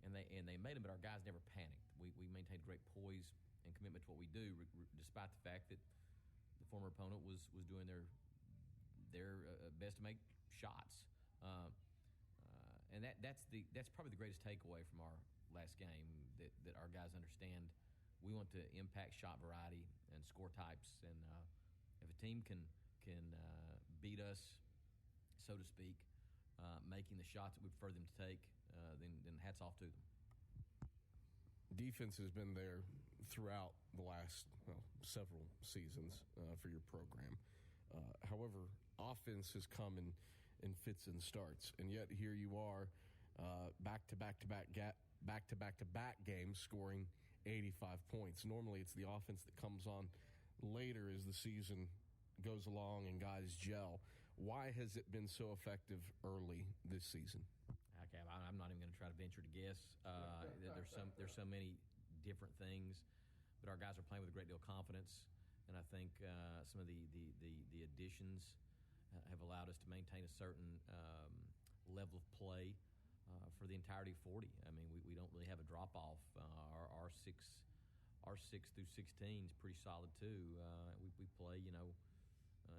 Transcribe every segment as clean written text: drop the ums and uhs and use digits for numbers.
and they made them, but our guys never panicked. We maintained great poise and commitment to what we do, despite the fact that the former opponent was doing their best to make shots. And that's probably the greatest takeaway from our last game, that our guys understand we want to impact shot variety and score types, and if a team can beat us, so to speak, making the shots that we prefer them to take, then hats off to them. Defense has been there throughout the last several seasons for your program. However, offense has come in fits and starts, and yet here you are, back-to-back games scoring 85 points. Normally it's the offense that comes on later as the season goes along and guys gel. Why has it been so effective early this season? Okay, I'm not even going to try to venture to guess. There's so many different things, but our guys are playing with a great deal of confidence, and I think some of the additions have allowed us to maintain a certain level of play for the entirety of 40. I mean, we don't really have a drop off. Our 6 through 16 is pretty solid too. We play,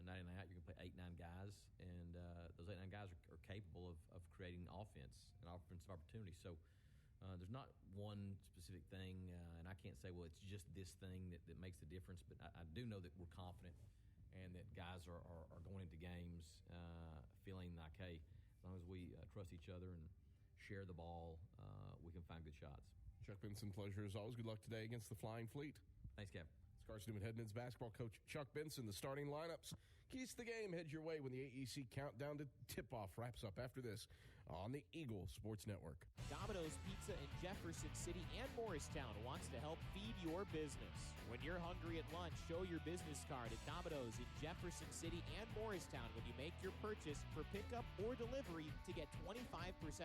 night in and out, you're going to play 8-9 guys, and those 8-9 guys are capable of creating offense and offensive opportunities. So there's not one specific thing, and I can't say, well, it's just this thing that makes the difference, but I do know that we're confident and that guys are going into games feeling like, hey, as long as we trust each other and share the ball, we can find good shots. Chuck Benson, pleasure as always. Good luck today against the Flying Fleet. Thanks, Kevin. It's Carson-Newman head men's basketball coach Chuck Benson. The starting lineups, keys to the game, head your way when the AEC countdown to tip-off wraps up after this on the Eagle Sports Network. Domino's Pizza in Jefferson City and Morristown wants to help feed your business. When you're hungry at lunch, show your business card at Domino's in Jefferson City and Morristown when you make your purchase for pickup or delivery to get 25%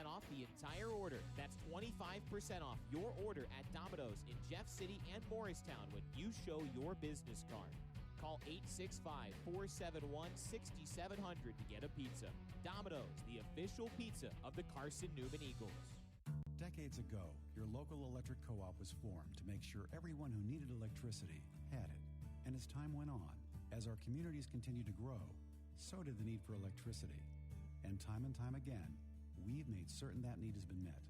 off the entire order. That's 25% off your order at Domino's in Jeff City and Morristown when you show your business card. Call 865-471-6700 to get a pizza. Domino's, the official pizza of the Carson-Newman Eagles. Decades ago, your local electric co-op was formed to make sure everyone who needed electricity had it. And as time went on, as our communities continued to grow, so did the need for electricity. And time again, we've made certain that need has been met.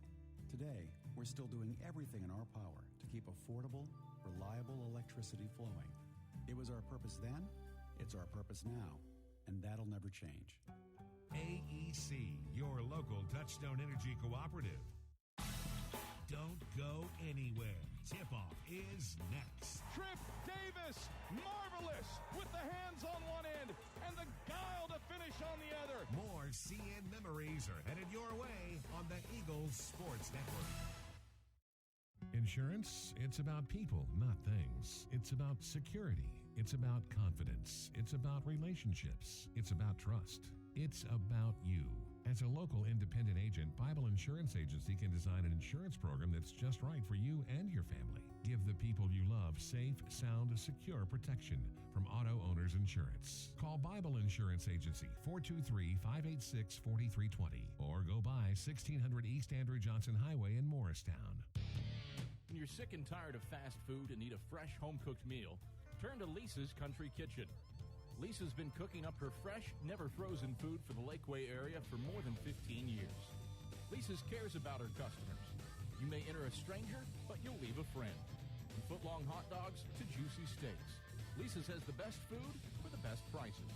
Today, we're still doing everything in our power to keep affordable, reliable electricity flowing. It was our purpose then, it's our purpose now, and that'll never change. AEC, your local Touchstone Energy Cooperative. Don't go anywhere. Tip-off is next. Trip Davis, marvelous, with the hands on one end and the guile to finish on the other. More CN memories are headed your way on the Eagles Sports Network. Insurance, it's about people, not things. It's about security. It's about confidence. It's about relationships. It's about trust. It's about you. As a local independent agent, Bible Insurance Agency can design an insurance program that's just right for you and your family. Give the people you love safe, sound, secure protection from Auto Owners Insurance. Call Bible Insurance Agency, 423-586-4320, or go by 1600 East Andrew Johnson Highway in Morristown. When you're sick and tired of fast food and need a fresh home-cooked meal, turn to Lisa's Country Kitchen. Lisa's been cooking up her fresh, never frozen food for the Lakeway area for more than 15 years. Lisa's cares about her customers. You may enter a stranger, but you'll leave a friend. From foot-long hot dogs to juicy steaks, Lisa's has the best food for the best prices.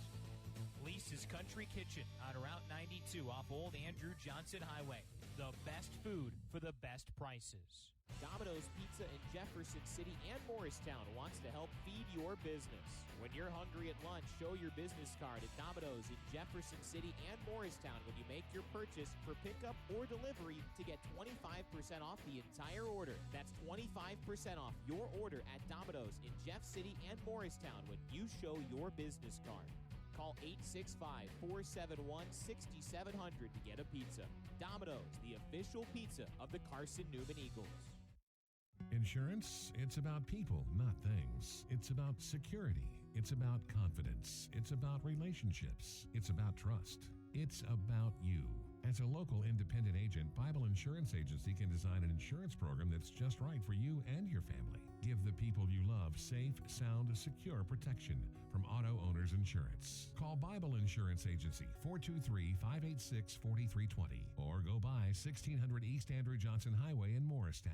Lisa's Country Kitchen on Route 92 off Old Andrew Johnson Highway. The best food for the best prices. Domino's Pizza in Jefferson City and Morristown wants to help feed your business. When you're hungry at lunch, show your business card at Domino's in Jefferson City and Morristown when you make your purchase for pickup or delivery to get 25% off the entire order. That's 25% off your order at Domino's in Jeff City and Morristown when you show your business card. Call 865-471-6700 to get a pizza. Domino's, the official pizza of the Carson-Newman Eagles. Insurance, it's about people, not things. It's about security. It's about confidence. It's about relationships. It's about trust. It's about you. As a local independent agent, Bible Insurance Agency can design an insurance program that's just right for you and your family. Give the people you love safe, sound, secure protection from Auto Owners Insurance. Call Bible Insurance Agency 423-586-4320 or go by 1600 East Andrew Johnson Highway in Morristown.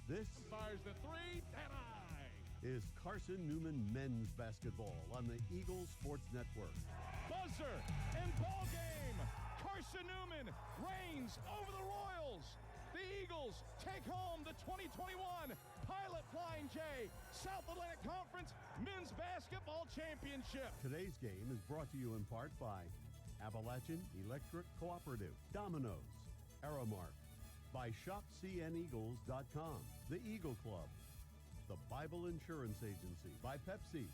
This Fires the three, and is Carson-Newman men's basketball on the Eagles Sports Network. buzzer and ball game. Carson-Newman reigns over the Royals. The Eagles take home the 2021 Pilot Flying J South Atlantic Conference Men's Basketball Championship. Today's game is brought to you in part by Appalachian Electric Cooperative, Domino's, Aramark, by ShopCNEagles.com, the Eagle Club, the Bible Insurance Agency, by Pepsi,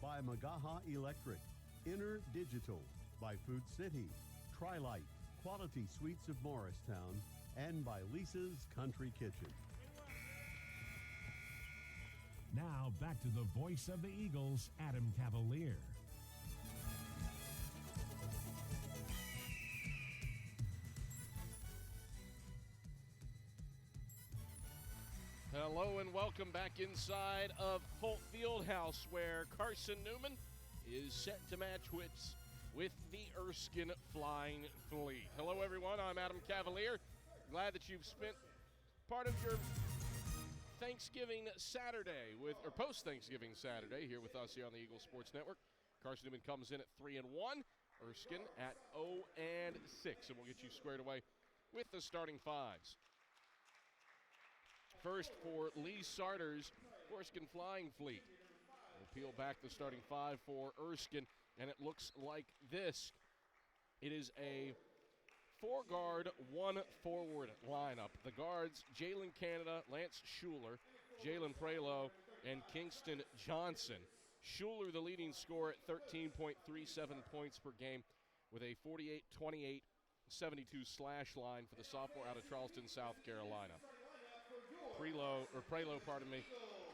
by Magaha Electric, Inner Digital, by Food City, Trilite, Quality Sweets of Morristown, and by Lisa's Country Kitchen. Now back to the voice of the Eagles, Adam Cavalier. Hello and welcome back inside of Holt Fieldhouse, where Carson-Newman is set to match wits with the Erskine Flying Fleet. Hello everyone, I'm Adam Cavalier. Glad that you've spent part of your Thanksgiving Saturday or post-Thanksgiving Saturday here with us here on the Eagle Sports Network. Carson-Newman comes in at 3-1, Erskine at 0-6, and we'll get you squared away with the starting fives. First for Lee Sarter's Erskine Flying Fleet. We'll peel back the starting five for Erskine, and it looks like this. It is a 4-guard, 1-forward lineup. The guards, Jalen Canada, Lance Schuler, Jalen Prelo, and Kingston Johnson. Schuler, the leading scorer at 13.37 points per game with a 48-28-72 slash line for the sophomore out of Charleston, South Carolina. Prelo,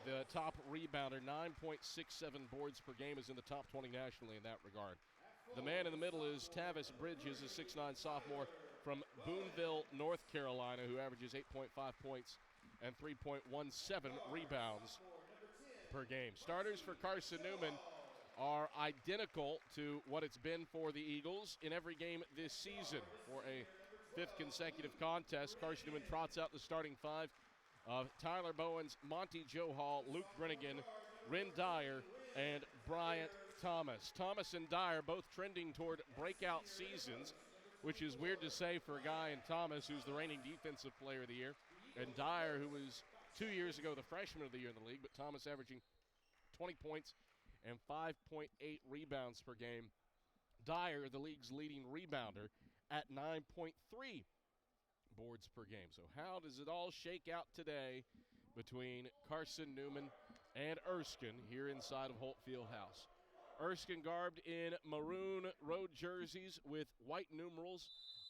the top rebounder, 9.67 boards per game, is in the top 20 nationally in that regard. The man in the middle is Tavis Bridges, a 6'9 sophomore from Boonville, North Carolina, who averages 8.5 points and 3.17 rebounds per game. Starters for Carson-Newman are identical to what it's been for the Eagles in every game this season. For a fifth consecutive contest, Carson-Newman trots out the starting five of Tyler Bowens, Monty Joe Hall, Luke Brennigan, Ren Dyer, and Bryant Thomas. Thomas and Dyer both trending toward breakout seasons, which is weird to say for a guy in Thomas who's the reigning defensive player of the year, and Dyer, who was 2 years ago the freshman of the year in the league, but Thomas averaging 20 points and 5.8 rebounds per game. Dyer, the league's leading rebounder, at 9.3 boards per game. So how does it all shake out today between Carson-Newman and Erskine here inside of Holt Fieldhouse? Erskine garbed in maroon road jerseys with white numerals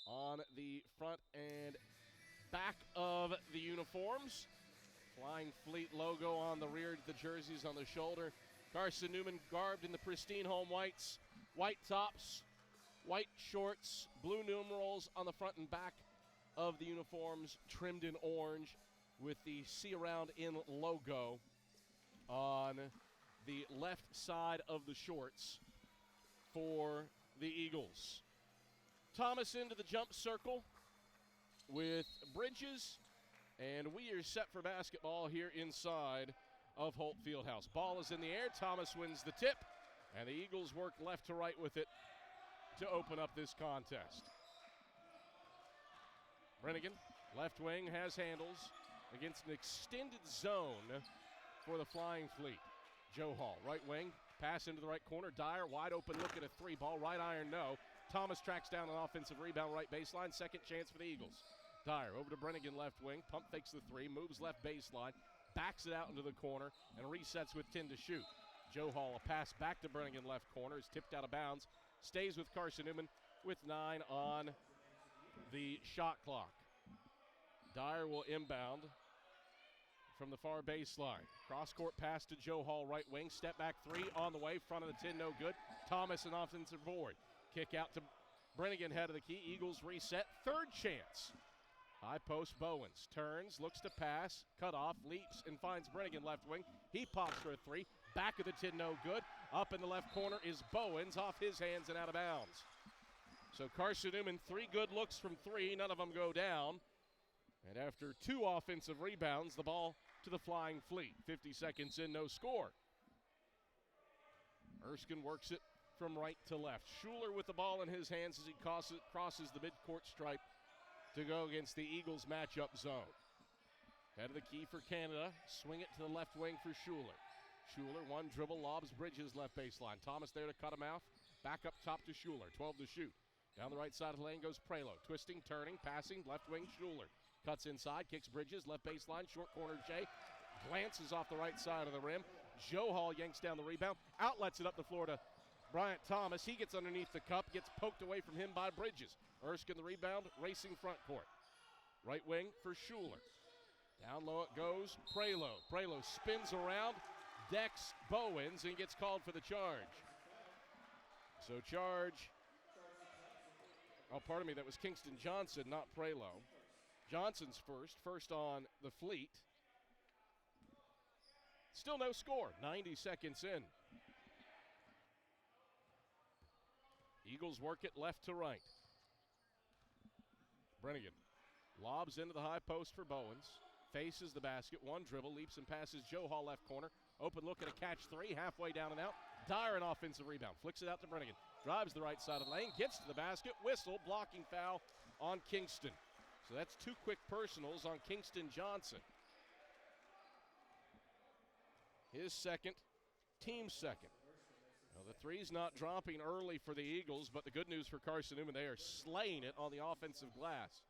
on the front and back of the uniforms. Flying Fleet logo on the rear, the jerseys on the shoulder. Carson-Newman garbed in the pristine home whites, white tops, white shorts, blue numerals on the front and back of the uniforms, trimmed in orange with the See Around In logo on the left side of the shorts for the Eagles. Thomas into the jump circle with Bridges, and we are set for basketball here inside of Holt Fieldhouse. Ball is in the air. Thomas wins the tip, and the Eagles work left to right with it to open up this contest. Brennigan, left wing, has handles against an extended zone for the Flying Fleet. Joe Hall, right wing, pass into the right corner. Dyer, wide open look at a three ball. Right iron, no. Thomas tracks down an offensive rebound, right baseline. Second chance for the Eagles. Dyer over to Brennigan, left wing. Pump fakes the three, moves left baseline, backs it out into the corner, and resets with 10 to shoot. Joe Hall, a pass back to Brennigan, left corner, is tipped out of bounds. Stays with Carson-Newman with 9 on the shot clock. Dyer will inbound from the far baseline. Cross-court pass to Joe Hall, right wing. Step back three on the way. Front of the 10, no good. Thomas, an offensive board. Kick out to Brennigan, head of the key. Eagles reset. Third chance. High post, Bowens. Turns, looks to pass. Cut off, leaps, and finds Brennigan left wing. He pops for a three. Back of the 10, no good. Up in the left corner is Bowens, off his hands and out of bounds. So Carson-Newman, 3 good looks from 3. None of them go down. And after 2 offensive rebounds, the ball to the Flying Fleet. 50 seconds in, no score. Erskine works it from right to left. Schuler with the ball in his hands as he crosses the midcourt stripe to go against the Eagles matchup zone. Head of the key for Canada. Swing it to the left wing for Schuler. Schuler, one dribble, lobs Bridges left baseline. Thomas there to cut him out. Back up top to Schuler, 12 to shoot. Down the right side of the lane goes Prelo. Twisting, turning, passing, left wing Schuler. Cuts inside, kicks Bridges, left baseline, short corner Jay. Glances off the right side of the rim. Joe Hall yanks down the rebound. Outlets it up the floor to Bryant Thomas. He gets underneath the cup, gets poked away from him by Bridges. Erskine the rebound, racing front court. Right wing for Schuler. Down low it goes, Prelo. Prelo spins around, decks Bowens, and gets called for the charge. So charge, pardon me, that was Kingston Johnson, not Prelo. Johnson's first on the Fleet. Still no score, 90 seconds in. Eagles work it left to right. Brennigan lobs into the high post for Bowens. Faces the basket, one dribble, leaps and passes Joe Hall left corner. Open look at a catch three, halfway down and out. Dyer, an offensive rebound, flicks it out to Brennigan. Drives the right side of the lane, gets to the basket, whistle, blocking foul on Kingston. So that's 2 quick personals on Kingston Johnson. His second, team second. Now the three's not dropping early for the Eagles, but the good news for Carson-Newman, they are slaying it on the offensive glass.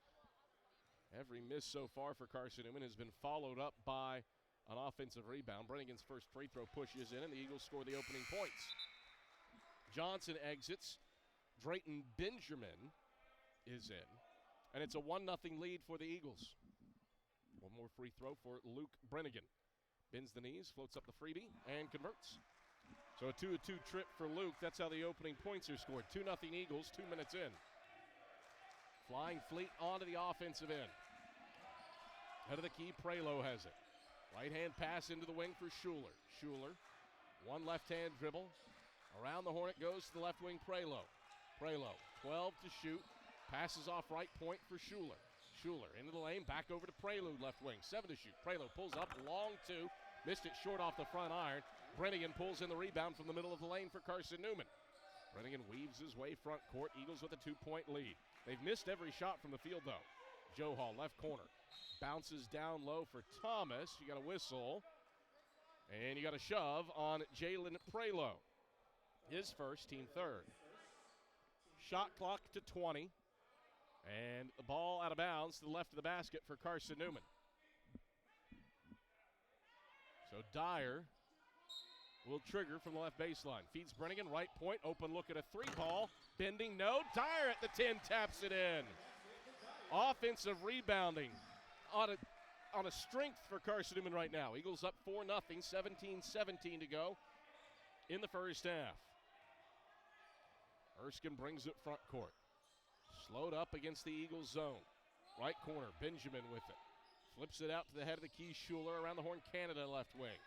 Every miss so far for Carson-Newman has been followed up by an offensive rebound. Brennigan's first free throw pushes in, and the Eagles score the opening points. Johnson exits. Drayton Benjamin is in. And it's a 1-0 lead for the Eagles. One more free throw for Luke Brennigan. Bends the knees, floats up the freebie, and converts. So a 2-2 trip for Luke. That's how the opening points are scored. 2-0 Eagles, 2 minutes in. Flying Fleet onto the offensive end. Head of the key, Prelo has it. Right-hand pass into the wing for Schuler. Schuler, one left-hand dribble. Around the horn it goes to the left wing, Prelo. Prelo, 12 to shoot. Passes off right point for Schuler. Schuler into the lane, back over to Prelude left wing. 7 to shoot. Prelo pulls up, long 2. Missed it short off the front iron. Brennigan pulls in the rebound from the middle of the lane for Carson-Newman. Brennigan weaves his way front court. Eagles with a 2-point lead. They've missed every shot from the field, though. Joe Hall, left corner. Bounces down low for Thomas. You got a whistle. And you got a shove on Jalen Prelo. His first, team third. Shot clock to 20. And the ball out of bounds to the left of the basket for Carson-Newman. So Dyer will trigger from the left baseline. Feeds Brennigan, right point, open look at a 3-ball. Bending, no. Dyer at the 10, taps it in. Offensive rebounding on a strength for Carson-Newman right now. Eagles up 4-0, 17-17 to go in the first half. Erskine brings it front court. Slowed up against the Eagles zone. Right corner, Benjamin with it. Flips it out to the head of the key, Schuler, around the horn, Canada left wing.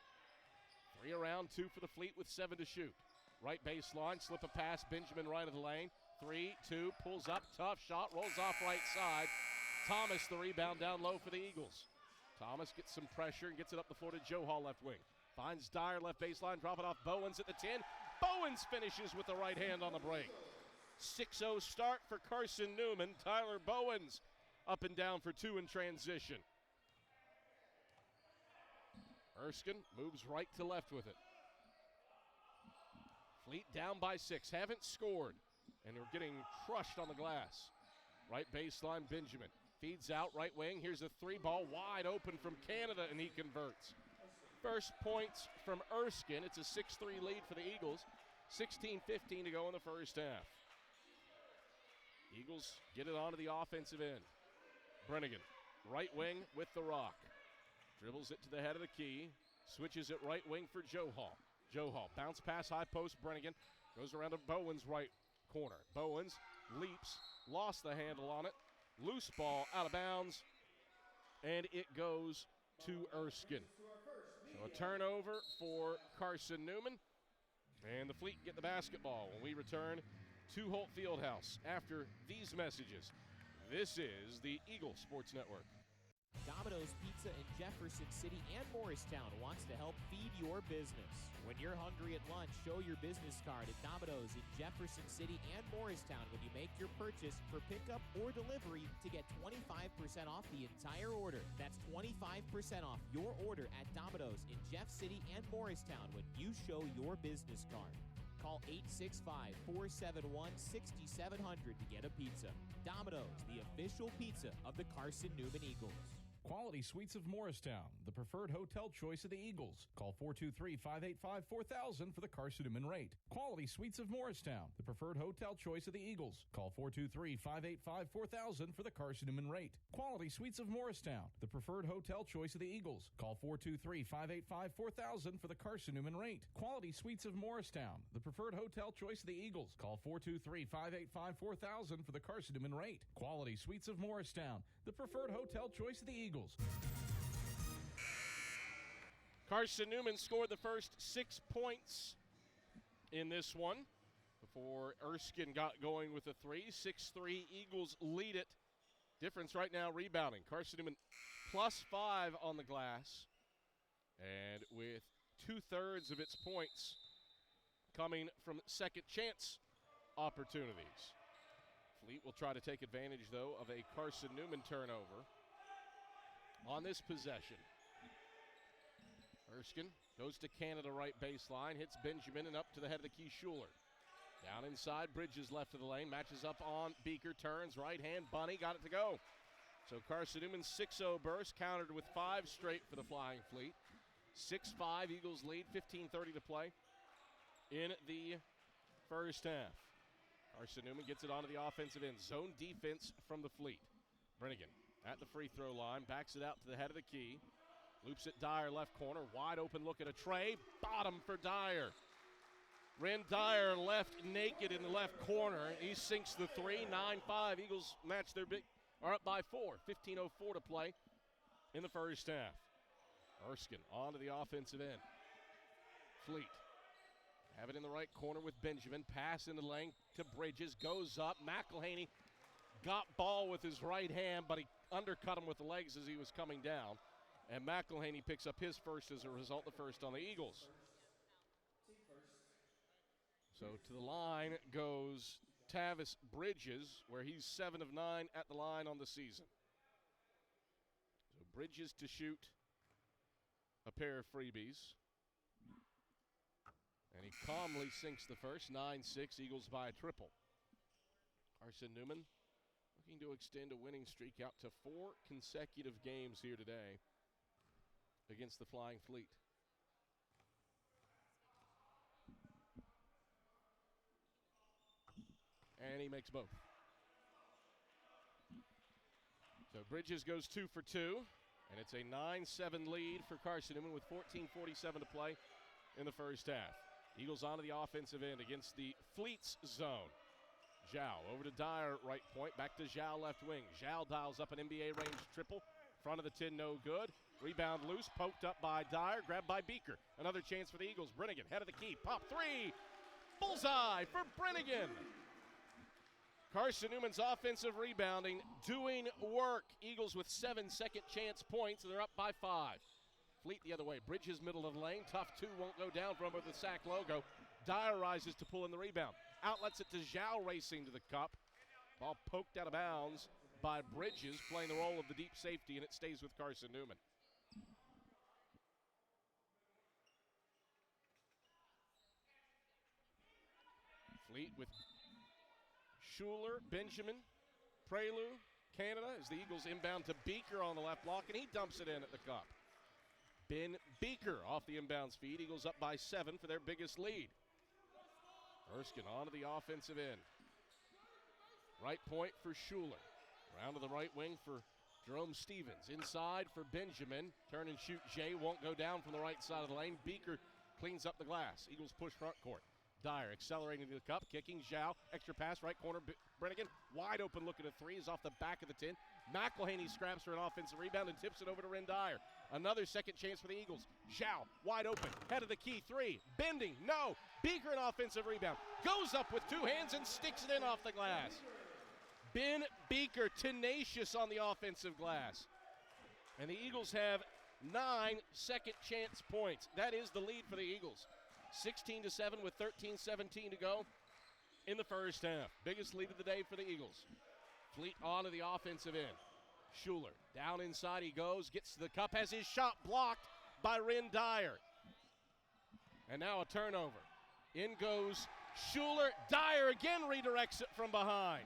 3 around, 2 for the Fleet with 7 to shoot. Right baseline, slip a pass, Benjamin right of the lane. 3-2, pulls up, tough shot, rolls off right side. Thomas the rebound down low for the Eagles. Thomas gets some pressure and gets it up the floor to Joe Hall left wing. Finds Dyer left baseline, drop it off Bowens at the 10. Bowens finishes with the right hand on the break. 6-0 start for Carson-Newman. Tyler Bowens up and down for 2 in transition. Erskine moves right to left with it. Fleet down by 6, haven't scored, and they're getting crushed on the glass. Right baseline, Benjamin. Feeds out, right wing. Here's a 3-ball wide open from Canada, and he converts. First points from Erskine. It's a 6-3 lead for the Eagles. 16-15 to go in the first half. Eagles get it onto the offensive end. Brennigan, right wing with the rock. Dribbles it to the head of the key. Switches it right wing for Joe Hall. Joe Hall, bounce pass, high post, Brennigan. Goes around to Bowen's right corner. Bowens leaps, lost the handle on it. Loose ball out of bounds, and it goes to Erskine. So a turnover for Carson-Newman, and the Fleet get the basketball when we return to Holt Fieldhouse after these messages. This is the Eagle Sports Network. Domino's Pizza in Jefferson City and Morristown wants to help feed your business. When you're hungry at lunch, show your business card at Domino's in Jefferson City and Morristown when you make your purchase for pickup or delivery to get 25% off the entire order. That's 25% off your order at Domino's in Jeff City and Morristown when you show your business card. Call 865-471-6700 to get a pizza. Domino's, the official pizza of the Carson-Newman Eagles. Quality Suites of Morristown, the preferred hotel choice of the Eagles. Call 423-585-4000 for the Carson-Newman rate. Quality Suites of Morristown, the preferred hotel choice of the Eagles. Call 423-585-4000 for the Carson-Newman rate. Quality Suites of Morristown, the preferred hotel choice of the Eagles. Call 423-585-4000 for the Carson-Newman rate. Quality Suites of Morristown, the preferred hotel choice of the Eagles. Call 423-585-4000 for the Carson-Newman rate. Quality Suites of Morristown, the preferred hotel choice of the Eagles. Carson-Newman scored the first 6 points in this one before Erskine got going with a three. 6-3, Eagles lead it. Difference right now rebounding. Carson-Newman +5 on the glass, and with 2/3 of its points coming from second chance opportunities. Fleet will try to take advantage, though, of a Carson-Newman turnover on this possession. Erskine goes to Canada right baseline, hits Benjamin and up to the head of the key, Schuler. Down inside, Bridges left of the lane, matches up on Beaker, turns, right hand, Bunny, got it to go. So Carson-Newman's 6-0 burst countered with 5 straight for the Flying Fleet. 6-5, Eagles lead, 15:30 to play in the first half. Carson-Newman gets it onto the offensive end. Zone defense from the Fleet. Brennigan at the free throw line, backs it out to the head of the key. Loops it Dyer left corner, wide open look at a tray, bottom for Dyer. Ren Dyer left naked in the left corner. He sinks the three, 9-5. Eagles match their are up by 4, 15:04 to play in the first half. Erskine onto the offensive end. Fleet have it in the right corner with Benjamin. Pass into the lane to Bridges. Goes up. McElhaney got ball with his right hand, but he undercut him with the legs as he was coming down. And McElhaney picks up his first as a result, the first on the Eagles. So to the line goes Tavis Bridges, where he's 7 of 9 at the line on the season. So Bridges to shoot a pair of freebies. And he calmly sinks the first, 9-6, Eagles by a triple. Carson-Newman looking to extend a winning streak out to 4 consecutive games here today against the Flying Fleet. And he makes both. So Bridges goes 2 for 2, and it's a 9-7 lead for Carson-Newman with 14:47 to play in the first half. Eagles onto the offensive end against the Fleet's zone. Zhao over to Dyer, right point, back to Zhao, left wing. Zhao dials up an NBA range triple. Front of the 10, no good. Rebound loose, poked up by Dyer, grabbed by Beaker. Another chance for the Eagles. Brennigan, head of the key, pop three. Bullseye for Brennigan. Carson-Newman's offensive rebounding doing work. Eagles with 7 second chance points, and they're up by 5. Fleet the other way. Bridges middle of the lane. Tough two, won't go down from with the sack logo. Dyer rises to pull in the rebound. Outlets it to Zhao racing to the cup. Ball poked out of bounds by Bridges, playing the role of the deep safety, and it stays with Carson-Newman. Fleet with Schuler, Benjamin, Prelude, Canada, as the Eagles inbound to Beaker on the left block, and he dumps it in at the cup. Ben Beaker off the inbounds feed. Eagles up by 7 for their biggest lead. Erskine onto the offensive end. Right point for Schuler. Round to the right wing for Jerome Stevens inside for Benjamin. Turn and shoot Jay won't go down from the right side of the lane. Beaker cleans up the glass. Eagles push front court. Dyer accelerating to the cup, kicking. Zhao, extra pass, right corner. Brennigan, wide open look at a three, is off the back of the 10. McElhaney scraps for an offensive rebound and tips it over to Ren Dyer. Another second chance for the Eagles. Zhao, wide open, head of the key, three, bending, no. Beaker, an offensive rebound, goes up with two hands and sticks it in off the glass. Ben Beaker, tenacious on the offensive glass. And the Eagles have 9 second chance points. That is the lead for the Eagles. 16-7 with 13-17 to go in the first half. Biggest lead of the day for the Eagles. Fleet on to the offensive end. Schuler down inside he goes, gets to the cup, has his shot blocked by Ren Dyer. And now a turnover. In goes Schuler. Dyer again redirects it from behind.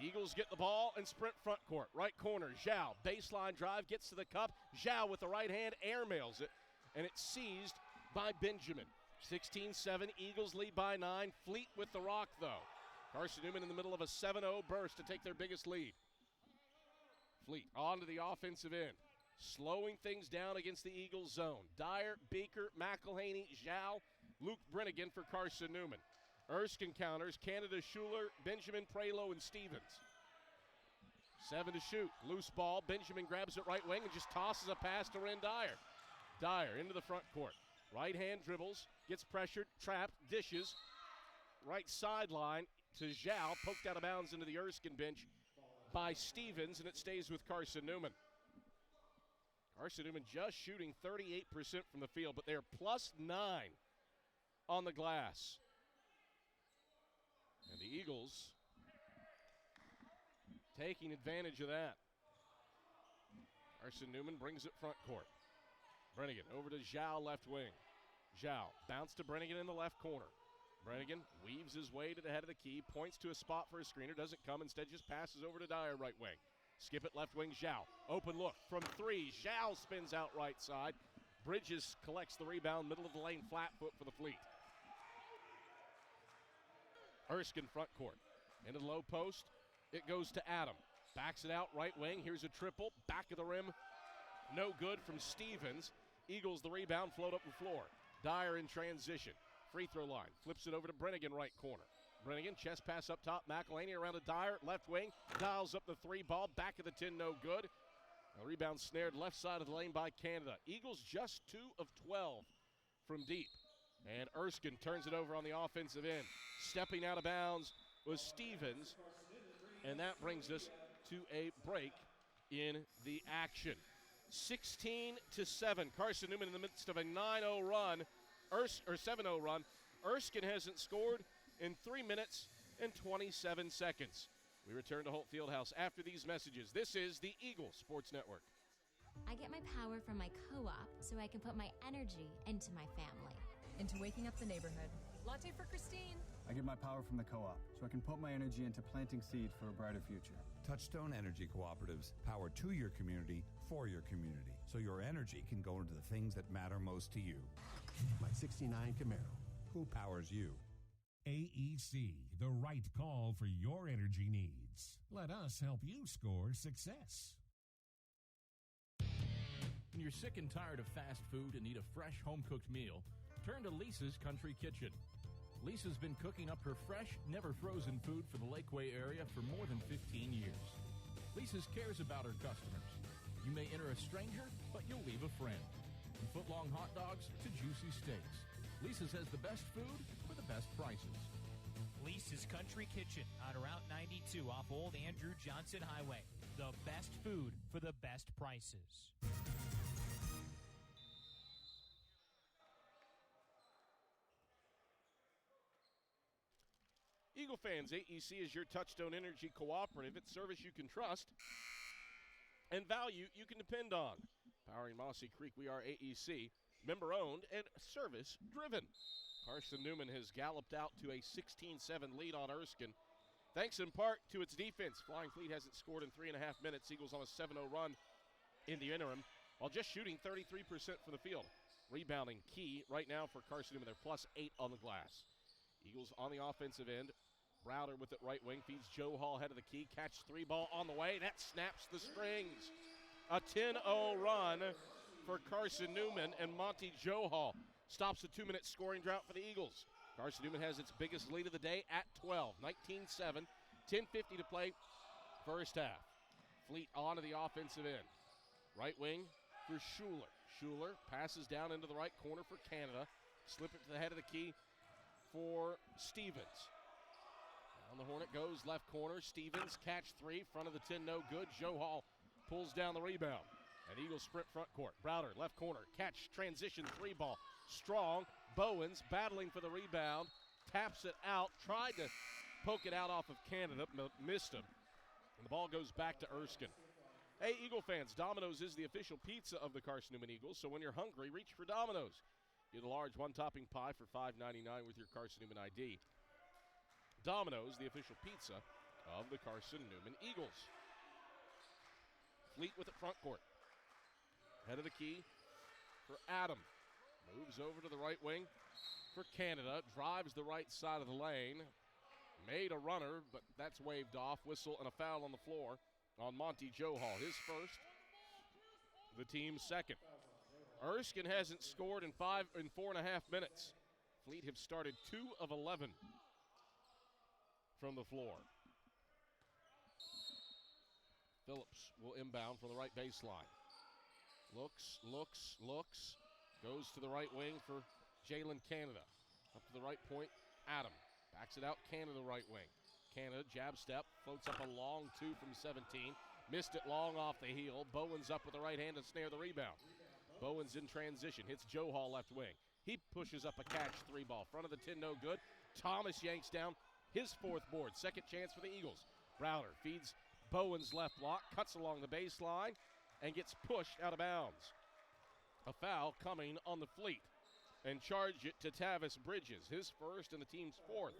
Eagles get the ball and sprint front court. Right corner, Zhao, baseline drive, gets to the cup. Zhao with the right hand airmails it, and it's seized by Benjamin. 16-7, Eagles lead by 9. Fleet with the rock, though. Carson-Newman in the middle of a 7-0 burst to take their biggest lead. Fleet onto the offensive end, slowing things down against the Eagles zone. Dyer, Beaker, McElhaney, Zhao, Luke Brennigan for Carson-Newman. Erskine counters, Canada, Schuler, Benjamin, Prelo, and Stevens. 7 to shoot, loose ball. Benjamin grabs it right wing and just tosses a pass to Ren Dyer. Dyer into the front court. Right hand dribbles, gets pressured, trapped, dishes. Right sideline to Zhao, poked out of bounds into the Erskine bench by Stevens, and it stays with Carson-Newman. Carson-Newman just shooting 38% from the field, but they're +9 on the glass. And the Eagles taking advantage of that. Carson-Newman brings it front court. Brennigan over to Zhao, left wing. Zhao bounce to Brennigan in the left corner. Brennigan weaves his way to the head of the key, points to a spot for a screener, doesn't come, instead just passes over to Dyer, right wing. Skip it, left wing, Zhao. Open look from three. Zhao spins out right side. Bridges collects the rebound, middle of the lane, flat foot for the Fleet. Erskine front court. Into the low post. It goes to Adam. Backs it out, right wing. Here's a triple. Back of the rim. No good from Stevens. Eagles the rebound, float up the floor. Dyer in transition. Free throw line. Flips it over to Brennigan, right corner. Brennigan, chest pass up top. McElhaney around to Dyer, left wing. Dials up the three ball. Back of the 10, no good. A rebound snared left side of the lane by Canada. Eagles just 2 of 12 from deep. And Erskine turns it over on the offensive end. Stepping out of bounds was Stevens. And that brings us to a break in the action. 16-7. Carson-Newman in the midst of a 9-0 run, or 7-0 run. Erskine hasn't scored in 3 minutes and 27 seconds. We return to Holt Fieldhouse after these messages. This is the Eagle Sports Network. I get my power from my co-op so I can put my energy into my family. Into waking up the neighborhood. Latte for Christine. I get my power from the co-op so I can put my energy into planting seed for a brighter future. Touchstone Energy Cooperatives, power to your community, for your community, so your energy can go into the things that matter most to you. My 69 Camaro. Who powers you? AEC, the right call for your energy needs. Let us help you score success. When you're sick and tired of fast food and need a fresh home-cooked meal, turn to Lisa's Country Kitchen. Lisa's been cooking up her fresh, never-frozen food for the Lakeway area for more than 15 years. Lisa's cares about her customers. You may enter a stranger, but you'll leave a friend. From foot-long hot dogs to juicy steaks, Lisa's has the best food for the best prices. Lisa's Country Kitchen on Route 92 off Old Andrew Johnson Highway. The best food for the best prices. Eagle fans, AEC is your Touchstone Energy Cooperative. It's service you can trust and value you can depend on. Powering Mossy Creek, we are AEC, member-owned and service-driven. Carson-Newman has galloped out to a 16-7 lead on Erskine, thanks in part to its defense. Flying Fleet hasn't scored in 3.5 minutes. Eagles on a 7-0 run in the interim, while just shooting 33% from the field. Rebounding key right now for Carson-Newman. They're +8 on the glass. Eagles on the offensive end. Browder with it right wing, feeds Joe Hall head of the key, catch 3 ball on the way. That snaps the strings. A 10-0 run for Carson-Newman, and Monty Joe Hall stops the 2-minute scoring drought for the Eagles. Carson-Newman has its biggest lead of the day at 12, 19-7, 10:50 to play first half. Fleet on to the offensive end. Right wing for Schuler. Schuler passes down into the right corner for Canada. Slip it to the head of the key for Stevens. Down the horn it goes, left corner. Stevens, catch 3, front of the 10, no good. Joe Hall pulls down the rebound. And Eagles sprint front court. Browder, left corner, catch, transition, 3 ball. Strong. Bowens battling for the rebound. Taps it out, tried to poke it out off of Canada, missed him. And the ball goes back to Erskine. Hey, Eagle fans, Domino's is the official pizza of the Carson-Newman Eagles, so when you're hungry, reach for Domino's. Get a large one-topping pie for $5.99 with your Carson-Newman ID. Domino's, the official pizza of the Carson-Newman Eagles. Fleet with it front court. Head of the key for Adam. Moves over to the right wing for Canada. Drives the right side of the lane. Made a runner, but that's waved off. Whistle and a foul on the floor on Monty Joe Hall. His first, the team's second. Erskine hasn't scored in 4.5 minutes. Fleet have started 2 of 11 from the floor. Phillips will inbound from the right baseline. Looks. Goes to the right wing for Jalen Canada. Up to the right point, Adam. Backs it out, Canada right wing. Canada, jab step, floats up a long 2 from 17. Missed it long off the heel. Bowens up with the right hand to snare the rebound. Bowens in transition, hits Joe Hall left wing. He pushes up a catch 3 ball. Front of the 10, no good. Thomas yanks down his 4th board. Second chance for the Eagles. Browder feeds Bowens left block, cuts along the baseline, and gets pushed out of bounds. A foul coming on the Fleet. And charge it to Tavis Bridges, his first and the team's 4th.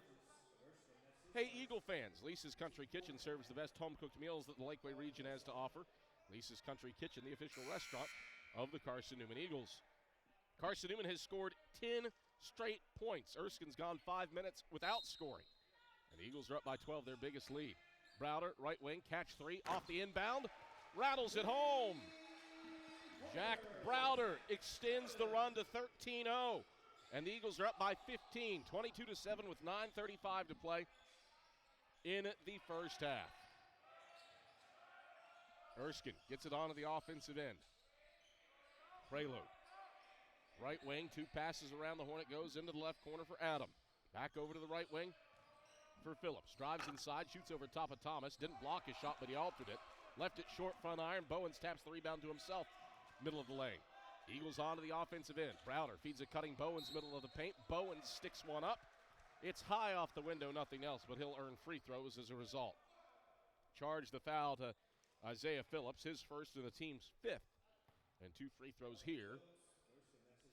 Hey, Eagle fans, Lisa's Country Kitchen serves the best home-cooked meals that the Lakeway region has to offer. Lisa's Country Kitchen, the official restaurant of the Carson-Newman Eagles. Carson-Newman has scored 10 straight points. Erskine's gone 5 minutes without scoring. And the Eagles are up by 12, their biggest lead. Browder, right wing, catch 3, off the inbound, rattles it home. Jack Browder extends the run to 13-0. And the Eagles are up by 15, 22-7 with 9:35 to play in the first half. Erskine gets it onto the offensive end. Prelude. Right wing, 2 passes around the horn. It goes into the left corner for Adam. Back over to the right wing for Phillips. Drives inside, shoots over top of Thomas. Didn't block his shot, but he altered it. Left it short, front iron. Bowens taps the rebound to himself. Middle of the lane. Eagles onto the offensive end. Browder feeds a cutting Bowens, middle of the paint. Bowens sticks one up. It's high off the window, nothing else, but he'll earn free throws as a result. Charge the foul to Isaiah Phillips, his first and the team's 5th. And 2 free throws here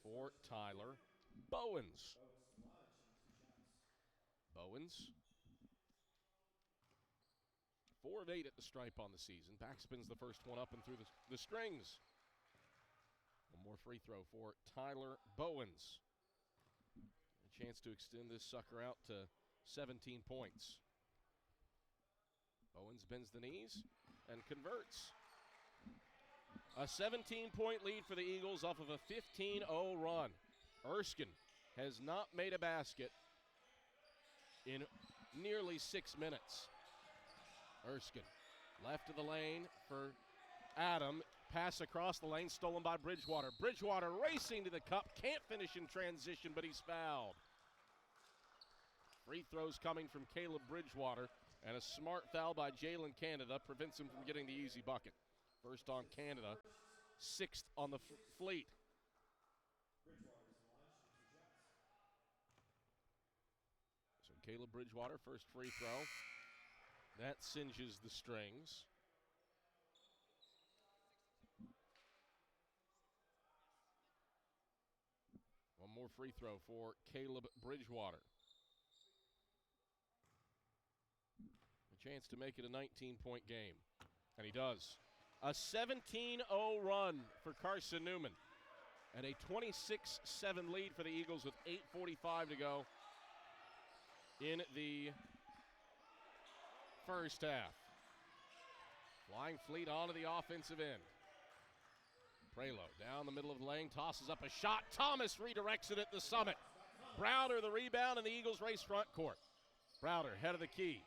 for Tyler Bowens. Bowens, 4 of 8 at the stripe on the season. Backspins the first one up and through the strings. One more free throw for Tyler Bowens. A chance to extend this sucker out to 17 points. Bowens bends the knees and converts. A 17-point lead for the Eagles off of a 15-0 run. Erskine has not made a basket in nearly 6 minutes. Erskine, left of the lane for Adam. Pass across the lane, stolen by Bridgewater. Bridgewater racing to the cup, can't finish in transition, but he's fouled. Free throws coming from Caleb Bridgewater, and a smart foul by Jalen Canada prevents him from getting the easy bucket. First on Canada, 6th on the Fleet. So Caleb Bridgewater, first free throw. That singes the strings. One more free throw for Caleb Bridgewater. A chance to make it a 19-point game. And he does. A 17-0 run for Carson-Newman. And a 26-7 lead for the Eagles with 8:45 to go in the first half. Flying Fleet onto the offensive end. Prelo down the middle of the lane, tosses up a shot. Thomas redirects it at the summit. Browder the rebound, and the Eagles race front court. Browder, head of the key.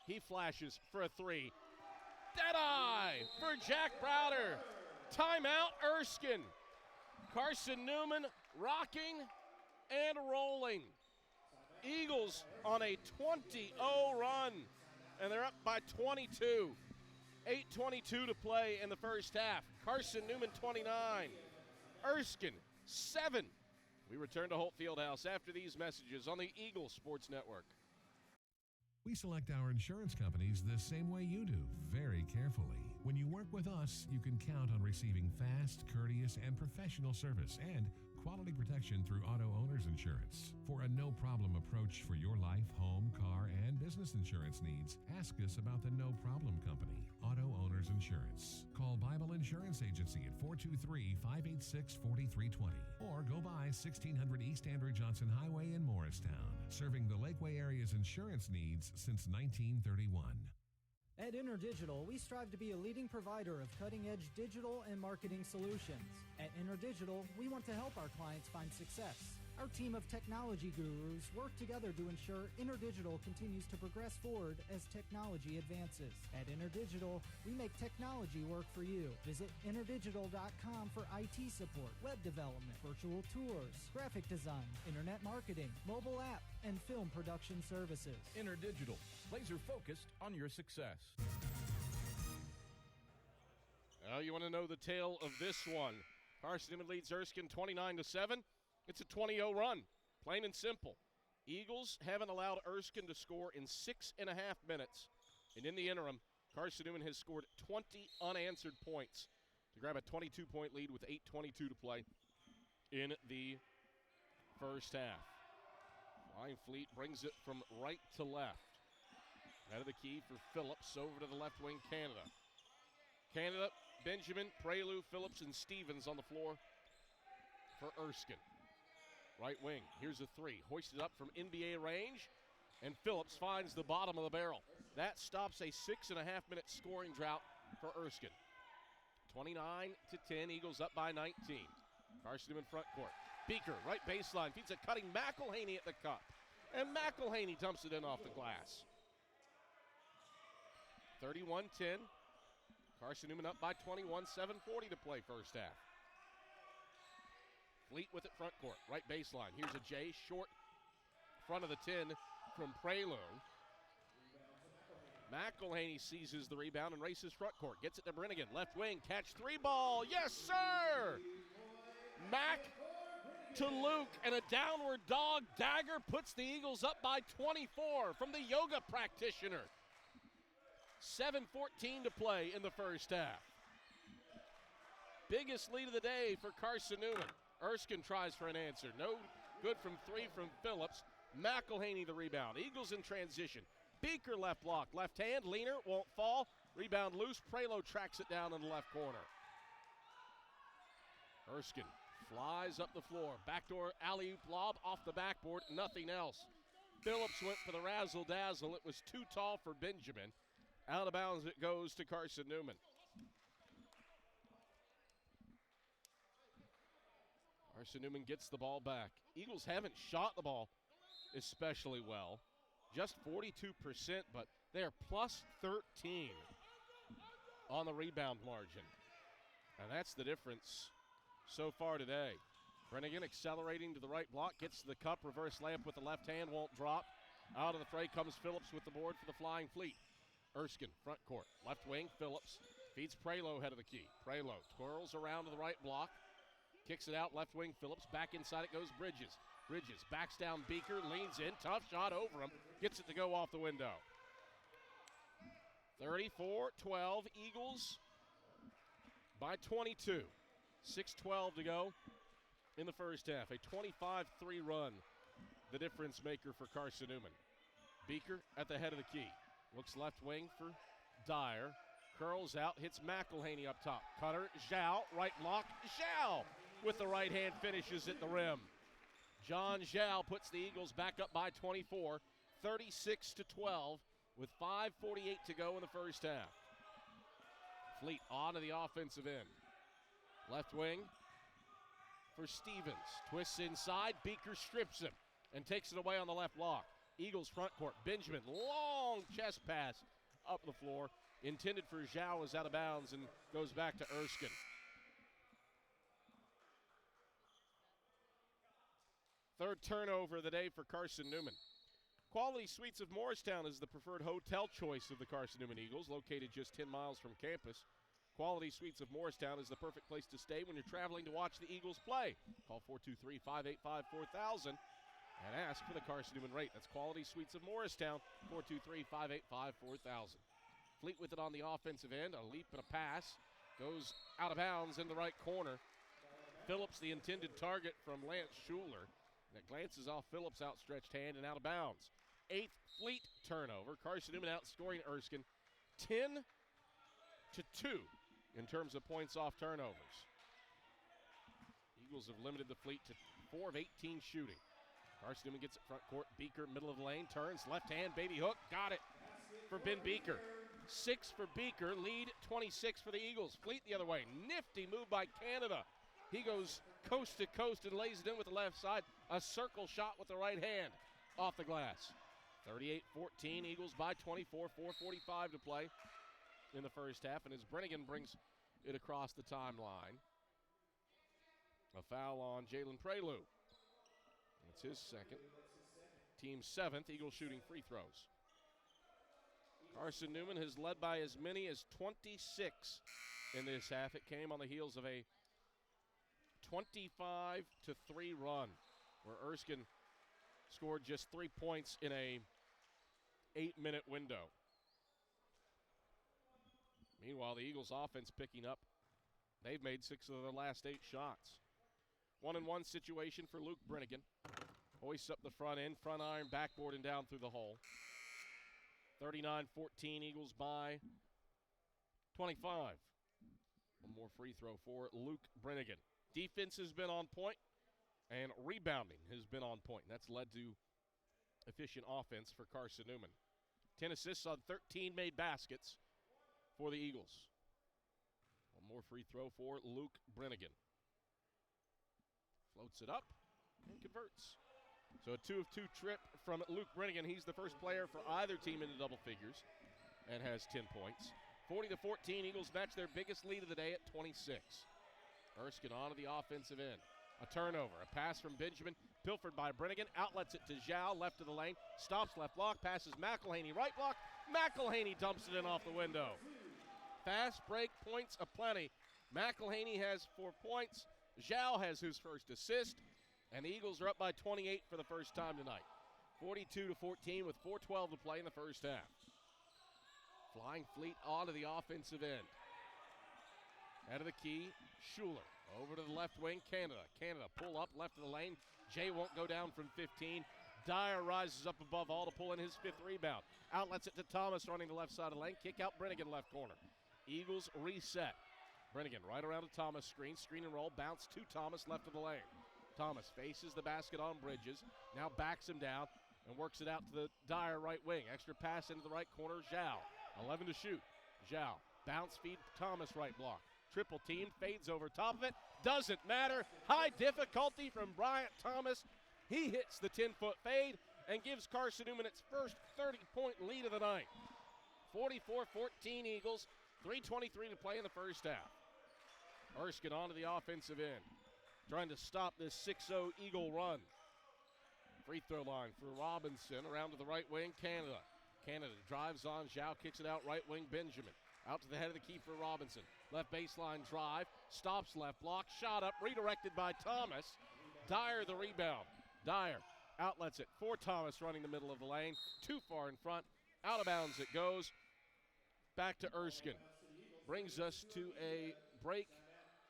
He flashes for a three. Dead-eye for Jack Browder. Timeout, Erskine. Carson-Newman rocking and rolling. Eagles on a 20-0 run, and they're up by 22. 8:22 to play in the first half. Carson-Newman 29. Erskine 7. We return to Holt Fieldhouse after these messages on the Eagles Sports Network. We select our insurance companies the same way you do, very carefully. When you work with us, you can count on receiving fast, courteous, and professional service and quality protection through auto owner's insurance. For a no-problem approach for your life, home, car, and business insurance needs, ask us about the No Problem Company, Auto Owners Insurance. Call Bible Insurance Agency at 423-586-4320 or go by 1600 East Andrew Johnson Highway in Morristown, serving the Lakeway area's insurance needs since 1931. At InterDigital, we strive to be a leading provider of cutting-edge digital and marketing solutions. At InterDigital, we want to help our clients find success. Our team of technology gurus work together to ensure InterDigital continues to progress forward as technology advances. At InterDigital, we make technology work for you. Visit interdigital.com for IT support, web development, virtual tours, graphic design, internet marketing, mobile app, and film production services. InterDigital, laser-focused on your success. You want to know the tale of this one. Carson-Newman leads Erskine 29-7. It's a 20-0 run, plain and simple. Eagles haven't allowed Erskine to score in 6.5 minutes. And in the interim, Carson-Newman has scored 20 unanswered points to grab a 22-point lead with 8:22 to play in the first half. Flying Fleet brings it from right to left. Out of the key for Phillips, over to the left wing, Canada. Canada, Benjamin, Prelu, Phillips, and Stevens on the floor for Erskine. Right wing, here's a three, hoisted up from NBA range, and Phillips finds the bottom of the barrel. That stops a 6.5-minute scoring drought for Erskine. 29-10, Eagles up by 19. Carson-Newman front court. Beaker, right baseline, feeds a cutting McElhaney at the cup, and McElhaney dumps it in off the glass. 31-10, Carson-Newman up by 21, 7:40 to play first half. Fleet with it front court, right baseline. Here's a J, short front of the 10 from Prelo. McElhaney seizes the rebound and races front court. Gets it to Brennigan, left wing, catch three ball. Yes, sir! Mac to Luke, and a downward dog dagger puts the Eagles up by 24 from the yoga practitioner. 7:14 to play in the first half. Biggest lead of the day for Carson-Newman. Erskine tries for an answer. No good from three from Phillips. McElhaney the rebound. Eagles in transition. Beaker left block. Left hand. Leaner won't fall. Rebound loose. Prelo tracks it down in the left corner. Erskine flies up the floor. Backdoor alley-oop lob off the backboard. Nothing else. Phillips went for the razzle-dazzle. It was too tall for Benjamin. Out of bounds it goes to Carson-Newman. Carson-Newman gets the ball back. Eagles haven't shot the ball especially well. Just 42%, but they are plus 13 on the rebound margin. And that's the difference so far today. Brennigan accelerating to the right block, gets to the cup, reverse layup with the left hand, won't drop. Out of the fray comes Phillips with the board for the Flying Fleet. Erskine, front court, left wing, Phillips feeds Prelo head of the key. Prelo twirls around to the right block. Kicks it out, left wing, Phillips. Back inside it goes Bridges. Bridges backs down Beaker, leans in, tough shot over him. Gets it to go off the window. 34-12, Eagles by 22. 6:12 to go in the first half. A 25-3 run, the difference maker for Carson-Newman. Beaker at the head of the key. Looks left wing for Dyer. Curls out, hits McElhaney up top. Cutter, Zhao, right block, Zhao with the right hand finishes at the rim. John Zhao puts the Eagles back up by 24, 36-12 with 5:48 to go in the first half. Fleet on to the offensive end. Left wing for Stevens. Twists inside. Beaker strips him and takes it away on the left block. Eagles front court. Benjamin, long chest pass up the floor. Intended for Zhao, is out of bounds and goes back to Erskine. Third turnover of the day for Carson-Newman. Quality Suites of Morristown is the preferred hotel choice of the Carson-Newman Eagles, located just 10 miles from campus. Quality Suites of Morristown is the perfect place to stay when you're traveling to watch the Eagles play. Call 423-585-4000 and ask for the Carson-Newman rate. That's Quality Suites of Morristown, 423-585-4000. Fleet with it on the offensive end. A leap and a pass. Goes out of bounds in the right corner. Phillips, the intended target from Lance Schuler. And it glances off Phillips' outstretched hand and out of bounds. 8th Fleet turnover. Carson-Newman outscoring Erskine 10-2 in terms of points off turnovers. Eagles have limited the Fleet to 4 of 18 shooting. Carson-Newman gets it front court. Beaker, middle of the lane, turns, left hand, baby hook, got it for Ben Beaker. 6 for Beaker, lead 26 for the Eagles. Fleet the other way. Nifty move by Canada. He goes coast to coast and lays it in with the left side. A circle shot with the right hand off the glass. 38-14, Eagles by 24, 4:45 to play in the first half. And as Brennigan brings it across the timeline, a foul on Jalen Prelude. It's his second. Team 7th, Eagles shooting free throws. Carson-Newman has led by as many as 26 in this half. It came on the heels of a 25-3 run where Erskine scored just 3 points in a 8-minute window. Meanwhile, the Eagles offense picking up. They've made 6 of their last 8 shots. 1-on-1 situation for Luke Brennigan. Hoists up the front end, front iron, backboard, and down through the hole. 39-14, Eagles by 25. One more free throw for Luke Brennigan. Defense has been on point, and rebounding has been on point. That's led to efficient offense for Carson-Newman. 10 assists on 13 made baskets for the Eagles. One more free throw for Luke Brennigan. Floats it up and converts. So a 2-of-2 trip from Luke Brennigan. He's the first player for either team into double figures and has 10 points. 40-14, Eagles match their biggest lead of the day at 26. Erskine on to the offensive end. A turnover, a pass from Benjamin, pilfered by Brennigan, outlets it to Zhao, left of the lane, stops left block, passes McElhaney, right block. McElhaney dumps it in off the window. Fast break, points aplenty. McElhaney has 4 points. Zhao has his first assist, and the Eagles are up by 28 for the first time tonight. 42-14 with 4:12 to play in the first half. Flying Fleet onto the offensive end. Out of the key, Schuler. Over to the left wing, Canada. Canada pull up left of the lane. Jay won't go down from 15. Dyer rises up above all to pull in his 5th rebound. Outlets it to Thomas running the left side of the lane. Kick out Brennigan left corner. Eagles reset. Brennigan right around to Thomas, screen and roll, bounce to Thomas left of the lane. Thomas faces the basket on Bridges, now backs him down and works it out to the Dyer right wing. Extra pass into the right corner, Zhao. 11 to shoot. Zhao, bounce feed, Thomas right block. Triple team, fades over top of it, doesn't matter. High difficulty from Bryant Thomas. He hits the 10-foot fade and gives Carson-Newman its first 30-point lead of the night. 44-14 Eagles, 3:23 to play in the first half. Erskine onto the offensive end, trying to stop this 6-0 Eagle run. Free throw line for Robinson, around to the right wing, Canada. Canada drives on, Zhao kicks it out right wing, Benjamin. Out to the head of the key for Robinson. Left baseline drive, stops left block, shot up, redirected by Thomas. Dyer the rebound. Dyer outlets it for Thomas running the middle of the lane. Too far in front, out of bounds it goes. Back to Erskine. Brings us to a break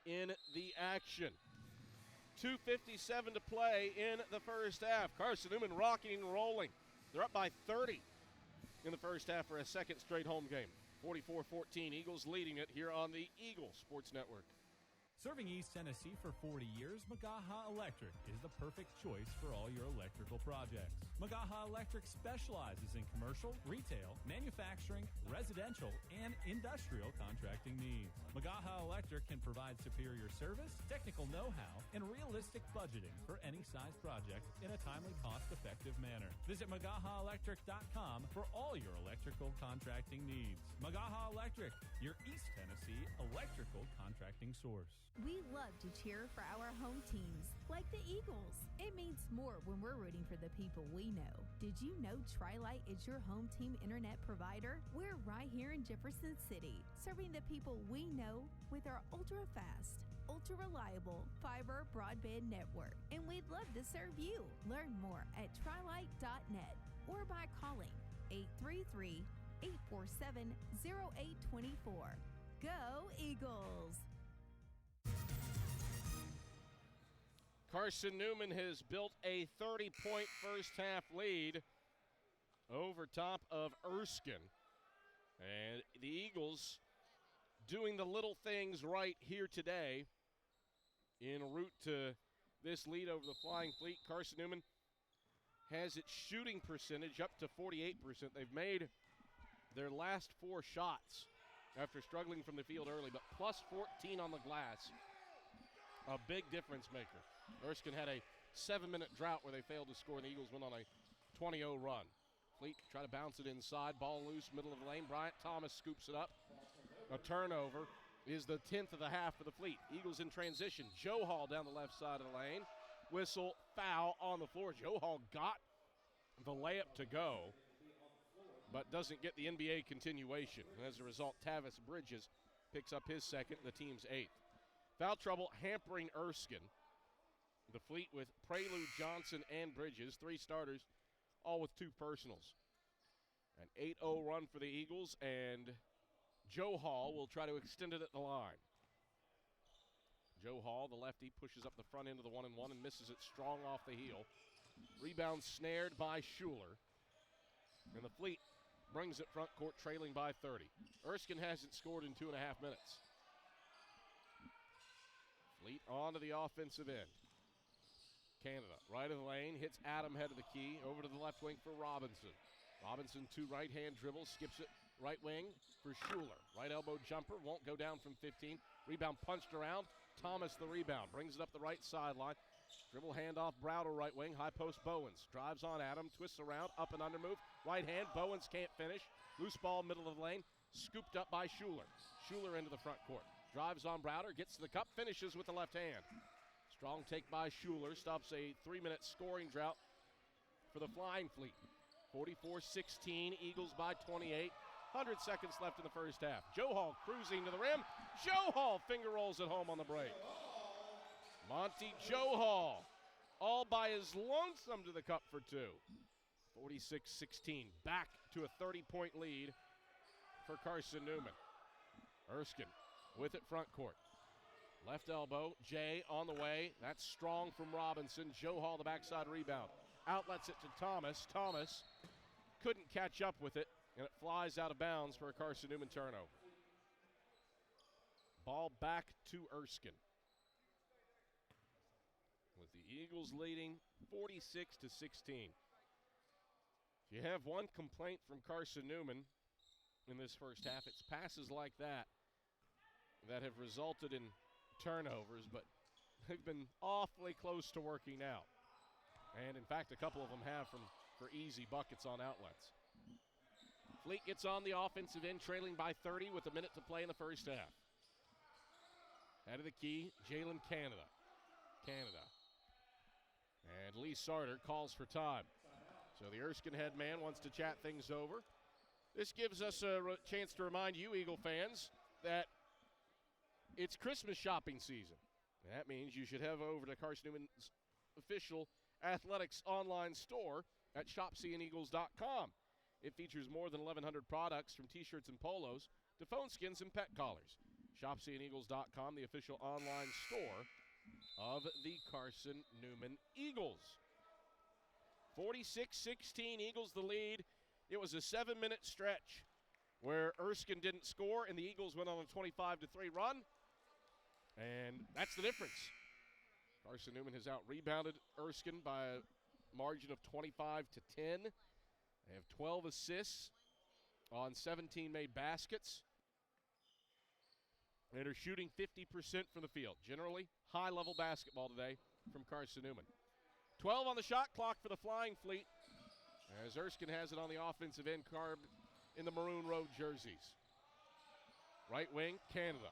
in the action. 2:57 to play in the first half. Carson-Newman rocking and rolling. They're up by 30 in the first half for a second straight home game. 44-14, Eagles leading it here on the Eagle Sports Network. Serving East Tennessee for 40 years, Magaha Electric is the perfect choice for all your electrical projects. Magaha Electric specializes in commercial, retail, manufacturing, residential, and industrial contracting needs. Magaha Electric can provide superior service, technical know-how, and realistic budgeting for any size project in a timely, cost-effective manner. Visit MagahaElectric.com for all your electrical contracting needs. Magaha Electric, your East Tennessee electrical contracting source. We love to cheer for our home teams, like the Eagles. It means more when we're rooting for the people we know. Did you know Tri-Lite is your home team internet provider? We're right here in Jefferson City, serving the people we know with our ultra-fast, ultra-reliable fiber broadband network. And we'd love to serve you. Learn more at trilite.net or by calling 833-847-0824. Go Eagles! Carson-Newman has built a 30-point first-half lead over top of Erskine. And the Eagles doing the little things right here today en route to this lead over the Flying Fleet. Carson-Newman has its shooting percentage up to 48%. They've made their last 4 shots after struggling from the field early, but plus 14 on the glass. A big difference maker. Erskine had a 7-minute drought where they failed to score, and the Eagles went on a 20-0 run. Fleet try to bounce it inside. Ball loose, middle of the lane. Bryant Thomas scoops it up. A turnover is the 10th of the half for the Fleet. Eagles in transition. Joe Hall down the left side of the lane. Whistle, foul on the floor. Joe Hall got the layup to go, but doesn't get the NBA continuation. And as a result, Tavis Bridges picks up his second, the team's 8th. Foul trouble hampering Erskine. The Fleet with Prelude, Johnson, and Bridges, 3 starters, all with 2 personals. An 8-0 run for the Eagles, and Joe Hall will try to extend it at the line. Joe Hall, the lefty, pushes up the front end of the 1-and-1 and misses it strong off the heel. Rebound snared by Schuler. And the Fleet brings it front court, trailing by 30. Erskine hasn't scored in 2.5 minutes. Fleet onto the offensive end. Canada, right of the lane, hits Adam head of the key, over to the left wing for Robinson. Robinson, 2 right-hand dribbles, skips it right wing for Schuler. Right elbow jumper, won't go down from 15. Rebound punched around. Thomas the rebound, brings it up the right sideline. Dribble handoff, Browder right wing, high post Bowens. Drives on Adam, twists around, up and under move. Right hand, Bowens can't finish. Loose ball, middle of the lane, scooped up by Schuler. Schuler into the front court. Drives on Browder, gets to the cup, finishes with the left hand. Strong take by Schuler, stops a 3-minute scoring drought for the Flying Fleet. 44-16, Eagles by 28. 100 seconds left in the first half. Joe Hall cruising to the rim. Joe Hall finger rolls it home on the break. Monty Joe Hall, all by his lonesome to the cup for 2. 46-16, back to a 30-point lead for Carson-Newman. Erskine with it front court. Left elbow, Jay on the way. That's strong from Robinson. Joe Hall, the backside rebound. Outlets it to Thomas. Thomas couldn't catch up with it, and it flies out of bounds for a Carson-Newman turnover. Ball back to Erskine, with the Eagles leading 46-16. If you have one complaint from Carson-Newman in this first half, it's passes like that have resulted in turnovers, but they've been awfully close to working out. And in fact, a couple of them have for easy buckets on outlets. Fleet gets on the offensive end, trailing by 30 with a minute to play in the first half. Head of the key, Jalen Canada. And Lee Sarter calls for time. So the Erskine head man wants to chat things over. This gives us a chance to remind you, Eagle fans, that it's Christmas shopping season. That means you should head over to Carson-Newman's official athletics online store at shopseeandeagles.com. It features more than 1,100 products from T-shirts and polos to phone skins and pet collars. Shopseeandeagles.com, the official online store of the Carson-Newman Eagles. 46-16, Eagles the lead. It was a 7-minute stretch where Erskine didn't score and the Eagles went on a 25-3 run. And that's the difference. Carson-Newman has out-rebounded Erskine by a margin of 25 to 10. They have 12 assists on 17 made baskets. And are shooting 50% from the field. Generally, high-level basketball today from Carson-Newman. 12 on the shot clock for the Flying Fleet, as Erskine has it on the offensive end, carved in the maroon road jerseys. Right wing, Canada.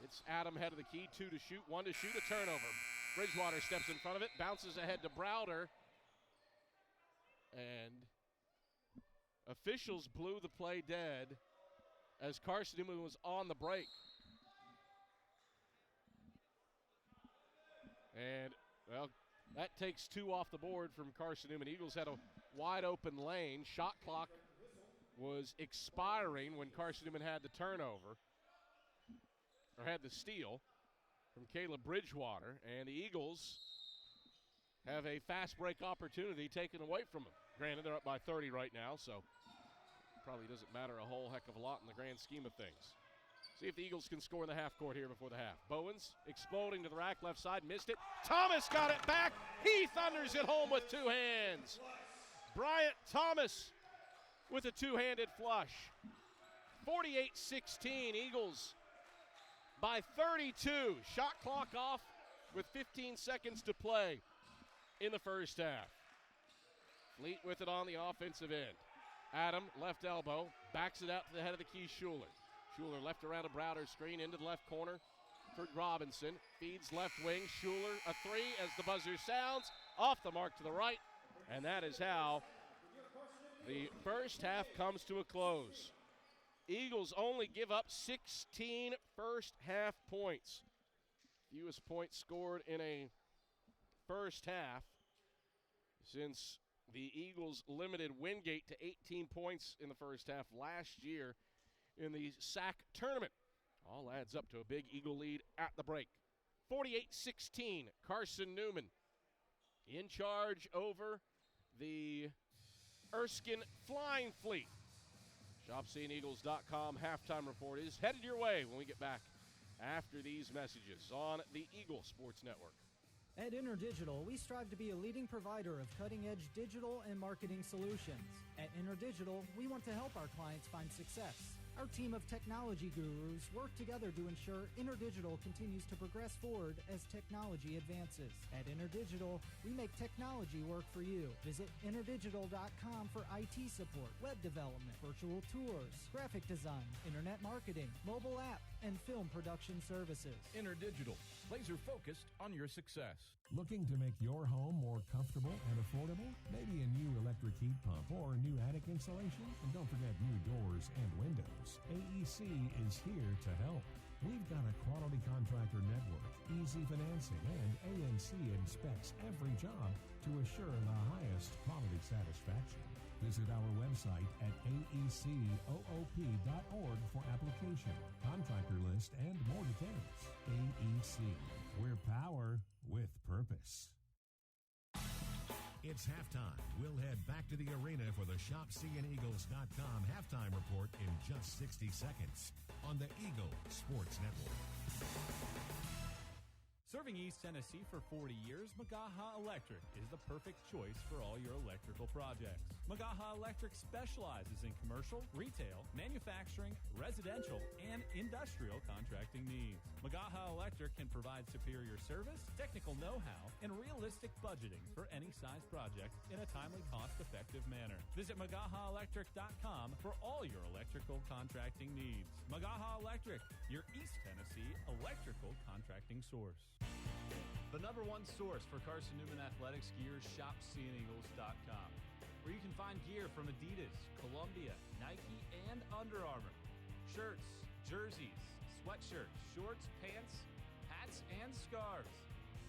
It's Adam head of the key, 2 to shoot, 1 to shoot, a turnover. Bridgewater steps in front of it, bounces ahead to Browder. And officials blew the play dead as Carson-Newman was on the break. And, well, that takes 2 off the board from Carson-Newman. Eagles had a wide open lane. Shot clock was expiring when Carson-Newman had the turnover, or had the steal from Caleb Bridgewater. And the Eagles have a fast break opportunity taken away from them. Granted, they're up by 30 right now, so probably doesn't matter a whole heck of a lot in the grand scheme of things. See if the Eagles can score in the half court here before the half. Bowens exploding to the rack, left side, missed it. Thomas got it back. He thunders it home with 2 hands. Bryant Thomas with a 2-handed flush. 48-16, Eagles by 32. Shot clock off with 15 seconds to play in the first half. Fleet with it on the offensive end. Adam, left elbow, backs it out to the head of the key, Schuler. Schuler left around a Browder screen into the left corner for Robinson. Feeds left wing. Schuler a 3 as the buzzer sounds. Off the mark to the right. And that is how the first half comes to a close. Eagles only give up 16 first half points. Fewest points scored in a first half since the Eagles limited Wingate to 18 points in the first half last year in the SAC tournament. All adds up to a big Eagle lead at the break. 48-16, Carson-Newman in charge over the Erskine Flying Fleet. ShopSeeingEagles.com halftime report is headed your way when we get back after these messages on the Eagle Sports Network. At InterDigital, we strive to be a leading provider of cutting-edge digital and marketing solutions. At InterDigital, we want to help our clients find success. Our team of technology gurus work together to ensure InterDigital continues to progress forward as technology advances. At InterDigital, we make technology work for you. Visit InterDigital.com for IT support, web development, virtual tours, graphic design, internet marketing, mobile app, and film production services. InterDigital, laser-focused on your success. Looking to make your home more comfortable and affordable? Maybe a new electric heat pump or a new attic insulation? And don't forget new doors and windows. AEC is here to help. We've got a quality contractor network, easy financing, and ANC inspects every job to assure the highest quality satisfaction. Visit our website at aecoop.org for application, contractor list, and more details. AEC, we're power with purpose. It's halftime. We'll head back to the arena for the ShopSeeingEagles.com halftime report in just 60 seconds on the Eagle Sports Network. Serving East Tennessee for 40 years, Magaha Electric is the perfect choice for all your electrical projects. Magaha Electric specializes in commercial, retail, manufacturing, residential, and industrial contracting needs. Magaha Electric can provide superior service, technical know-how, and realistic budgeting for any size project in a timely, cost-effective manner. Visit MagahaElectric.com for all your electrical contracting needs. Magaha Electric, your East Tennessee electrical contracting source. The #1 source for Carson-Newman athletics gear is ShopSeeingEagles.com, where you can find gear from Adidas, Columbia, Nike, and Under Armour. Shirts, jerseys, sweatshirts, shorts, pants, hats, and scarves.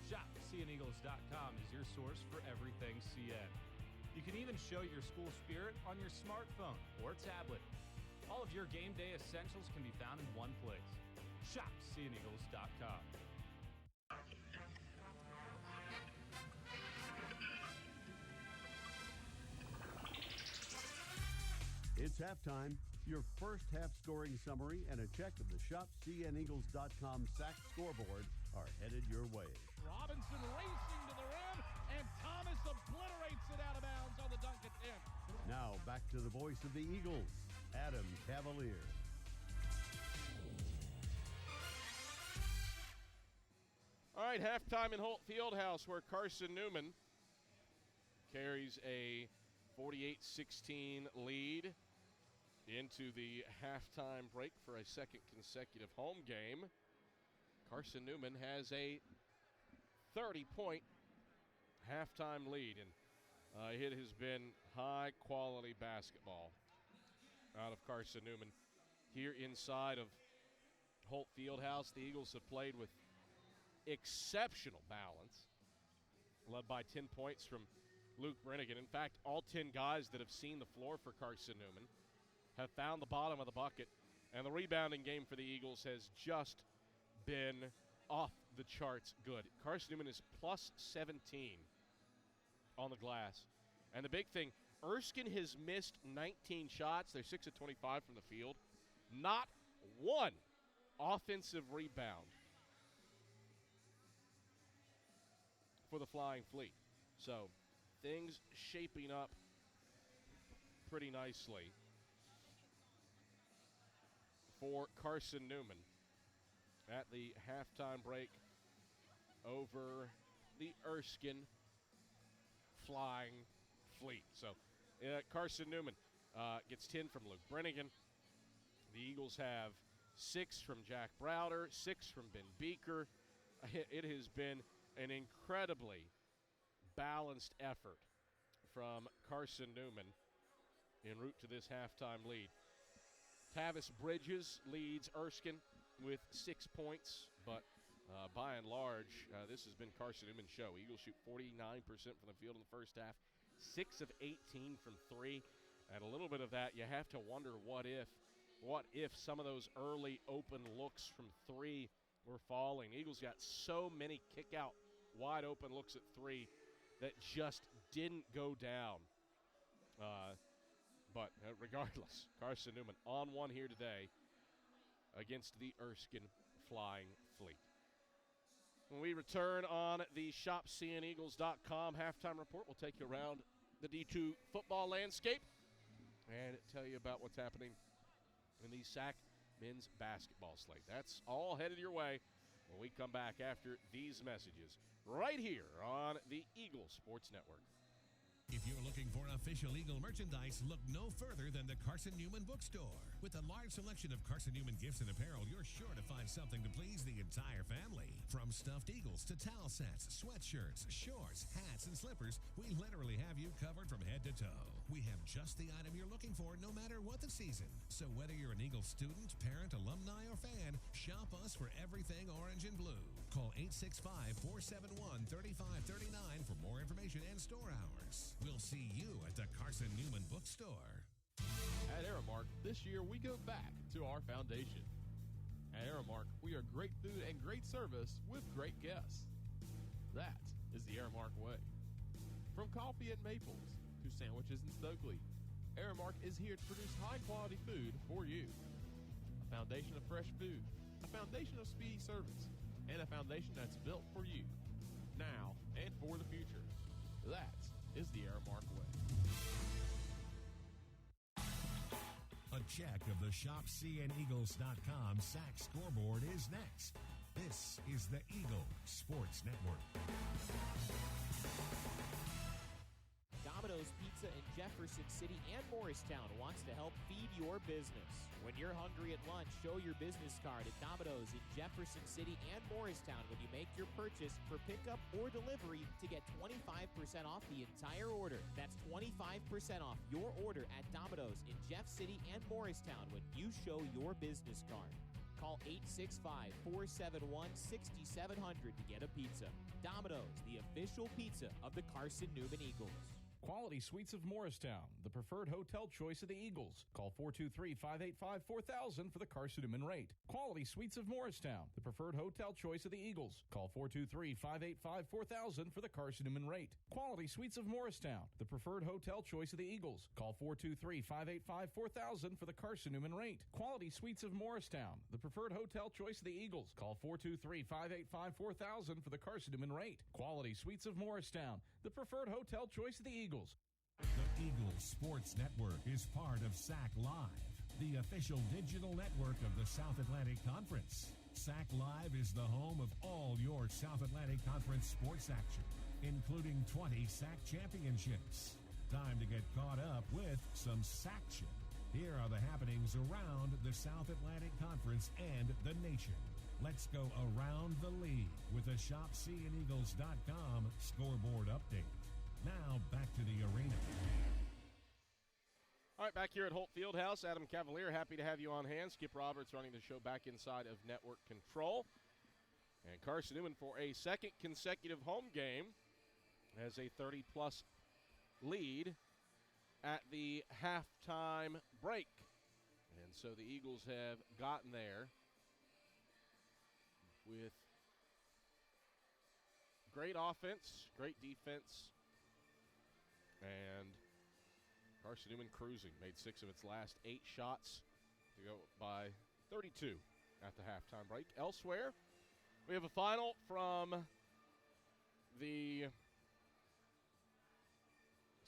ShopSeeingEagles.com is your source for everything CN. You can even show your school spirit on your smartphone or tablet. All of your game day essentials can be found in one place. ShopSeeingEagles.com. It's halftime. Your first half scoring summary and a check of the ShopCNEagles.com sack scoreboard are headed your way. Robinson racing to the rim, and Thomas obliterates it out of bounds on the dunk attempt. Now back to the voice of the Eagles, Adam Cavalier. All right, halftime in Holt Fieldhouse, where Carson-Newman carries a 48-16 lead into the halftime break for a second consecutive home game. Carson-Newman has a 30-point halftime lead, and it has been high-quality basketball out of Carson-Newman here inside of Holt Fieldhouse. The Eagles have played with exceptional balance, led by 10 points from Luke Brennigan. In fact, all 10 guys that have seen the floor for Carson-Newman have found the bottom of the bucket, and the rebounding game for the Eagles has just been off the charts good. Carson-Newman is plus 17 on the glass. And the big thing, Erskine has missed 19 shots. They're 6 of 25 from the field. Not one offensive rebound for the Flying Fleet. So things shaping up pretty nicely for Carson-Newman at the halftime break over the Erskine Flying Fleet. So Carson-Newman gets 10 from Luke Brennigan. The Eagles have 6 from Jack Browder, 6 from Ben Beaker. It has been an incredibly balanced effort from Carson-Newman en route to this halftime lead. Tavis Bridges leads Erskine with 6 points, but by and large, this has been Carson-Newman's show. Eagles shoot 49% from the field in the first half, 6 of 18 from 3. And a little bit of that, you have to wonder what if some of those early open looks from 3 were falling. Eagles got so many kick-out wide open looks at 3 that just didn't go down. But regardless, Carson-Newman on one here today against the Erskine Flying Fleet. When we return on the ShopCNEagles.com halftime report, we'll take you around the D2 football landscape and tell you about what's happening in the SAC men's basketball slate. That's all headed your way when we come back after these messages right here on the Eagle Sports Network. If you're looking for official Eagle merchandise, look no further than the Carson-Newman Bookstore. With a large selection of Carson-Newman gifts and apparel, you're sure to find something to please the entire family. From stuffed eagles to towel sets, sweatshirts, shorts, hats, and slippers, we literally have you covered from head to toe. We have just the item you're looking for no matter what the season. So whether you're an Eagle student, parent, alumni, or fan, shop us for everything orange and blue. Call 865-471-3539 for more information and store hours. We'll see you at the Carson-Newman Bookstore. At Aramark, this year we go back to our foundation. At Aramark, we are great food and great service with great guests. That is the Aramark way. From coffee at Maples to sandwiches in Stokely, Aramark is here to produce high-quality food for you. A foundation of fresh food, a foundation of speedy service, and a foundation that's built for you, now and for the future. That is the Aramark way. A check of the ShopCNEagles.com sack scoreboard is next. This is the Eagle Sports Network. Domino's Pizza in Jefferson City and Morristown wants to help feed your business. When you're hungry at lunch, show your business card at Domino's in Jefferson City and Morristown when you make your purchase for pickup or delivery to get 25% off the entire order. That's 25% off your order at Domino's in Jeff City and Morristown when you show your business card. Call 865-471-6700 to get a pizza. Domino's, the official pizza of the Carson-Newman Eagles. Quality Suites of Morristown, the preferred hotel choice of the Eagles. Call 423-585-4000 for the Carson-Newman rate. Quality Suites of Morristown, the preferred hotel choice of the Eagles. Call 423-585-4000 for the Carson-Newman rate. Quality Suites of Morristown, the preferred hotel choice of the Eagles. Call 423-585-4000 for the Carson-Newman rate. Quality Suites of Morristown, the preferred hotel choice of the Eagles. Call 423-585-4000 for the Carson-Newman rate. Quality Suites of Morristown, the preferred hotel choice of the Eagles. The Eagles Sports Network is part of SAC Live, the official digital network of the South Atlantic Conference. SAC Live is the home of all your South Atlantic Conference sports action, including 20 SAC championships. Time to get caught up with some SACtion. Here are the happenings around the South Atlantic Conference and the nation. Let's go around the league with a ShopSeeAndEagles.com scoreboard update. Now, back to the arena. All right, back here at Holt Fieldhouse, Adam Cavalier, happy to have you on hand. Skip Roberts running the show back inside of network control. And Carson-Newman for a second consecutive home game has a 30-plus lead at the halftime break. And so the Eagles have gotten there with great offense, great defense, and Carson-Newman cruising. Made 6 of its last 8 shots to go by 32 at the halftime break. Elsewhere, we have a final from the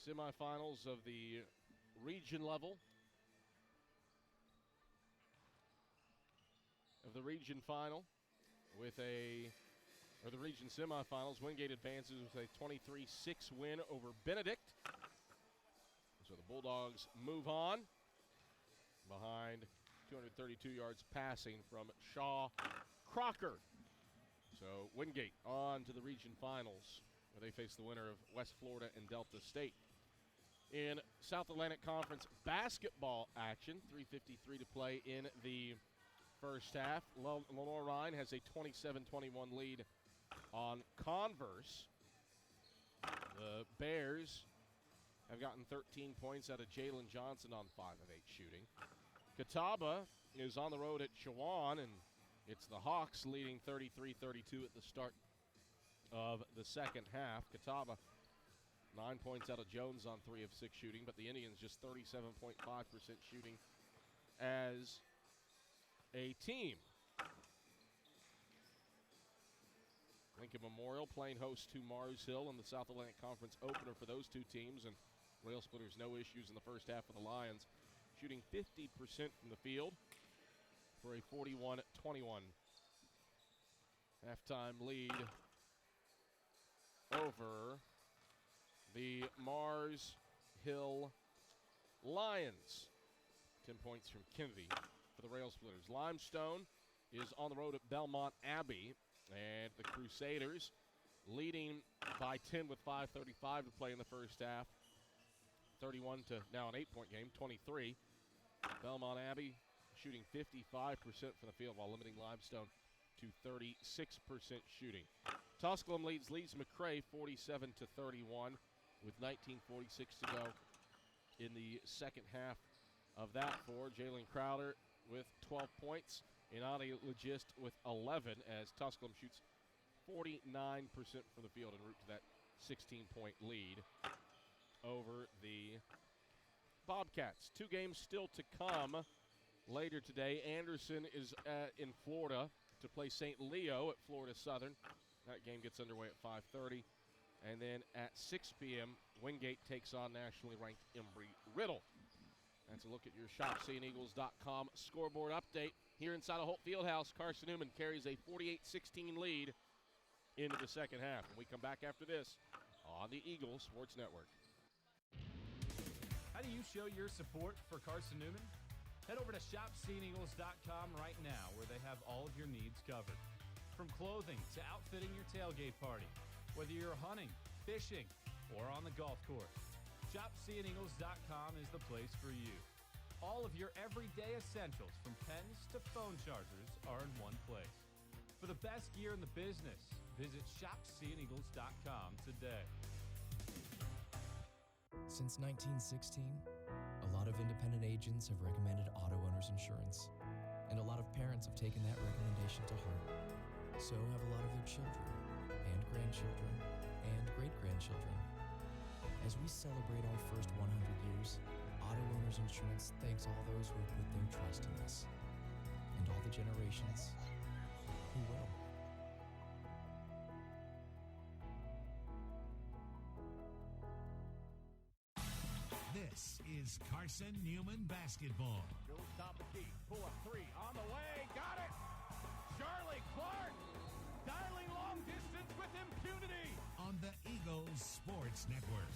semifinals of the region level. Of the region final the region semifinals. Wingate advances with a 23-6 win over Benedict. So the Bulldogs move on behind 232 yards passing from Shaw Crocker. So Wingate on to the region finals, where they face the winner of West Florida and Delta State. In South Atlantic Conference basketball action, 3:53 to play in the first half. Lenore Rhine has a 27-21 lead on Converse. The Bears have gotten 13 points out of Jalen Johnson on 5 of 8 shooting. Catawba is on the road at Chowan, and it's the Hawks leading 33-32 at the start of the second half. Catawba 9 points out of Jones on 3 of 6 shooting, but the Indians just 37.5% shooting as a team. Lincoln Memorial playing host to Mars Hill in the South Atlantic Conference opener for those two teams, and Rail Splitters no issues in the first half of the Lions, shooting 50% from the field for a 41-21 halftime lead over the Mars Hill Lions. 10 points from Kennedy for the Rail Splitters. Limestone is on the road at Belmont Abbey, and the Crusaders leading by 10 with 5:35 to play in the first half. 31 to now an 8-point game, 23. Belmont Abbey shooting 55% from the field while limiting Limestone to 36% shooting. Tusculum leads McRae 47 to 31 with 19:46 to go in the second half of that for Jalen Crowder with 12 points. Inani Legist with 11 as Tusculum shoots 49% from the field en route to that 16-point lead over the Bobcats. 2 games still to come later today. Anderson is in Florida to play St. Leo at Florida Southern. That game gets underway at 5:30. And then at 6 p.m., Wingate takes on nationally ranked Embry-Riddle. That's a look at your ShopSeeAndEagles.com scoreboard update. Here inside of Holt Fieldhouse, Carson-Newman carries a 48-16 lead into the second half. When we come back after this on the Eagles Sports Network. How do you show your support for Carson-Newman? Head over to ShopSeeAndEagles.com right now, where they have all of your needs covered. From clothing to outfitting your tailgate party, whether you're hunting, fishing, or on the golf course, ShopSeeAndEagles.com is the place for you. All of your everyday essentials, from pens to phone chargers, are in one place. For the best gear in the business, visit ShopSeeAndEagles.com today. Since 1916, a lot of independent agents have recommended auto owner's insurance, and a lot of parents have taken that recommendation to heart. So have a lot of their children, and grandchildren, and great-grandchildren. As we celebrate our first 100 years, Auto Owners Insurance thanks all those who have put their trust in us, and all the generations who will. This is Carson-Newman basketball. Goes top the key. Pull up three. On the way. Got it. Charlie Clark dialing long distance with impunity. On the Eagles Sports Network.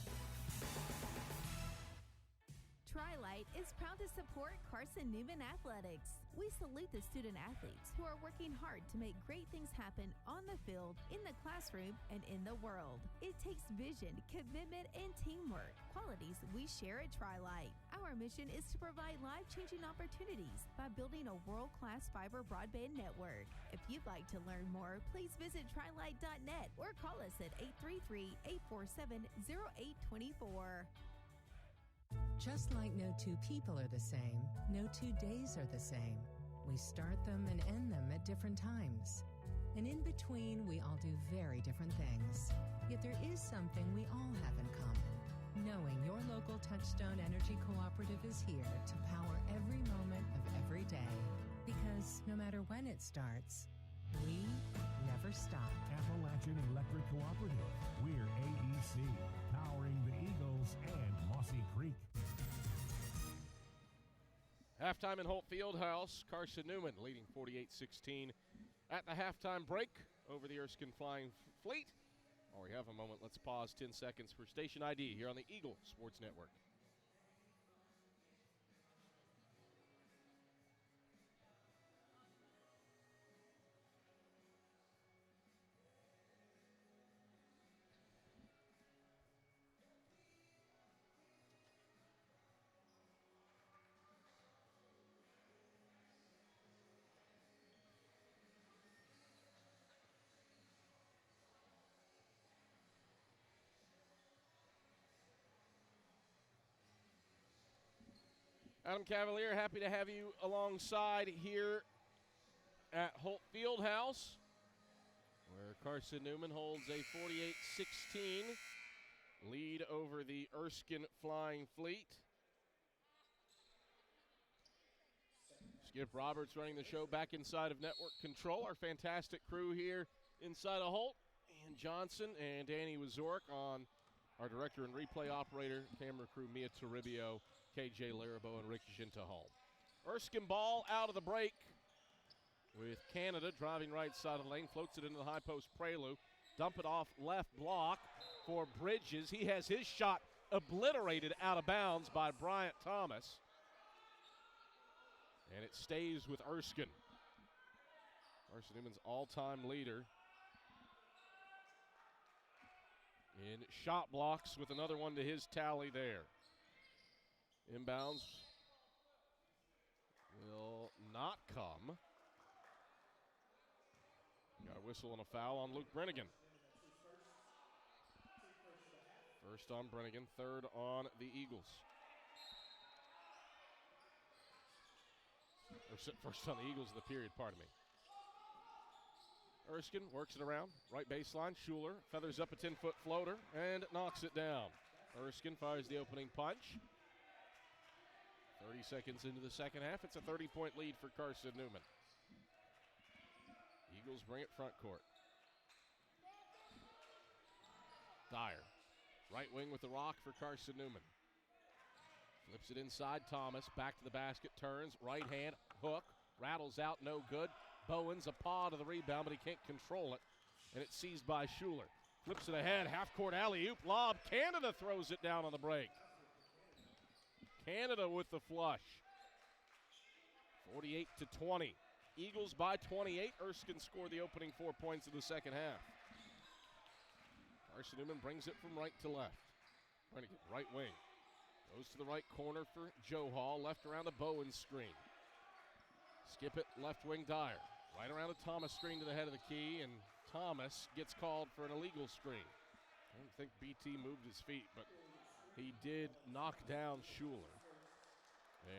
Tri-Light is proud to support Carson-Newman Athletics. We salute the student athletes who are working hard to make great things happen on the field, in the classroom, and in the world. It takes vision, commitment, and teamwork, qualities we share at Tri-Light. Our mission is to provide life-changing opportunities by building a world-class fiber broadband network. If you'd like to learn more, please visit trilight.net or call us at 833-847-0824. Just like no two people are the same, no 2 days are the same. We start them and end them at different times. And in between, we all do very different things. Yet there is something we all have in common. Knowing your local Touchstone Energy Cooperative is here to power every moment of every day. Because no matter when it starts, we never stop. Appalachian Electric Cooperative. We're AEC, powering the Eagles and Mossy Creek. Halftime in Holt Fieldhouse. Carson-Newman leading 48-16 at the halftime break over the Erskine Flying Fleet. While we have a moment, let's pause 10 seconds for station ID here on the Eagle Sports Network. Adam Cavalier, happy to have you alongside here at Holt Fieldhouse, where Carson-Newman holds a 48-16 lead over the Erskine Flying Fleet. Skip Roberts running the show back inside of Network Control. Our fantastic crew here inside of Holt. Ian Johnson and Danny Wazorek on our director and replay operator, camera crew Mia Toribio, KJ Laribo, and Rick Gintahome. Erskine ball out of the break with Canada driving right side of the lane, floats it into the high post Prelude. Dump it off left block for Bridges. He has his shot obliterated out of bounds by Bryant Thomas. And it stays with Erskine. Carson-Newman's all-time leader in shot blocks with another one to his tally there. Inbounds will not come. Got a whistle and a foul on Luke Brennigan. First on Brennigan, third on the Eagles. Or first on the Eagles of the period, pardon me. Erskine works it around, right baseline. Schuler feathers up a 10-foot floater and knocks it down. Erskine fires the opening punch. 30 seconds into the second half, it's a 30-point lead for Carson-Newman. Eagles bring it front court. Dyer, right wing with the rock for Carson-Newman. Flips it inside, Thomas, back to the basket, turns, right hand, hook, rattles out, no good. Bowens, a paw to the rebound, but he can't control it, and it's seized by Schuler. Flips it ahead, half-court alley-oop, lob. Canada throws it down on the break. Canada with the flush. 48-20. Eagles by 28. Erskine scored the opening 4 points of the second half. Carson-Newman brings it from right to left. Brennigan, right wing. Goes to the right corner for Joe Hall. Left around the Bowens screen. Skip it, left wing Dyer. Right around the Thomas screen to the head of the key, and Thomas gets called for an illegal screen. I don't think BT moved his feet, but He did knock down Schuler.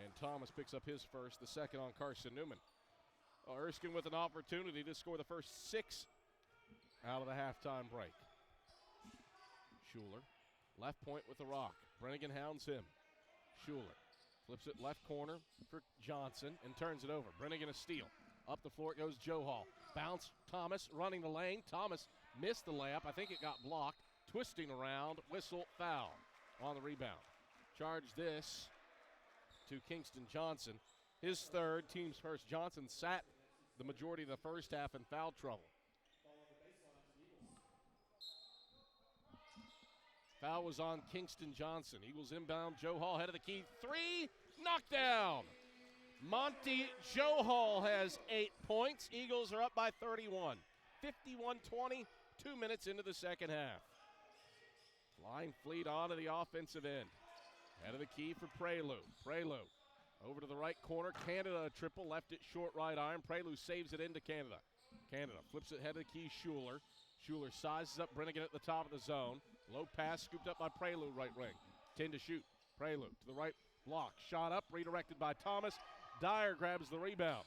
And Thomas picks up his first, the second on Carson-Newman. Erskine with an opportunity to score the first 6 out of the halftime break. Schuler, left point with the rock. Brennigan hounds him. Schuler flips it left corner for Johnson and turns it over. Brennigan a steal. Up the floor it goes Joe Hall. Bounce, Thomas running the lane. Thomas missed the layup. I think it got blocked. Twisting around, whistle, foul on the rebound. Charge this to Kingston Johnson. His third, team's first. Johnson sat the majority of the first half in foul trouble. Foul was on Kingston Johnson. Eagles inbound. Joe Hall head of the key. 3, knockdown. Monty Joe Hall has 8 points. Eagles are up by 31. 51-20, 2 minutes into the second half. Flying Fleet onto the offensive end. Head of the key for Prelude. Prelude over to the right corner. Canada a triple, left it short right iron. Prelude saves it into Canada. Canada flips it head of the key, Schuler. Schuler sizes up Brennigan at the top of the zone. Low pass scooped up by Prelude, right wing. 10 to shoot. Prelude to the right block. Shot up, redirected by Thomas. Dyer grabs the rebound.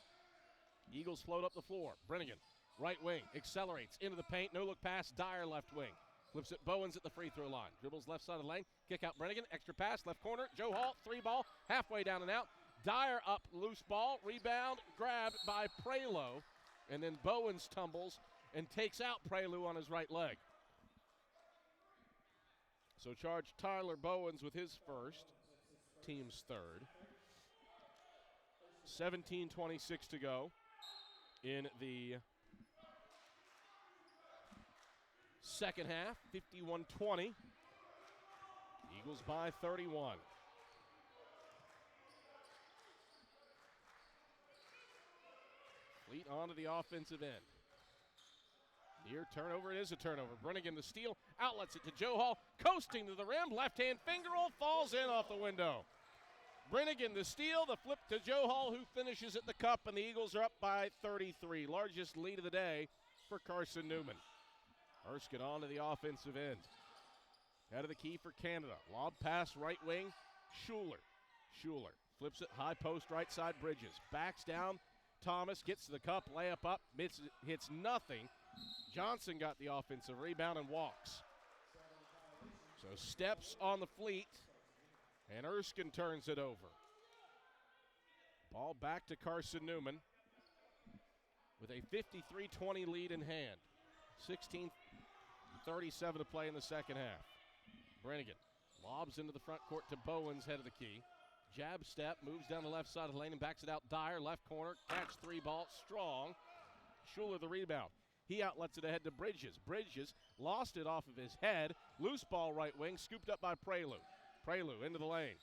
Eagles float up the floor. Brennigan, right wing, accelerates into the paint. No look pass, Dyer left wing. Flips it, Bowens at the free throw line. Dribbles left side of the lane. Kick out Brennigan. Extra pass, left corner. Joe Hall, 3 ball, halfway down and out. Dyer up, loose ball. Rebound, grabbed by Prelo. And then Bowens tumbles and takes out Prelo on his right leg. So charge Tyler Bowens with his first, team's third. 17:26 to go in the second half. 51-20. Eagles by 31. Fleet onto the offensive end. Near turnover, it is a turnover. Brennigan the steal, outlets it to Joe Hall, coasting to the rim, left-hand finger roll, falls in off the window. Brennigan the steal, the flip to Joe Hall, who finishes at the cup, and the Eagles are up by 33. Largest lead of the day for Carson-Newman. Erskine on to the offensive end. Head of the key for Canada. Lob pass right wing, Schuler. Schuler flips it high post right side, Bridges. Backs down, Thomas gets to the cup, layup up, hits nothing. Johnson got the offensive rebound and walks. So steps on the Fleet, and Erskine turns it over. Ball back to Carson-Newman with a 53-20 lead in hand. 16:37 to play in the second half. Brennigan lobs into the front court to Bowens, head of the key. Jab step, moves down the left side of the lane and backs it out. Dyer, left corner, catch 3 ball, strong. Schuler the rebound. He outlets it ahead to Bridges. Bridges lost it off of his head. Loose ball right wing, scooped up by Prelude. Prelude into the lane.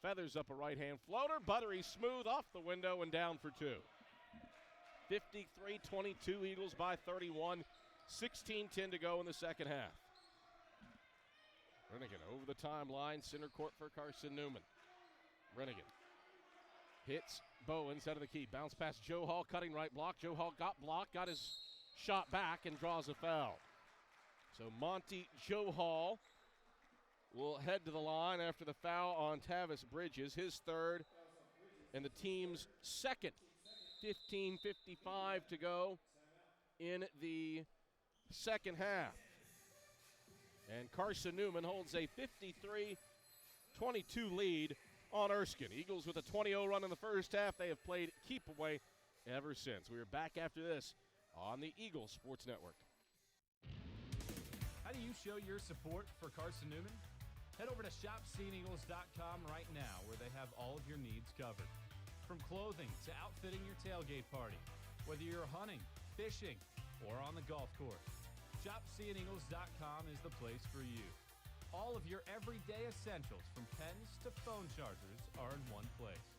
Feathers up a right-hand floater. Buttery smooth off the window and down for 2. 53-22, Eagles by 31. 16:10 to go in the second half. Brennigan over the timeline, center court for Carson-Newman. Brennigan hits Bowens, head of the key. Bounce past Joe Hall, cutting right block. Joe Hall got blocked, got his shot back, and draws a foul. So Monty Joe Hall will head to the line after the foul on Tavis Bridges, his third, and the team's second. 15:55 to go in the second half. And Carson-Newman holds a 53-22 lead on Erskine. Eagles with a 20-0 run in the first half. They have played keep away ever since. We are back after this on the Eagles Sports Network. How do you show your support for Carson-Newman? Head over to shopseeingeagles.com right now, where they have all of your needs covered. From clothing to outfitting your tailgate party, whether you're hunting, fishing, or on the golf course, shopseeingeagles.com is the place for you. All of your everyday essentials, from pens to phone chargers, are in one place.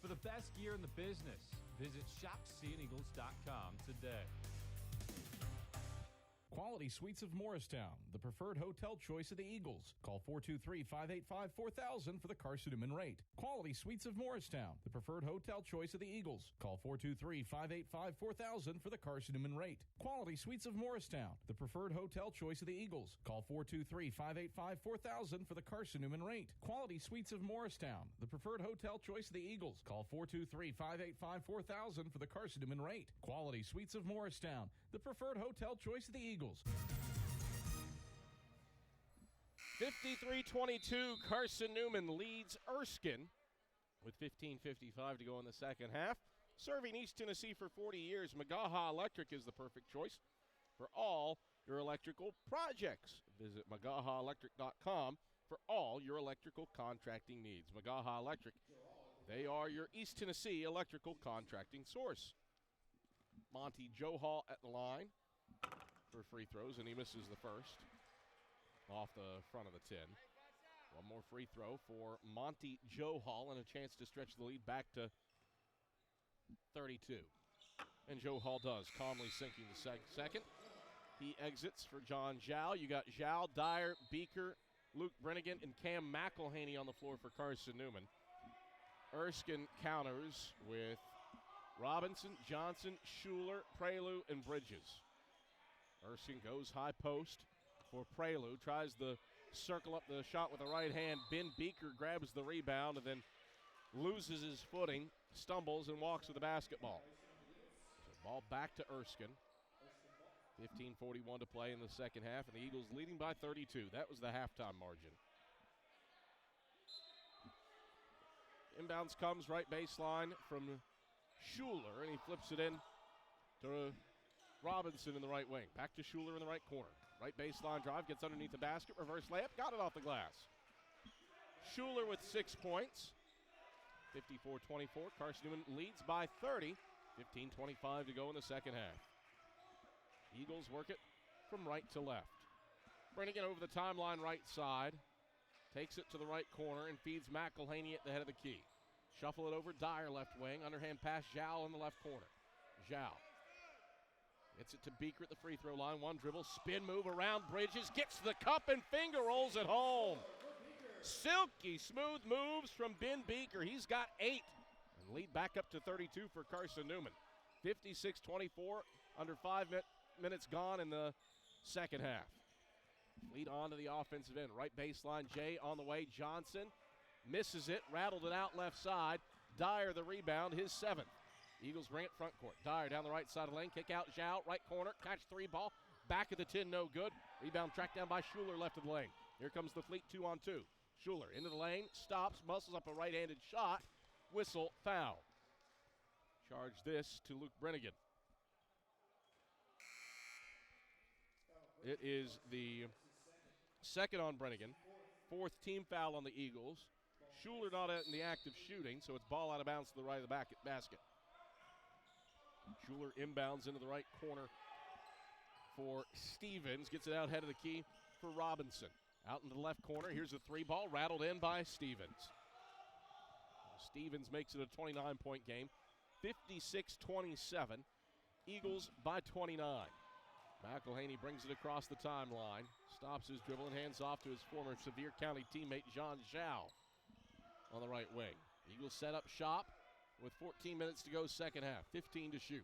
For the best gear in the business, visit shopseeingeagles.com today. Quality Suites of Morristown, the preferred hotel choice of the Eagles. Call 423-585-4000 for the Carson-Newman rate. Quality Suites of Morristown, the preferred hotel choice of the Eagles. Call 423-585-4000 for the Carson-Newman rate. Quality Suites of Morristown, the preferred hotel choice of the Eagles. Call 423-585-4000 for the Carson-Newman rate. Quality Suites of Morristown, the preferred hotel choice of the Eagles. Call 423-585-4000 for the Carson-Newman rate. Quality Suites of Morristown, the preferred hotel choice of the Eagles. 53-22, Carson-Newman leads Erskine with 15:55 to go in the second half. Serving East Tennessee for 40 years, Magaha Electric is the perfect choice for all your electrical projects. Visit MagahaElectric.com for all your electrical contracting needs. Magaha Electric, they are your East Tennessee electrical contracting source. Monty Johal at the line for free throws, and he misses the first off the front of the 10. One more free throw for Monty Johal and a chance to stretch the lead back to 32. And Johal does, calmly sinking the second. He exits for John Zhao. You got Zhao, Dyer, Beaker, Luke Brennigan, and Cam McElhaney on the floor for Carson-Newman. Erskine counters with Robinson, Johnson, Schuler, Prelude, and Bridges. Erskine goes high post for Prelude, tries to circle up the shot with the right hand. Ben Beaker grabs the rebound and then loses his footing, stumbles, and walks with the basketball. So ball back to Erskine. 15:41 to play in the second half, and the Eagles leading by 32. That was the halftime margin. Inbounds comes right baseline from Schuler, and he flips it in to Robinson in the right wing. Back to Schuler in the right corner. Right baseline drive, gets underneath the basket, reverse layup, got it off the glass. Schuler with 6 points. 54-24, Carson-Newman leads by 30. 15:25 to go in the second half. Eagles work it from right to left. Brennigan over the timeline right side. Takes it to the right corner and feeds McElhaney at the head of the key. Shuffle it over, Dyer left wing. Underhand pass, Zhao in the left corner. Zhao gets it to Beaker at the free throw line. One dribble, spin move around Bridges. Gets to the cup and finger rolls it home. Silky smooth moves from Ben Beaker. He's got 8. And lead back up to 32 for Carson-Newman. 56-24, under 5 minutes gone in the second half. Lead on to the offensive end. Right baseline, Jay on the way. Johnson misses it, rattled it out left side. Dyer the rebound, his 7th. Eagles bring it front court. Dyer down the right side of the lane. Kick out Zhao, right corner. Catch 3 ball. Back of the 10, no good. Rebound tracked down by Schuler left of the lane. Here comes the Fleet 2-on-2. Schuler into the lane, stops, muscles up a right-handed shot. Whistle, foul. Charge this to Luke Brennigan. It is the second on Brennigan. 4th team foul on the Eagles. Schuler not in the act of shooting, so it's ball out of bounds to the right of the basket. Schuler inbounds into the right corner for Stevens. Gets it out head of the key for Robinson. Out in the left corner. Here's a 3 ball rattled in by Stevens. Stevens makes it a 29-point game. 56-27. Eagles by 29. McElhaney brings it across the timeline. Stops his dribble and hands off to his former Sevier County teammate John Zhao on the right wing. Eagles set up shop with 14 minutes to go second half. 15 to shoot.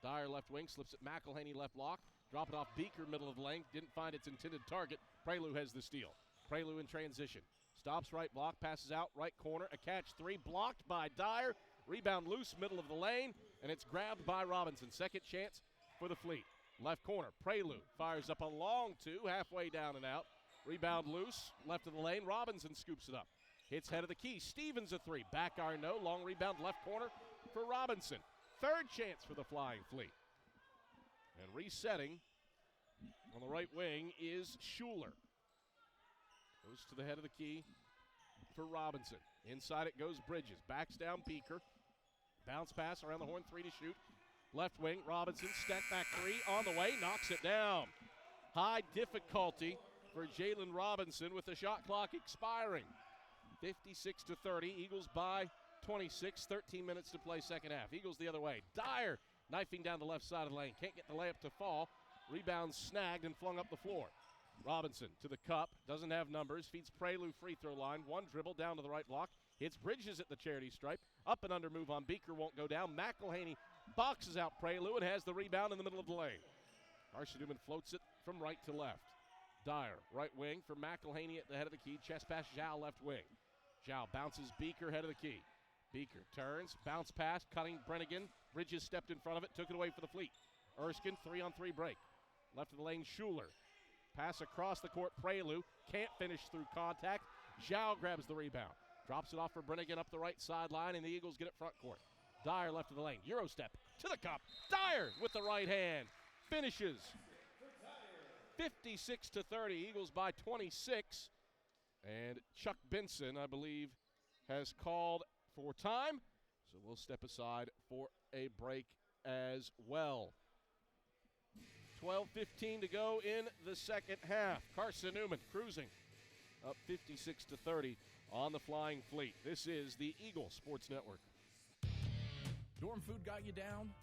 Dyer left wing, slips it McElhaney left block. Drop it off Beaker middle of the lane. Didn't find its intended target. Prelude has the steal. Prelude in transition. Stops right block, passes out right corner. A catch 3 blocked by Dyer. Rebound loose middle of the lane, and it's grabbed by Robinson. Second chance for the Fleet. Left corner, Prelude fires up a long 2, halfway down and out. Rebound loose, left of the lane. Robinson scoops it up. Hits head of the key. Stevens a 3. Back iron no. Long rebound left corner for Robinson. Third chance for the Flying Fleet. And resetting on the right wing is Schuler. Goes to the head of the key for Robinson. Inside it goes Bridges. Backs down Beaker. Bounce pass around the horn, 3 to shoot. Left wing, Robinson, step back 3 on the way, knocks it down. High difficulty for Jalen Robinson with the shot clock expiring. 56-30, Eagles by 26, 13 minutes to play second half. Eagles the other way. Dyer knifing down the left side of the lane, can't get the layup to fall. Rebound snagged and flung up the floor. Robinson to the cup, doesn't have numbers, feeds Prelude free throw line, one dribble down to the right block, hits Bridges at the charity stripe, up and under move on Beaker, won't go down. McElhaney boxes out Prelude and has the rebound in the middle of the lane. Carson-Newman floats it from right to left. Dyer, right wing for McElhaney at the head of the key, chest pass Zhao left wing. Zhao bounces Beaker, head of the key. Beaker turns, bounce pass, cutting Brennigan. Bridges stepped in front of it, took it away for the Fleet. Erskine, 3-on-3 break. Left of the lane, Schuler. Pass across the court, Prelude. Can't finish through contact. Zhao grabs the rebound. Drops it off for Brennigan up the right sideline, and the Eagles get it front court. Dyer left of the lane. Euro step to the cup. Dyer with the right hand. Finishes. 56-30. Eagles by 26. And Chuck Benson, I believe, has called for time. So we'll step aside for a break as well. 12:15 to go in the second half. Carson-Newman cruising up 56-30 on the Flying Fleet. This is the Eagle Sports Network. Dorm food got you down?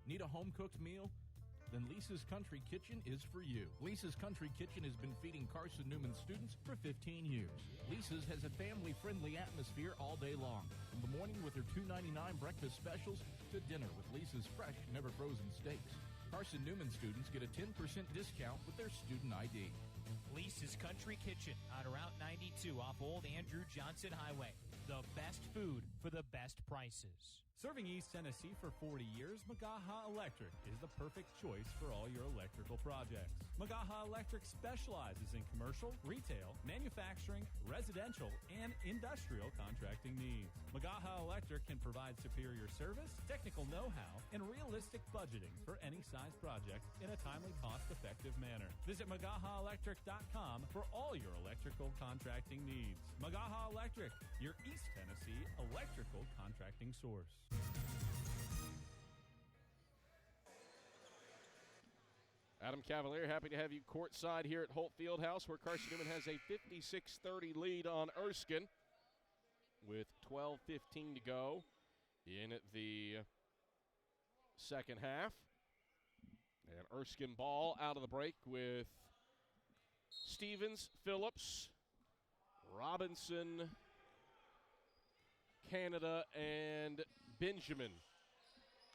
Need a home-cooked meal? Then Lisa's Country Kitchen is for you. Lisa's Country Kitchen has been feeding Carson-Newman students for 15 years. Lisa's has a family-friendly atmosphere all day long, from the morning with their $2.99 breakfast specials to dinner with Lisa's fresh, never-frozen steaks. Carson-Newman students get a 10% discount with their student ID. Lisa's Country Kitchen on Route 92 off Old Andrew Johnson Highway. The best food for the best prices. Serving East Tennessee for 40 years, Magaha Electric is the perfect choice for all your electrical projects. Magaha Electric specializes in commercial, retail, manufacturing, residential, and industrial contracting needs. Magaha Electric can provide superior service, technical know-how, and realistic budgeting for any size project in a timely, cost-effective manner. Visit MagahaElectric.com for all your electrical contracting needs. Magaha Electric, your East Tennessee electrical contracting source. Adam Cavalier, happy to have you courtside here at Holt Fieldhouse, where Carson-Newman has a 56-30 lead on Erskine with 12:15 to go in the second half. And Erskine ball out of the break with Stevens, Phillips, Robinson, Canada, and Benjamin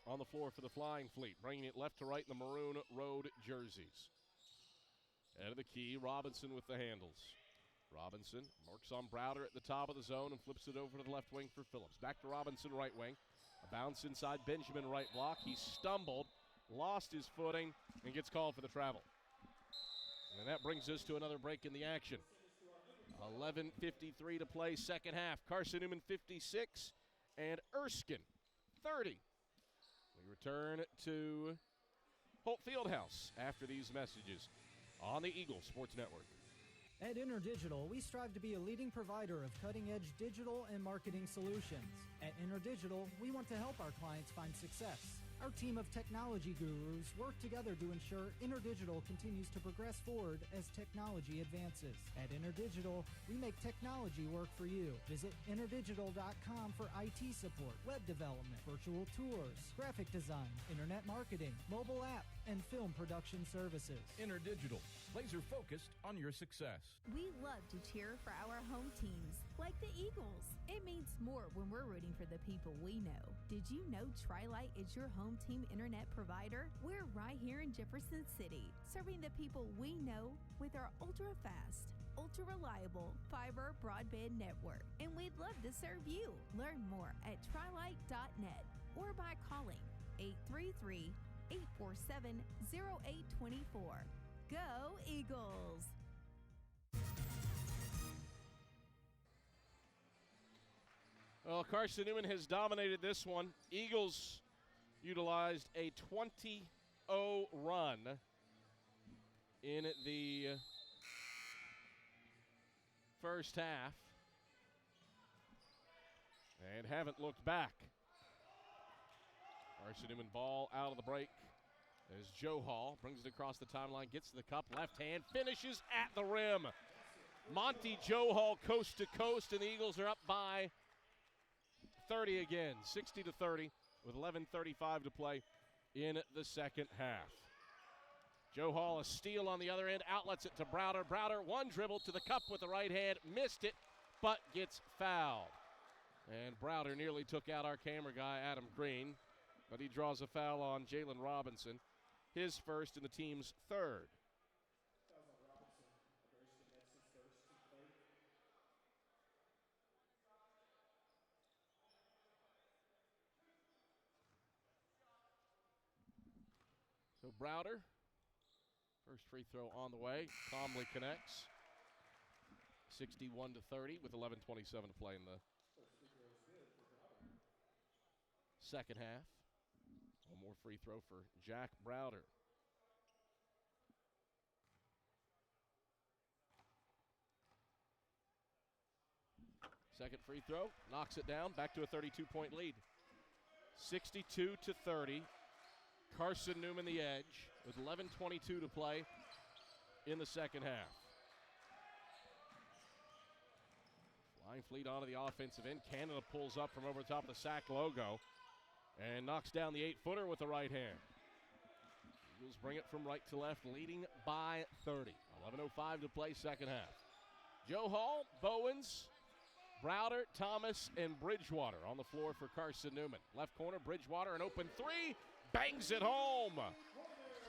on the floor for the Flying Fleet, bringing it left to right in the maroon road jerseys. Out of the key, Robinson with the handles. Robinson marks on Browder at the top of the zone and flips it over to the left wing for Phillips. Back to Robinson, right wing. A bounce inside Benjamin, right block. He stumbled, lost his footing, and gets called for the travel. And that brings us to another break in the action. 11:53 to play, second half. Carson-Newman 56 and Erskine 30. We return to Holt Fieldhouse after these messages on the Eagle Sports Network. At InterDigital, we strive to be a leading provider of cutting-edge digital and marketing solutions. At InterDigital, we want to help our clients find success. Our team of technology gurus work together to ensure InterDigital continues to progress forward as technology advances. At InterDigital, we make technology work for you. Visit interdigital.com for IT support, web development, virtual tours, graphic design, internet marketing, mobile app, and film production services. InterDigital, laser focused on your success. We love to cheer for our home teams, like the Eagles. It means more when we're rooting for the people we know. Did you know Tri-Lite is your home team internet provider? We're right here in Jefferson City, serving the people we know with our ultra-fast, ultra-reliable fiber broadband network. And we'd love to serve you. Learn more at trilite.net or by calling 833-847-0824. Go Eagles! Well, Carson-Newman has dominated this one. Eagles utilized a 20-0 run in the first half and haven't looked back. Carson-Newman ball out of the break as Joe Hall brings it across the timeline, gets to the cup, left hand, finishes at the rim. Monty Joe Hall coast to coast, and the Eagles are up by 30 again, 60-30 with 11:35 to play in the second half. Joe Hall, a steal on the other end, outlets it to Browder. Browder, one dribble to the cup with the right hand, missed it, but gets fouled. And Browder nearly took out our camera guy, Adam Green, but he draws a foul on Jalen Robinson, his first and the team's third. So Browder, first free throw on the way, calmly connects. 61-30 with 11:27 to play in the second half. One more free throw for Jack Browder. Second free throw, knocks it down, back to a 32-point lead. 62-30. Carson-Newman the edge with 11:22 to play in the second half. Flying Fleet onto the offensive end. Canada pulls up from over the top of the SAC logo and knocks down the 8-footer with the right hand. Eagles bring it from right to left, leading by 30. 11:05 to play, second half. Joe Hall, Bowens, Browder, Thomas, and Bridgewater on the floor for Carson-Newman. Left corner, Bridgewater, an open three, bangs it home.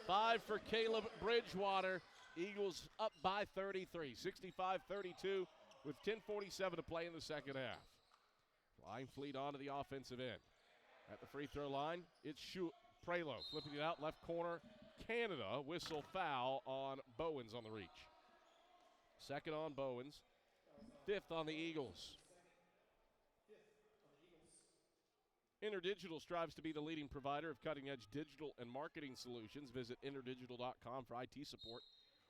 5 for Caleb Bridgewater. Eagles up by 33, 65-32 with 10:47 to play in the second half. Flying Fleet onto the offensive end. At the free throw line, it's Prelo flipping it out, left corner, Canada, whistle foul on Bowens on the reach. Second on Bowens, fifth on the Eagles. InterDigital strives to be the leading provider of cutting-edge digital and marketing solutions. Visit interdigital.com for IT support,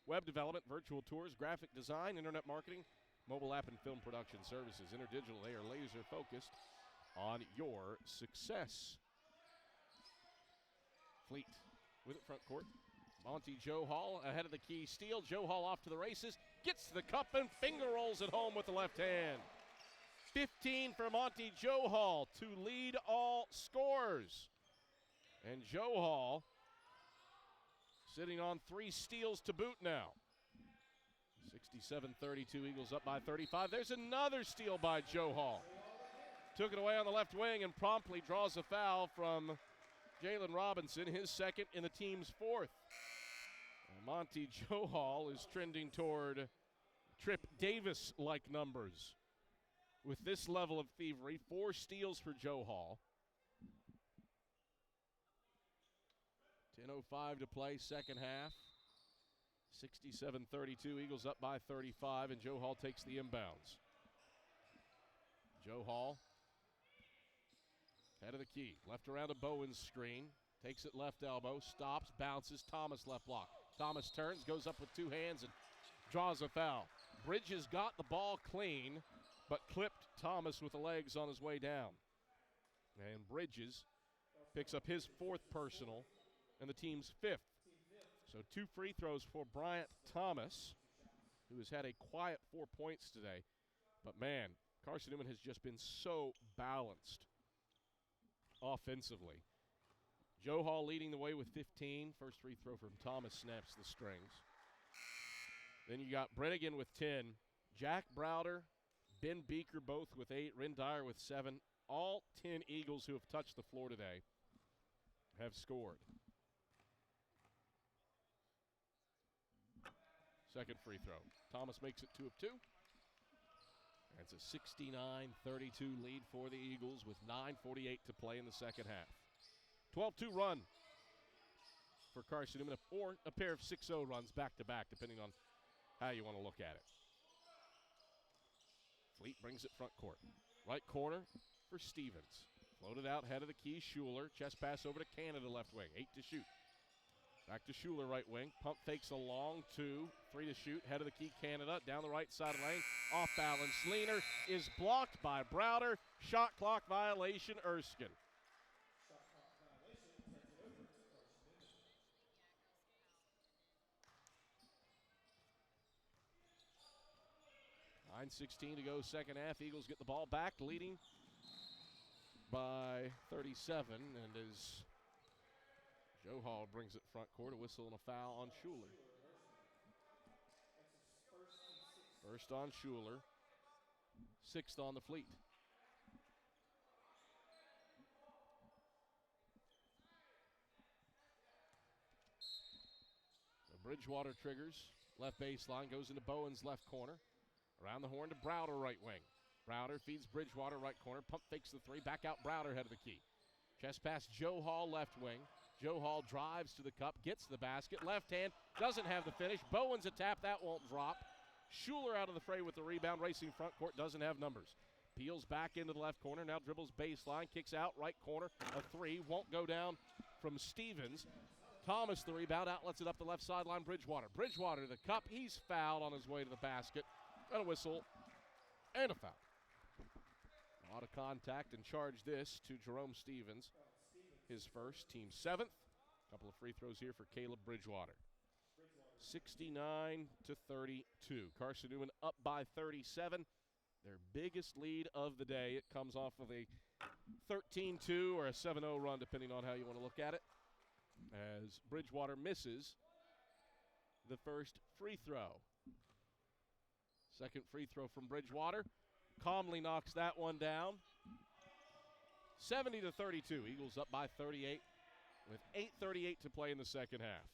web development, virtual tours, graphic design, internet marketing, mobile app, and film production services. InterDigital, they are laser-focused on your success. Fleet with it front court. Monty Joe Hall ahead of the key steal. Joe Hall off to the races, gets to the cup and finger rolls it home with the left hand. 15 for Monty Joe Hall to lead all scorers. And Joe Hall sitting on 3 steals to boot now. 67-32, Eagles up by 35. There's another steal by Joe Hall. Took it away on the left wing and promptly draws a foul from Jalen Robinson, his second and the team's fourth. And Monty Joe Hall is trending toward Trip Davis-like numbers. With this level of thievery, 4 steals for Joe Hall. 10:05 to play, second half. 67-32, Eagles up by 35, and Joe Hall takes the inbounds. Joe Hall, head of the key, left around a Bowen's screen, takes it left elbow, stops, bounces, Thomas left block. Thomas turns, goes up with 2 hands, and draws a foul. Bridges got the ball clean, but clipped Thomas with the legs on his way down. And Bridges picks up his 4th personal and the team's 5th. So 2 free throws for Bryant Thomas, who has had a quiet 4 points today. But, man, Carson-Newman has just been so balanced offensively. Joe Hall leading the way with 15. First free throw from Thomas snaps the strings. Then you got Brennigan with 10. Jack Browder, Ben Beaker both with 8. Ren Dyer with 7. All 10 Eagles who have touched the floor today have scored. Second free throw. Thomas makes it 2 of 2. That's a 69-32 lead for the Eagles with 9:48 to play in the second half. 12-2 run for Carson-Newman, or a pair of 6-0 runs back-to-back, depending on how you want to look at it. Fleet brings it front court. Right corner for Stevens. Floated out, head of the key, Schuler. Chest pass over to Canada left wing. 8 to shoot. Back to Schuler right wing. Pump fakes a long 2. 3 to shoot. Head of the key, Canada. Down the right side of the lane. Off balance. Leaner is blocked by Browder. Shot clock violation, Erskine. 9:16 to go, second half. Eagles get the ball back, leading by 37. And as Joe Hall brings it front court, a whistle and a foul on Schuler. First on Schuler, sixth on the Fleet. Bridgewater triggers, left baseline, goes into Bowen's left corner. Around the horn to Browder, right wing. Browder feeds Bridgewater, right corner. Pump fakes the three, back out Browder, head of the key. Chest pass, Joe Hall, left wing. Joe Hall drives to the cup, gets the basket. Left hand, doesn't have the finish. Bowen's a tap, that won't drop. Schuler out of the fray with the rebound, racing front court, doesn't have numbers. Peels back into the left corner, now dribbles baseline, kicks out, right corner. A three, won't go down from Stevens. Thomas, the rebound, outlets it up the left sideline, Bridgewater. Bridgewater to the cup, he's fouled on his way to the basket. And a whistle and a foul. A lot of contact and charge this to Jerome Stevens. His first, team seventh. A couple of free throws here for Caleb Bridgewater. 69-32. Carson-Newman up by 37. Their biggest lead of the day. It comes off of a 13-2 or a 7-0 run, depending on how you want to look at it, as Bridgewater misses the first free throw. Second free throw from Bridgewater. Calmly knocks that one down. 70-32. Eagles up by 38 with 8:38 to play in the second half.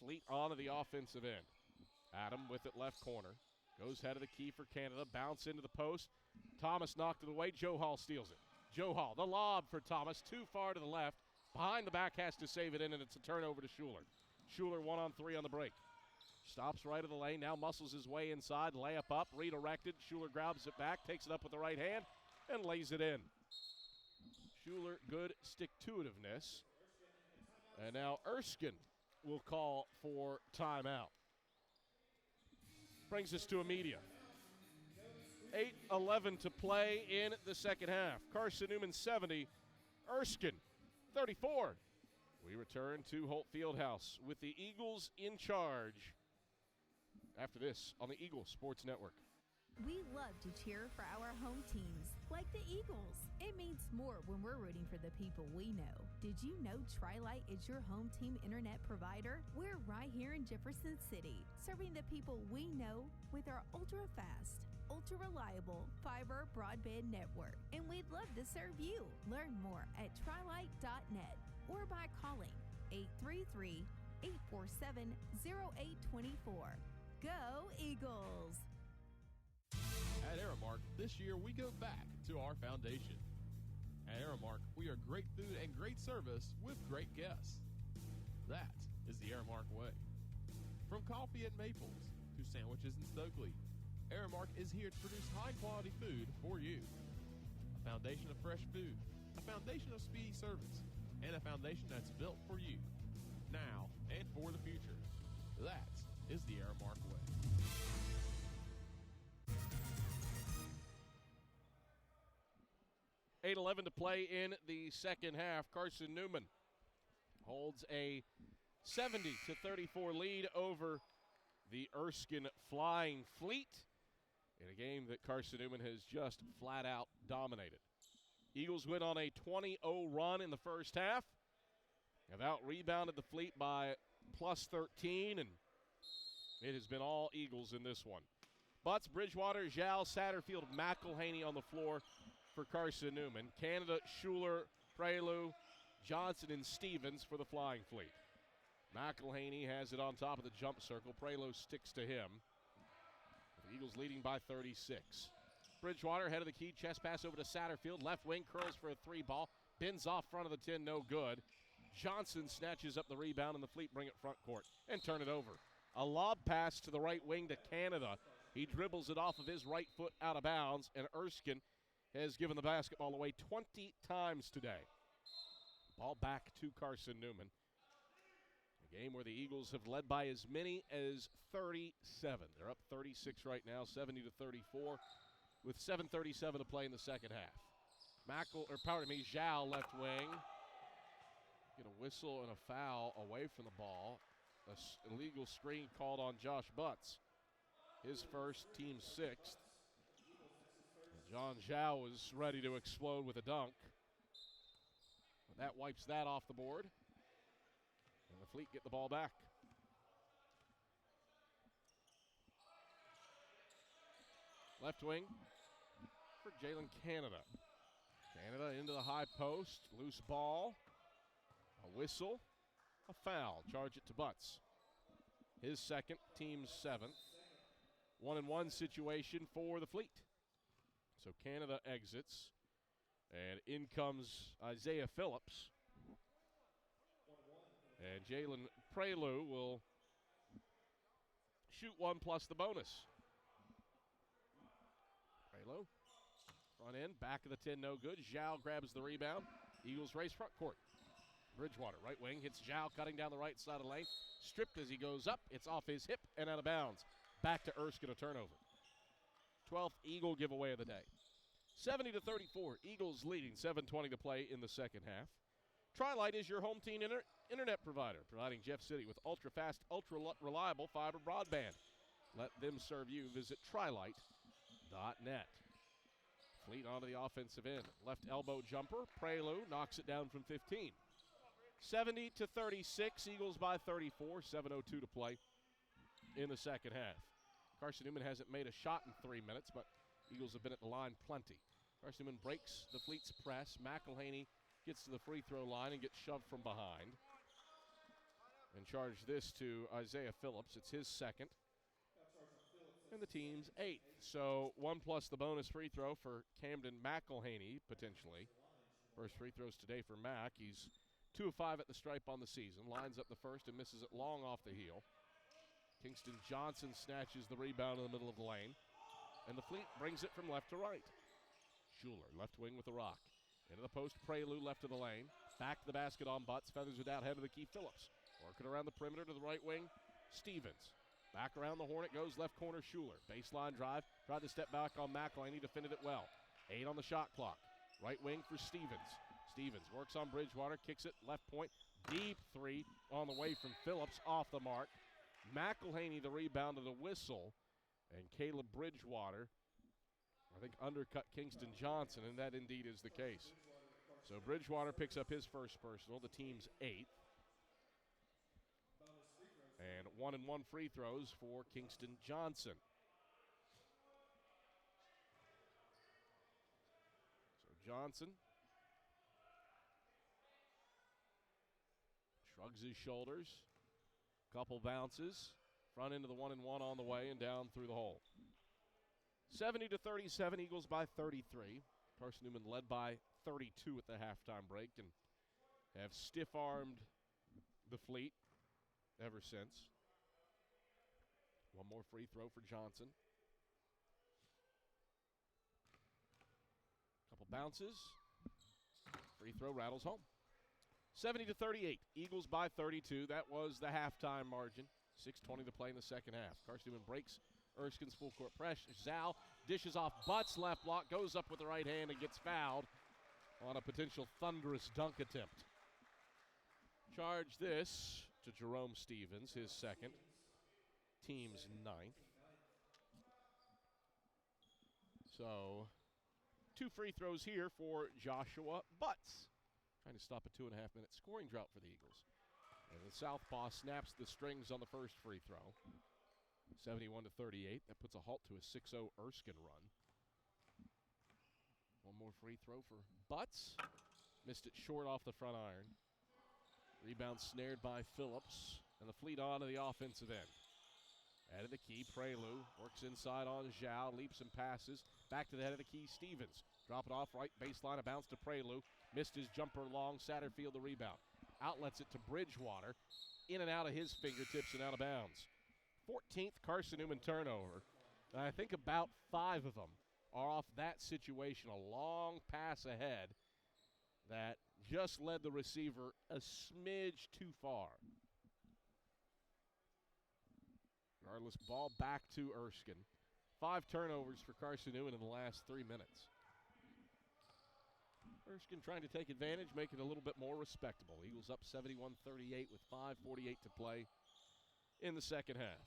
Fleet on to the offensive end. Adam with it left corner. Goes head of the key for Canada. Bounce into the post. Thomas knocked it away. Joe Hall steals it. Joe Hall, the lob for Thomas. Too far to the left. Behind the back, has to save it in, and it's a turnover to Schuler. Schuler 1-on-3 on the break. Stops right of the lane, now muscles his way inside, layup up, redirected. Schuler grabs it back, takes it up with the right hand, and lays it in. Schuler, good stick-to-itiveness. And now Erskine will call for timeout. Brings us to a media. 8:11 to play in the second half. Carson-Newman 70, Erskine 34. We return to Holt Fieldhouse with the Eagles in charge after this on the Eagles Sports Network. We love to cheer for our home teams, like the Eagles. It means more when we're rooting for the people we know. Did you know Tri-Lite is your home team internet provider? We're right here in Jefferson City, serving the people we know with our ultra-fast, ultra-reliable fiber broadband network. And we'd love to serve you. Learn more at trilite.net or by calling 833-847-0824. Go Eagles! At Aramark, this year we go back to our foundation. At Aramark, we are great food and great service with great guests. That is the Aramark way. From coffee at Maples to sandwiches in Stokely, Aramark is here to produce high-quality food for you. A foundation of fresh food, a foundation of speedy service, and a foundation that's built for you, now and for the future. That is the Aramark way. 8:11 to play in the second half. Carson-Newman holds a 70-34 lead over the Erskine Flying Fleet in a game that Carson-Newman has just flat out dominated. Eagles went on a 20-0 run in the first half. Have out-rebounded the Fleet by plus 13, and it has been all Eagles in this one. Butts, Bridgewater, Zhao, Satterfield, McElhaney on the floor for Carson-Newman. Canada, Schuler, Prelu, Johnson, and Stevens for the Flying Fleet. McElhaney has it on top of the jump circle. Prelu sticks to him. The Eagles leading by 36. Bridgewater, head of the key, chest pass over to Satterfield. Left wing, curls for a three ball. Bins off front of the 10, no good. Johnson snatches up the rebound, and the Fleet bring it front court and turn it over. A lob pass to the right wing to Canada. He dribbles it off of his right foot out of bounds, and Erskine has given the basketball away 20 times today. Ball back to Carson-Newman. A game where the Eagles have led by as many as 37. They're up 36 right now, 70-34, with 7:37 to play in the second half. Zhao left wing. Get a whistle and a foul away from the ball. An illegal screen called on Josh Butts. His first, team sixth. John Zhao is ready to explode with a dunk. That wipes that off the board. And the Fleet get the ball back. Left wing for Jalen Canada. Canada into the high post. Loose ball. A whistle. A foul. Charge it to Butts. His second, team's seventh. 1-1 situation for the Fleet. So Canada exits. And in comes Isaiah Phillips. And Jalen Prelu will shoot one plus the bonus. Prelu, front end, back of the 10, no good. Zhao grabs the rebound. Eagles race front court. Bridgewater, right wing, hits Zhao, cutting down the right side of the lane. Stripped as he goes up. It's off his hip and out of bounds. Back to Erskine, a turnover. 12th Eagle giveaway of the day. 70-34, Eagles leading, 7:20 to play in the second half. Tri-Lite is your home team internet provider, providing Jeff City with ultra-fast, ultra-reliable fiber broadband. Let them serve you. Visit trilite.net. Fleet onto the offensive end. Left elbow jumper. Prelu knocks it down from 15. 70-36, Eagles by 34, 7:02 to play in the second half. Carson-Newman hasn't made a shot in 3 minutes, but Eagles have been at the line plenty. Carson-Newman breaks the Fleet's press. McElhaney gets to the free throw line and gets shoved from behind. And charge this to Isaiah Phillips. It's his second. And the team's eighth. So 1 plus the bonus free throw for Camden McElhaney, potentially. First free throws today for Mac. He's 2 of 5 at the stripe on the season. Lines up the first and misses it long off the heel. Kingston Johnson snatches the rebound in the middle of the lane. And the Fleet brings it from left to right. Schuler, left wing with the rock. Into the post, Prelu left of the lane. Back to the basket on Butts. Feathers it out, head of the key, Phillips. Working around the perimeter to the right wing, Stevens. Back around the horn it goes, left corner, Schuler. Baseline drive, tried to step back on McElhaney, defended it well. 8 on the shot clock. Right wing for Stevens. Stevens works on Bridgewater, kicks it, left point. Deep three on the way from Phillips, off the mark. McElhaney the rebound to the whistle. And Caleb Bridgewater, I think, undercut Kingston Johnson, and that indeed is the case. So Bridgewater picks up his first personal, the team's 8th. And 1-and-1 free throws for Kingston Johnson. So Johnson shrugs his shoulders. Couple bounces. Front into the 1-and-1 on the way and down through the hole. 70-37, Eagles by 33. Carson-Newman led by 32 at the halftime break and have stiff-armed the Fleet ever since. One more free throw for Johnson. Couple bounces. Free throw rattles home. 70-38, Eagles by 32. That was the halftime margin. 6:20 to play in the second half. Carson-Newman breaks Erskine's full court press. Zal dishes off Butts, left block, goes up with the right hand and gets fouled on a potential thunderous dunk attempt. Charge this to Jerome Stevens, his second, team's 9th. So 2 free throws here for Joshua Butts. Trying to stop a 2.5-minute scoring drought for the Eagles. And the southpaw snaps the strings on the first free throw. 71-38. That puts a halt to a 6-0 Erskine run. One more free throw for Butts. Missed it short off the front iron. Rebound snared by Phillips. And the Fleet on to the offensive end. Head of the key, Prelu works inside on Zhao. Leaps and passes. Back to the head of the key, Stevens. Drop it off right baseline. A bounce to Prelu. Missed his jumper long. Satterfield the rebound. Outlets it to Bridgewater. In and out of his fingertips and out of bounds. 14th Carson-Newman turnover. And I think about 5 of them are off that situation. A long pass ahead that just led the receiver a smidge too far. Regardless, ball back to Erskine. 5 turnovers for Carson-Newman in the last 3 minutes. Erskine trying to take advantage, make it a little bit more respectable. Eagles up 71-38 with 5:48 to play in the second half.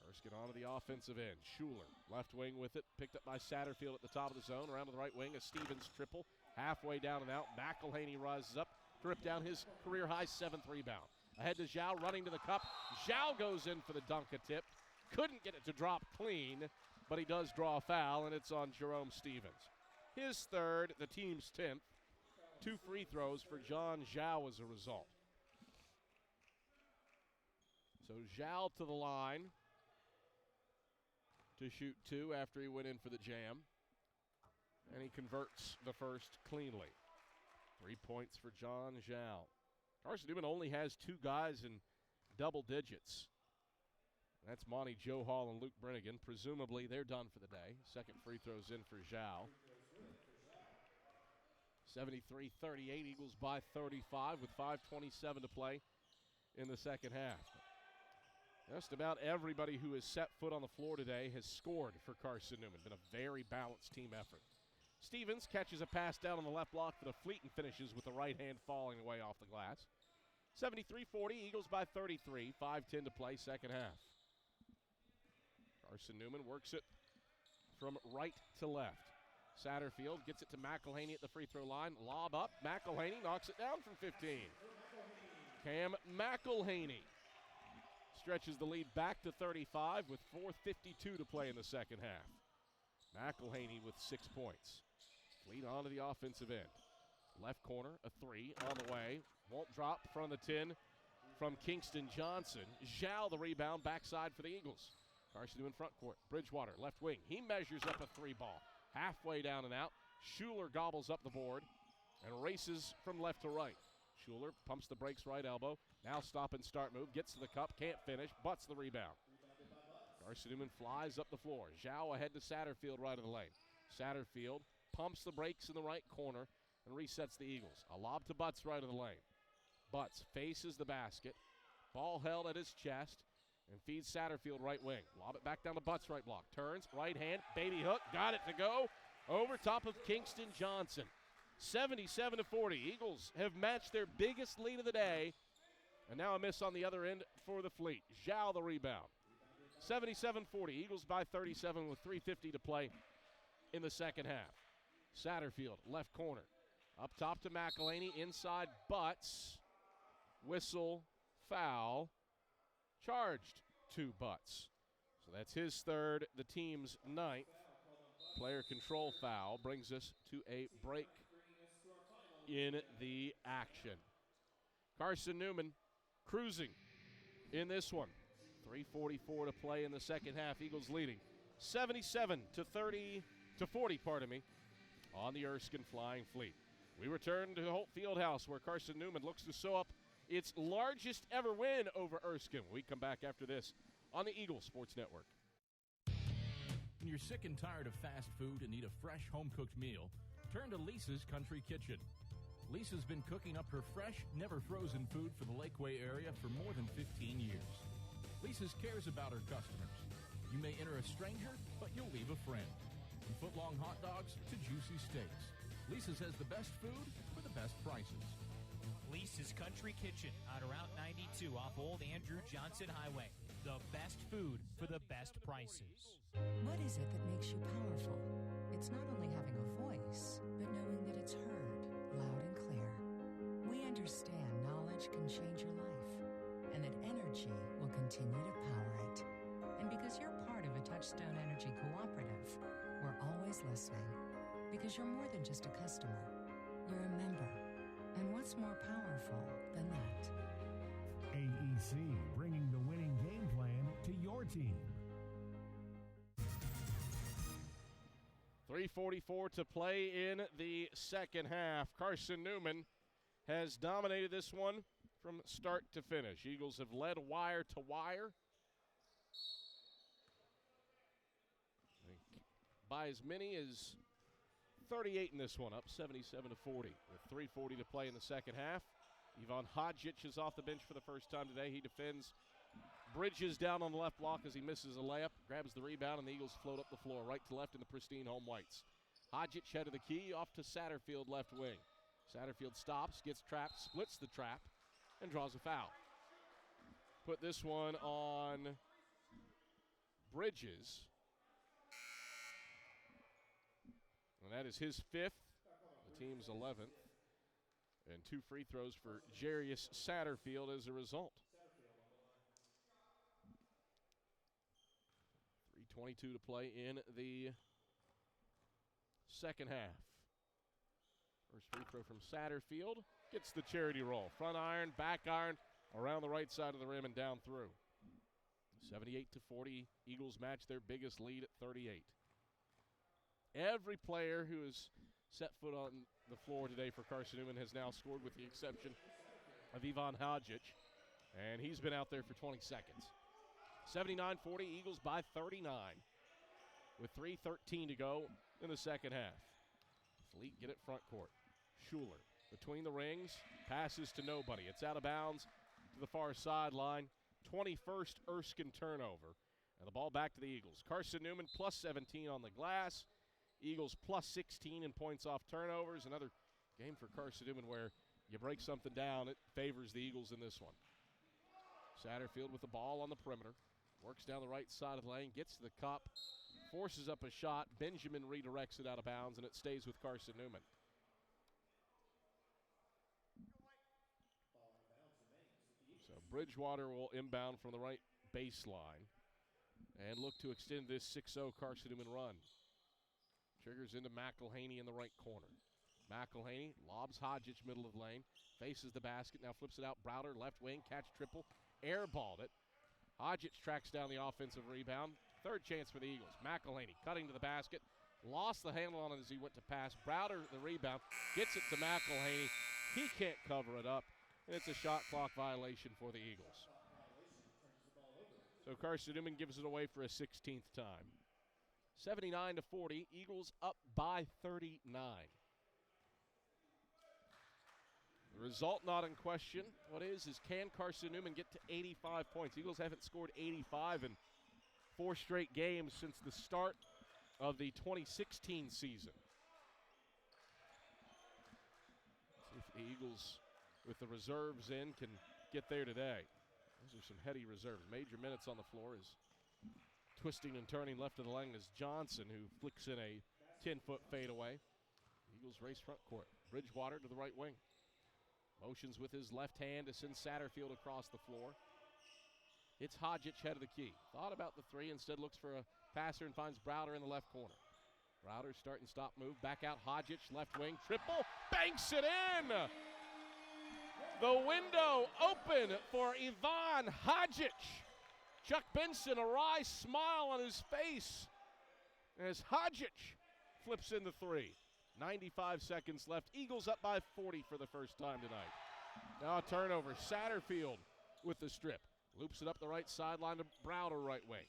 Erskine onto the offensive end. Schuler, left wing with it, picked up by Satterfield at the top of the zone. Around to the right wing, a Stevens triple. Halfway down and out, McElhaney rises up, to rip down his career-high 7th rebound. Ahead to Zhao, running to the cup. Zhao goes in for the dunk attempt. Couldn't get it to drop clean, but he does draw a foul, and it's on Jerome Stevens. His 3rd, the team's 10th. 2 free throws for John Zhao as a result. So Zhao to the line to shoot 2 after he went in for the jam. And he converts the first cleanly. 3 points for John Zhao. Carson-Newman only has 2 guys in double digits. That's Monty Joe Hall and Luke Brennigan. Presumably they're done for the day. Second free throws in for Zhao. 73-38, Eagles by 35 with 5:27 to play in the second half. Just about everybody who has set foot on the floor today has scored for Carson-Newman. Been a very balanced team effort. Stevens catches a pass down on the left block for the Fleet and finishes with the right hand falling away off the glass. 73-40, Eagles by 33, 5:10 to play, second half. Carson-Newman works it from right to left. Satterfield gets it to McElhaney at the free throw line. Lob up. McElhaney knocks it down from 15. Cam McElhaney stretches the lead back to 35 with 4:52 to play in the second half. McElhaney with 6 points. Fleet onto the offensive end. Left corner, a 3 on the way. Won't drop from the 10 from Kingston Johnson. Zhao the rebound, backside for the Eagles. Carson-Newman front court. Bridgewater, left wing. He measures up a 3 ball. Halfway down and out. Schuler gobbles up the board and races from left to right. Schuler pumps the brakes right elbow. Now stop and start move. Gets to the cup. Can't finish. Butts the rebound. Carson-Newman flies up the floor. Zhao ahead to Satterfield right of the lane. Satterfield pumps the brakes in the right corner and resets the Eagles. A lob to Butts right of the lane. Butts faces the basket. Ball held at his chest and feeds Satterfield right wing. Lob it back down to Butts right block. Turns, right hand, baby hook. Got it to go over top of Kingston Johnson. 77-40. Eagles have matched their biggest lead of the day. And now a miss on the other end for the Fleet. Zhao the rebound. 77-40. Eagles by 37 with 3:50 to play in the second half. Satterfield, left corner. Up top to McElhaney. Inside Butts. Whistle, foul. Charged to Butts. So that's his 3rd, the team's 9th. Player control foul brings us to a break in the action. Carson-Newman cruising in this one. 3:44 to play in the second half. Eagles leading 77-40, on the Erskine Flying Fleet. We return to Holt Fieldhouse, where Carson-Newman looks to sew up its largest ever win over Erskine. We come back after this on the Eagle Sports Network. When you're sick and tired of fast food and need a fresh home-cooked meal, turn to Lisa's Country Kitchen. Lisa's been cooking up her fresh, never-frozen food for the Lakeway area for more than 15 years. Lisa's cares about her customers. You may enter a stranger, but you'll leave a friend. From foot-long hot dogs to juicy steaks, Lisa's has the best food for the best prices. Lisa's Country Kitchen on Route 92 off Old Andrew Johnson Highway. The best food for the best prices. What is it that makes you powerful? It's not only having a voice, but knowing that it's heard loud and clear. We understand knowledge can change your life, and that energy will continue to power it. And because you're part of a Touchstone Energy Cooperative, we're always listening. Because you're more than just a customer, you're a member. And what's more powerful than that? AEC, bringing the winning game plan to your team. 3:44 to play in the second half. Carson-Newman has dominated this one from start to finish. Eagles have led wire to wire by as many as 38 in this one, up 77-40 with 3:40 to play in the second half. Ivan Hodgic is off the bench for the first time today. He defends Bridges down on the left block as he misses a layup, grabs the rebound, and the Eagles float up the floor right to left in the pristine home whites. Hodgic head of the key, off to Satterfield left wing. Satterfield stops, gets trapped, splits the trap, and draws a foul. Put this one on Bridges. And that is his 5th, the team's 11th. And 2 free throws for Jarius Satterfield as a result. 3:22 to play in the second half. First free throw from Satterfield. Gets the charity roll. Front iron, back iron, around the right side of the rim and down through. 78-40. Eagles match their biggest lead at 38. Every player who has set foot on the floor today for Carson-Newman has now scored, with the exception of Ivan Hadjic, and he's been out there for 20 seconds. 79-40, Eagles by 39 with 3:13 to go in the second half. Fleet get it front court. Schuler between the rings, passes to nobody. It's out of bounds to the far sideline. 21st Erskine turnover, and the ball back to the Eagles. Carson-Newman plus 17 on the glass. Eagles plus 16 in points off turnovers. Another game for Carson-Newman where you break something down, it favors the Eagles in this one. Satterfield with the ball on the perimeter. Works down the right side of the lane, gets to the cup, forces up a shot. Benjamin redirects it out of bounds, and it stays with Carson-Newman. So Bridgewater will inbound from the right baseline and look to extend this 6-0 Carson-Newman run. Triggers into McElhaney in the right corner. McElhaney lobs Hadjic middle of the lane, faces the basket, now flips it out. Browder left wing, catch triple, airballed it. Hadjic tracks down the offensive rebound. Third chance for the Eagles. McElhaney cutting to the basket, lost the handle on it as he went to pass. Browder the rebound, gets it to McElhaney. He can't cover it up, and it's a shot clock violation for the Eagles. So Carson-Newman gives it away for a 16th time. 79-40, Eagles up by 39. The result not in question. What is can Carson-Newman get to 85 points? Eagles haven't scored 85 in 4 straight games since the start of the 2016 season. See if the Eagles, with the reserves in, can get there today. Those are some heady reserves. Major minutes on the floor is twisting and turning left of the lane is Johnson, who flicks in a 10-foot fadeaway. Eagles race front court. Bridgewater to the right wing. Motions with his left hand to send Satterfield across the floor. It's Hadjic head of the key. Thought about the three, instead looks for a passer and finds Browder in the left corner. Browder start and stop move. Back out Hadjic, left wing, triple, banks it in! The window open for Ivan Hadjic. Chuck Benson, a wry smile on his face as Hadjic flips in the three. 95 seconds left. Eagles up by 40 for the first time tonight. Now a turnover. Satterfield with the strip. Loops it up the right sideline to Browder right wing.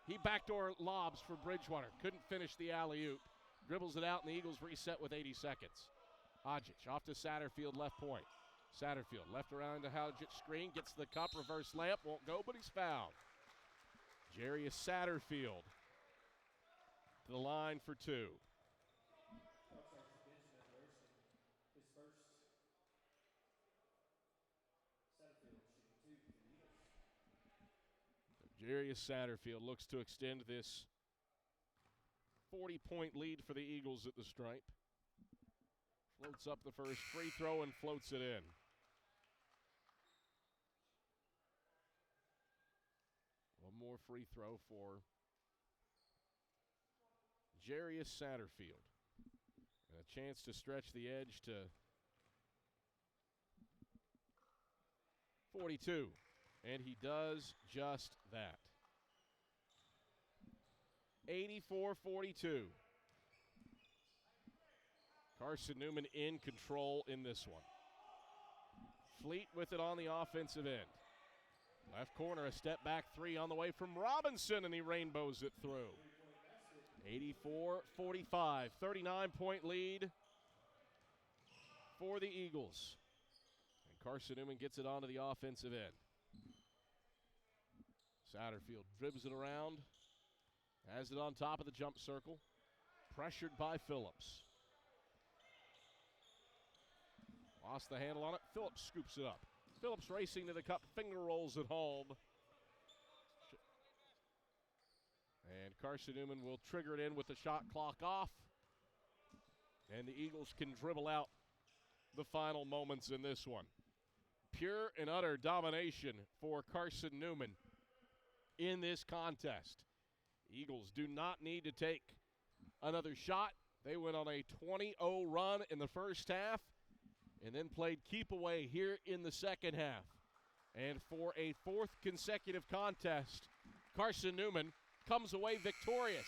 He backdoor lobs for Bridgewater. Couldn't finish the alley-oop. Dribbles it out, and the Eagles reset with 80 seconds. Hadjic off to Satterfield, left point. Satterfield left around to Hadjic screen. Gets the cup, reverse layup. Won't go, but he's fouled. Jarius Satterfield to the line for two. Jarius Satterfield looks to extend this 40-point lead for the Eagles at the stripe. Floats up the first free throw and floats it in. One more free throw for Jarius Satterfield. And a chance to stretch the edge to 42. And he does just that. 84-42. Carson-Newman in control in this one. Fleet with it on the offensive end. Left corner, a step back three on the way from Robinson, and he rainbows it through. 84-45, 39-point lead for the Eagles. And Carson-Newman gets it onto the offensive end. Satterfield dribbles it around, has it on top of the jump circle, pressured by Phillips. Lost the handle on it. Phillips scoops it up. Phillips racing to the cup, finger rolls it home. And Carson-Newman will trigger it in with the shot clock off. And the Eagles can dribble out the final moments in this one. Pure and utter domination for Carson-Newman in this contest. Eagles do not need to take another shot. They went on a 20-0 run in the first half and then played keep away here in the second half. And for a fourth consecutive contest, Carson-Newman comes away victorious.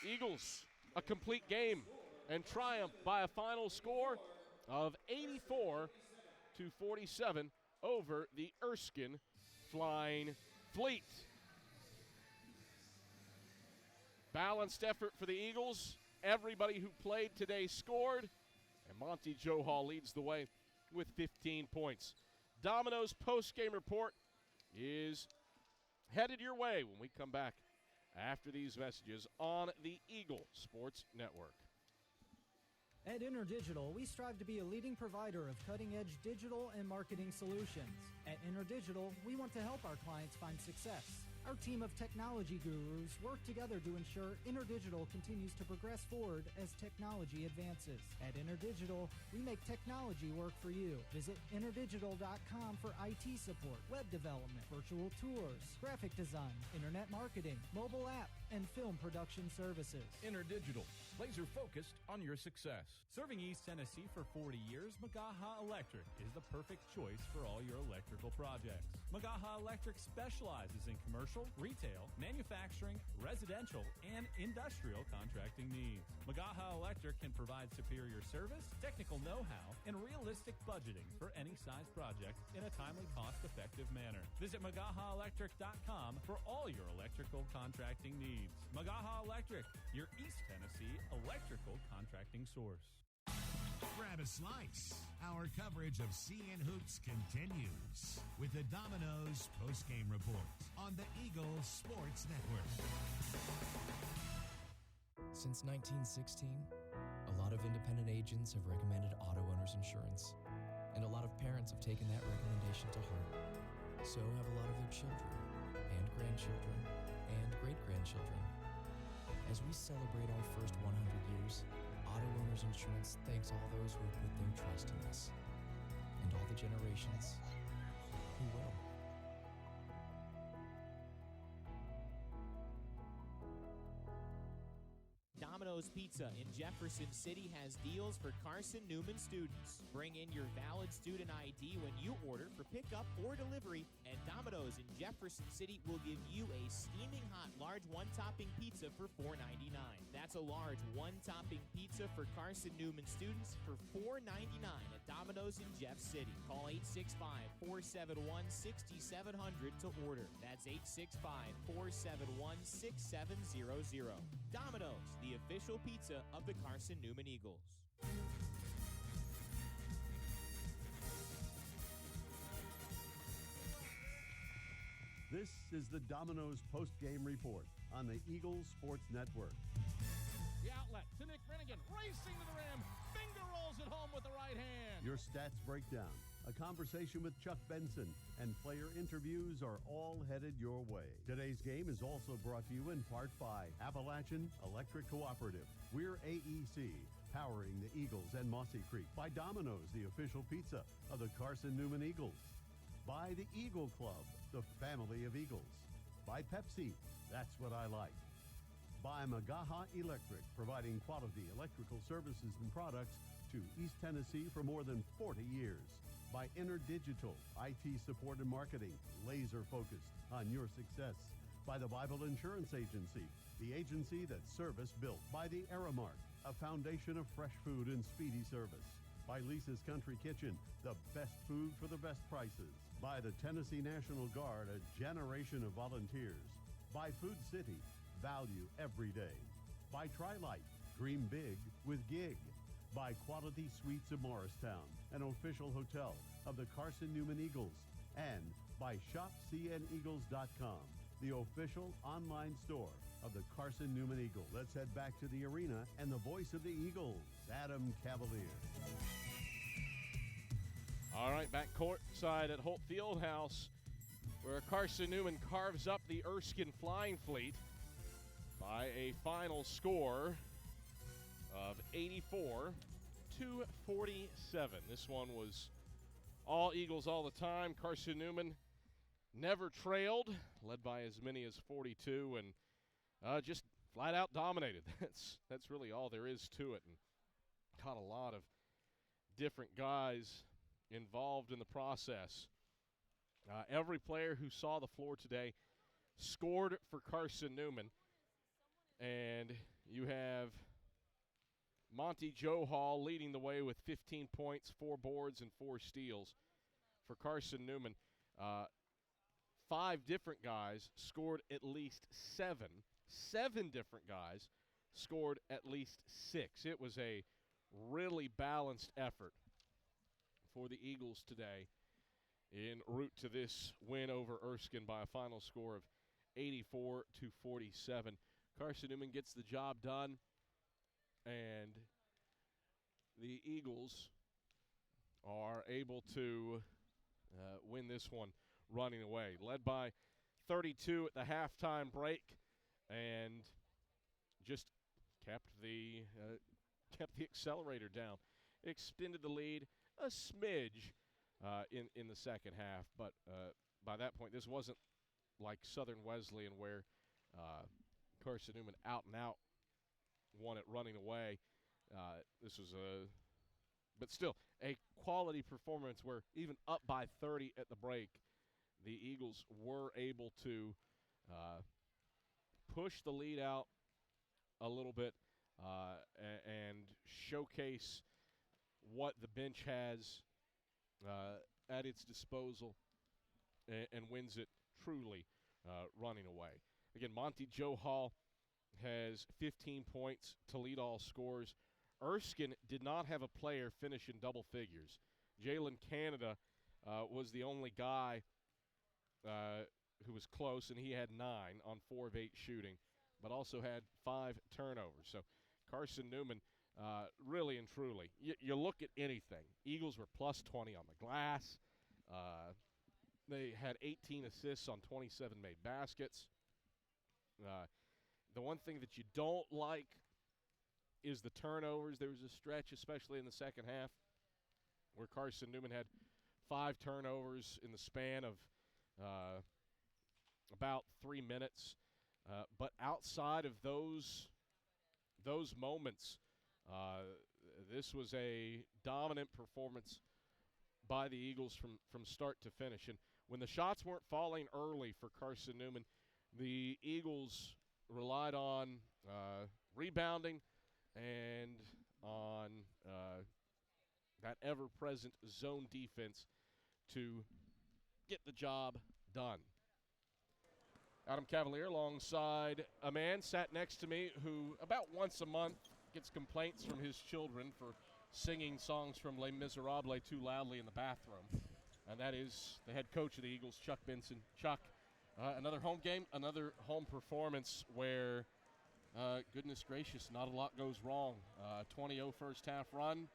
Eagles, a complete game and triumph by a final score of 84-47 over the Erskine Flying Fleet. Balanced effort for the Eagles. Everybody who played today scored, and Monty Johal leads the way with 15 points. Domino's post-game report is headed your way when we come back after these messages on the Eagle Sports Network. At InterDigital, we strive to be a leading provider of cutting-edge digital and marketing solutions. At InterDigital, we want to help our clients find success. Our team of technology gurus work together to ensure InterDigital continues to progress forward as technology advances. At InterDigital, we make technology work for you. Visit interdigital.com for IT support, web development, virtual tours, graphic design, internet marketing, mobile app, and film production services. InterDigital, laser focused on your success. Serving East Tennessee for 40 years, Magaha Electric is the perfect choice for all your electrical projects. Magaha Electric specializes in commercial, retail, manufacturing, residential, and industrial contracting needs. Magaha Electric can provide superior service, technical know-how, and realistic budgeting for any size project in a timely, cost-effective manner. Visit MagahaElectric.com for all your electrical contracting needs. Magaha Electric, your East Tennessee electrical contracting source. Grab a slice. Our coverage of CN Hoops continues with the Domino's postgame report on the Eagle Sports Network. Since 1916, a lot of independent agents have recommended auto owner's insurance, and a lot of parents have taken that recommendation to heart. So have a lot of their children, and grandchildren, and great-grandchildren. As we celebrate our first 100 years, Auto Owners Insurance thanks all those who have put their trust in us, and all the generations who will. Domino's Pizza in Jefferson City has deals for Carson-Newman students. Bring in your valid student ID when you order for pickup or delivery, and Domino's in Jefferson City will give you a steaming hot large one-topping pizza for $4.99. That's a large one-topping pizza for Carson-Newman students for $4.99 at Domino's in Jeff City. Call 865-471-6700 to order. That's 865-471-6700. Domino's, the official pizza of the Carson-Newman Eagles. This is the Domino's post-game report on the Eagle Sports Network. The outlet to Nick Brennigan, racing to the rim, finger rolls it home with the right hand. Your stats breakdown, a conversation with Chuck Benson, and player interviews are all headed your way. Today's game is also brought to you in part by Appalachian Electric Cooperative. We're AEC, powering the Eagles and Mossy Creek. By Domino's, the official pizza of the Carson-Newman Eagles. By the Eagle Club, the family of Eagles. By Pepsi, that's what I like. By Magaha Electric, providing quality electrical services and products to East Tennessee for more than 40 years. By InterDigital, IT support and marketing, laser focused on your success. By the Bible Insurance Agency, the agency that service built. By the Aramark, a foundation of fresh food and speedy service. By Lisa's Country Kitchen, the best food for the best prices. By the Tennessee National Guard, a generation of volunteers. By Food City, value every day. By Tri-Light, dream big with gig. By Quality Suites of Morristown, an official hotel of the Carson-Newman Eagles. And by ShopCNEagles.com, the official online store of the Carson-Newman Eagle. Let's head back to the arena and the voice of the Eagles, Adam Cavalier. All right, back courtside at Holt Fieldhouse, where Carson-Newman carves up the Erskine Flying Fleet by a final score of 84-47. 42-47. This one was all Eagles all the time. Carson-Newman never trailed, led by as many as 42, and just flat out dominated. That's really all there is to it, and caught a lot of different guys involved in the process. Every player who saw the floor today scored for Carson-Newman, and you have Monty Joe Hall leading the way with 15 points, 4 boards, and 4 steals for Carson-Newman. 5 different guys scored at least 7. 7 different guys scored at least 6. It was a really balanced effort for the Eagles today en route to this win over Erskine by a final score of 84-47. Carson-Newman gets the job done, and the Eagles are able to win this one running away. Led by 32 at the halftime break, and just kept the accelerator down. Extended the lead a smidge in the second half, but by that point, this wasn't like Southern Wesleyan where Carson-Newman out and out won it running away. This was but still a quality performance where even up by 30 at the break, the Eagles were able to push the lead out a little bit and showcase what the bench has at its disposal and wins it truly running away. Again, Monty Joe Hall has 15 points to lead all scores. Erskine did not have a player finish in double figures. Jalen Canada was the only guy who was close, and he had 9 on 4 of 8 shooting, but also had 5 turnovers. So Carson-Newman, really and truly, you look at anything. Eagles were plus 20 on the glass. They had 18 assists on 27 made baskets. The one thing that you don't like is the turnovers. There was a stretch, especially in the second half, where Carson-Newman had 5 turnovers in the span of about 3 minutes. But outside of those moments, this was a dominant performance by the Eagles from start to finish. And when the shots weren't falling early for Carson-Newman, the Eagles relied on rebounding and on that ever-present zone defense to get the job done. Adam Cavalier alongside a man sat next to me who about once a month gets complaints from his children for singing songs from Les Miserables too loudly in the bathroom, and that is the head coach of the Eagles, Chuck Benson. Chuck, another home game, another home performance where, goodness gracious, not a lot goes wrong. 20-0 first half run,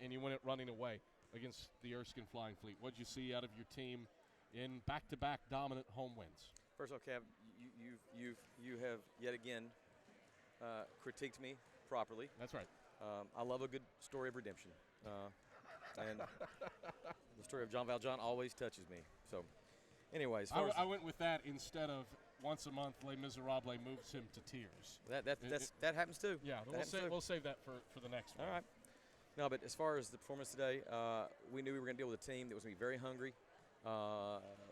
and you win it running away against the Erskine Flying Fleet. What did you see out of your team in back-to-back dominant home wins? First of all, Cav, you have yet again critiqued me properly. That's right. I love a good story of redemption, and the story of John Valjean always touches me. So, anyways, I went with that instead of once a month Les Miserables moves him to tears. That happens too. Yeah, we'll save that for the next one. All right. No, but as far as the performance today, we knew we were going to deal with a team that was going to be very hungry.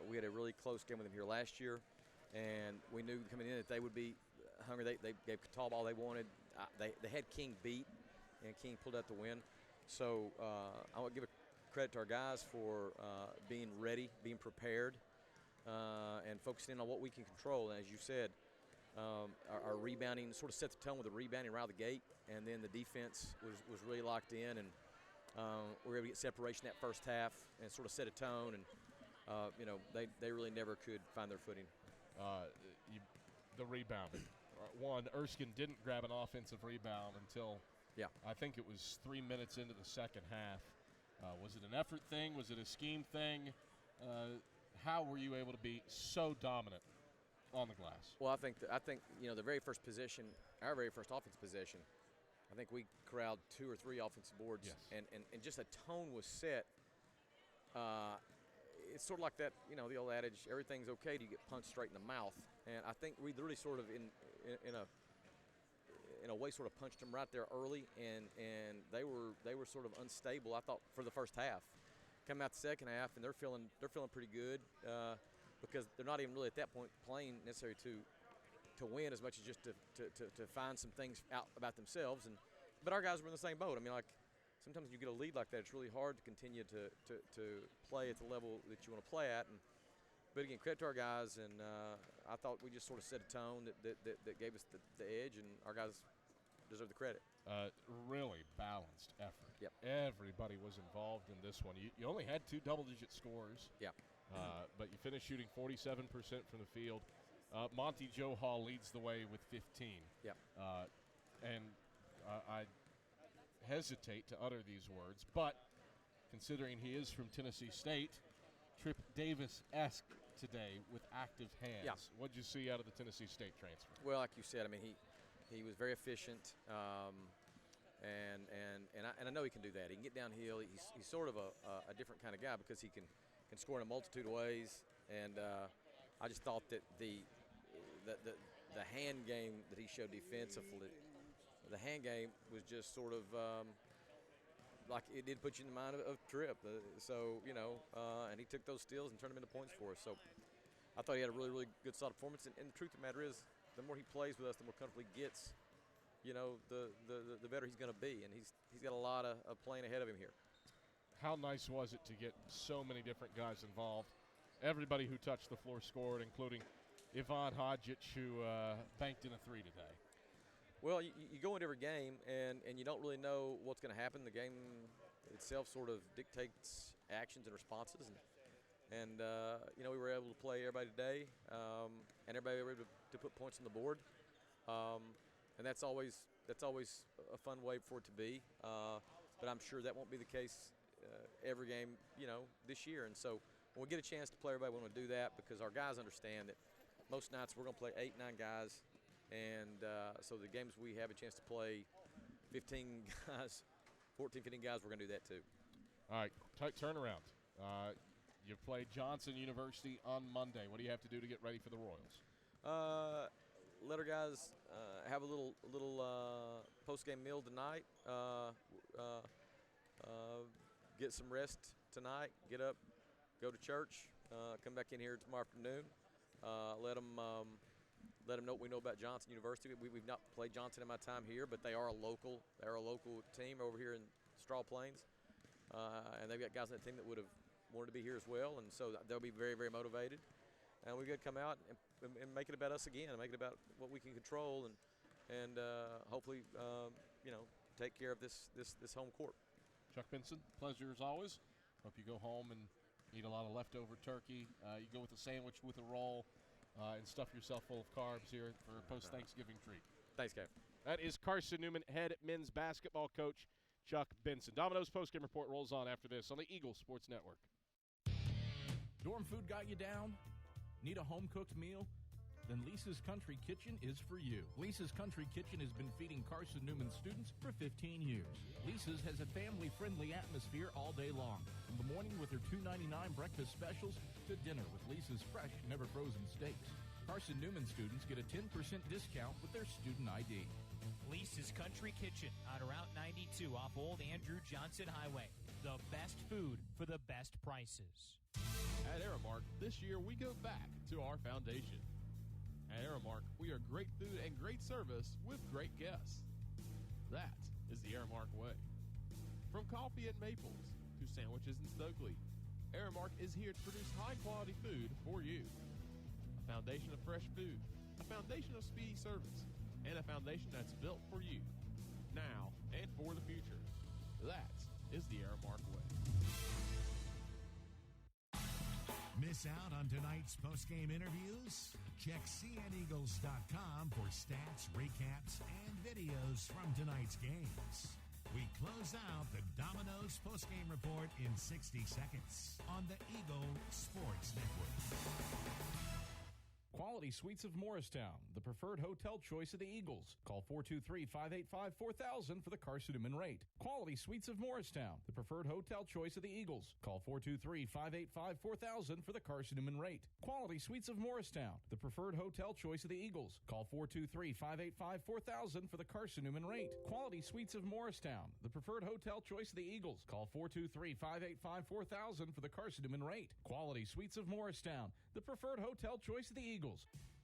We had a really close game with them here last year, and we knew coming in that they would be hungry. They gave Catawba all they wanted. They had King beat, and King pulled out the win. So I want to give credit to our guys for being ready, being prepared, and focusing in on what we can control. And as you said, our rebounding sort of set the tone with the rebounding right out of the gate, and then the defense was really locked in, and we were able to get separation that first half and sort of set a tone. And they really never could find their footing. The rebounding. One, Erskine didn't grab an offensive rebound until I think it was 3 minutes into the second half. Was it an effort thing? Was it a scheme thing? How were you able to be so dominant on the glass? Well, I think the very first possession, our very first offense possession, I think we corralled 2 or 3 offensive boards, and just a tone was set. It's sort of like that, the old adage, everything's okay till you get punched straight in the mouth. And I think we really sort of, in a way, sort of punched them right there early, and they were sort of unstable, I thought, for the first half. Come out the second half, and they're feeling pretty good because they're not even really at that point playing necessarily to win as much as just to find some things out about themselves. But our guys were in the same boat. I mean, like, sometimes you get a lead like that, it's really hard to continue to play at the level that you want to play at. But again, credit to our guys, and I thought we just sort of set a tone that gave us the edge, and our guys deserve the credit. Really balanced effort. Yep. Everybody was involved in this one. You only had 2 double-digit scores. Yeah. But you finished shooting 47% from the field. Monty Joe Hall leads the way with 15. Yeah. And I hesitate to utter these words, but considering he is from Tennessee State, Trip Davis-esque today with active hands. Yeah. What'd you see out of the Tennessee State transfer? Well, like you said, I mean, he was very efficient, and I know he can do that. He can get downhill. He's sort of a different kind of guy because he can score in a multitude of ways. And I just thought that the hand game that he showed defensively, the hand game was just sort of like it did put you in the mind of Tripp. And he took those steals and turned them into points for us. So I thought he had a really, really good, solid performance. And the truth of the matter is, the more he plays with us, the more comfortable he gets, the better he's going to be. And he's got a lot of playing ahead of him here. How nice was it to get so many different guys involved? Everybody who touched the floor scored, including Ivan Hodgic, who banked in a 3 today. Well, you go into every game, and you don't really know what's going to happen. The game itself sort of dictates actions and responses. And we were able to play everybody today, and everybody were able to put points on the board. And that's always a fun way for it to be. But I'm sure that won't be the case every game, this year. And so when we get a chance to play everybody, we want to do that because our guys understand that most nights we're going to play 8, 9 guys. And so the games we have a chance to play 15 guys, 14, 15 guys, we're going to do that too. All right, tight turnaround. You play Johnson University on Monday. What do you have to do to get ready for the Royals? Let our guys have a little post-game meal tonight. Get some rest tonight. Get up, go to church. Come back in here tomorrow afternoon. Let them know what we know about Johnson University. We've not played Johnson in my time here, but they are a local team over here in Straw Plains, and they've got guys on that team that would have wanted to be here as well, and so they'll be very, very motivated. And we've got to come out and make it about us again, and make it about what we can control, and hopefully, take care of this home court. Chuck Benson, pleasure as always. Hope you go home and eat a lot of leftover turkey. You go with a sandwich with a roll. And stuff yourself full of carbs here for a post-Thanksgiving treat. Thanks, Kev. That is Carson-Newman head men's basketball coach Chuck Benson. Domino's postgame report rolls on after this on the Eagle Sports Network. Dorm food got you down? Need a home-cooked meal? Then Lisa's Country Kitchen is for you. Lisa's Country Kitchen has been feeding Carson-Newman students for 15 years. Lisa's has a family-friendly atmosphere all day long. From the morning with their $2.99 breakfast specials to dinner with Lisa's fresh, never-frozen steaks. Carson-Newman students get a 10% discount with their student ID. Lisa's Country Kitchen on Route 92 off Old Andrew Johnson Highway. The best food for the best prices. At Aramark, this year we go back to our foundation. At Aramark, we are great food and great service with great guests. That is the Aramark way. From coffee at Maples to sandwiches in Stokely, Aramark is here to produce high-quality food for you. A foundation of fresh food, a foundation of speedy service, and a foundation that's built for you, now and for the future. That is the Aramark way. Miss out on tonight's postgame interviews? Check cneagles.com for stats, recaps, and videos from tonight's games. We close out the Domino's postgame report in 60 seconds on the Eagle Sports Network. Quality Suites of Morristown, the preferred hotel choice of the Eagles. Call 423-585-4000 for the Carson-Newman rate. Quality Suites of Morristown, the preferred hotel choice of the Eagles. Call 423-585-4000 for the Carson-Newman rate. Quality Suites of Morristown, the preferred hotel choice of the Eagles. Call 423-585-4000 for the Carson-Newman rate. Quality Suites of Morristown, the preferred hotel choice of the Eagles. Call 423-585-4000 for the Carson-Newman rate. Quality Suites of Morristown, the preferred hotel choice of the Eagles.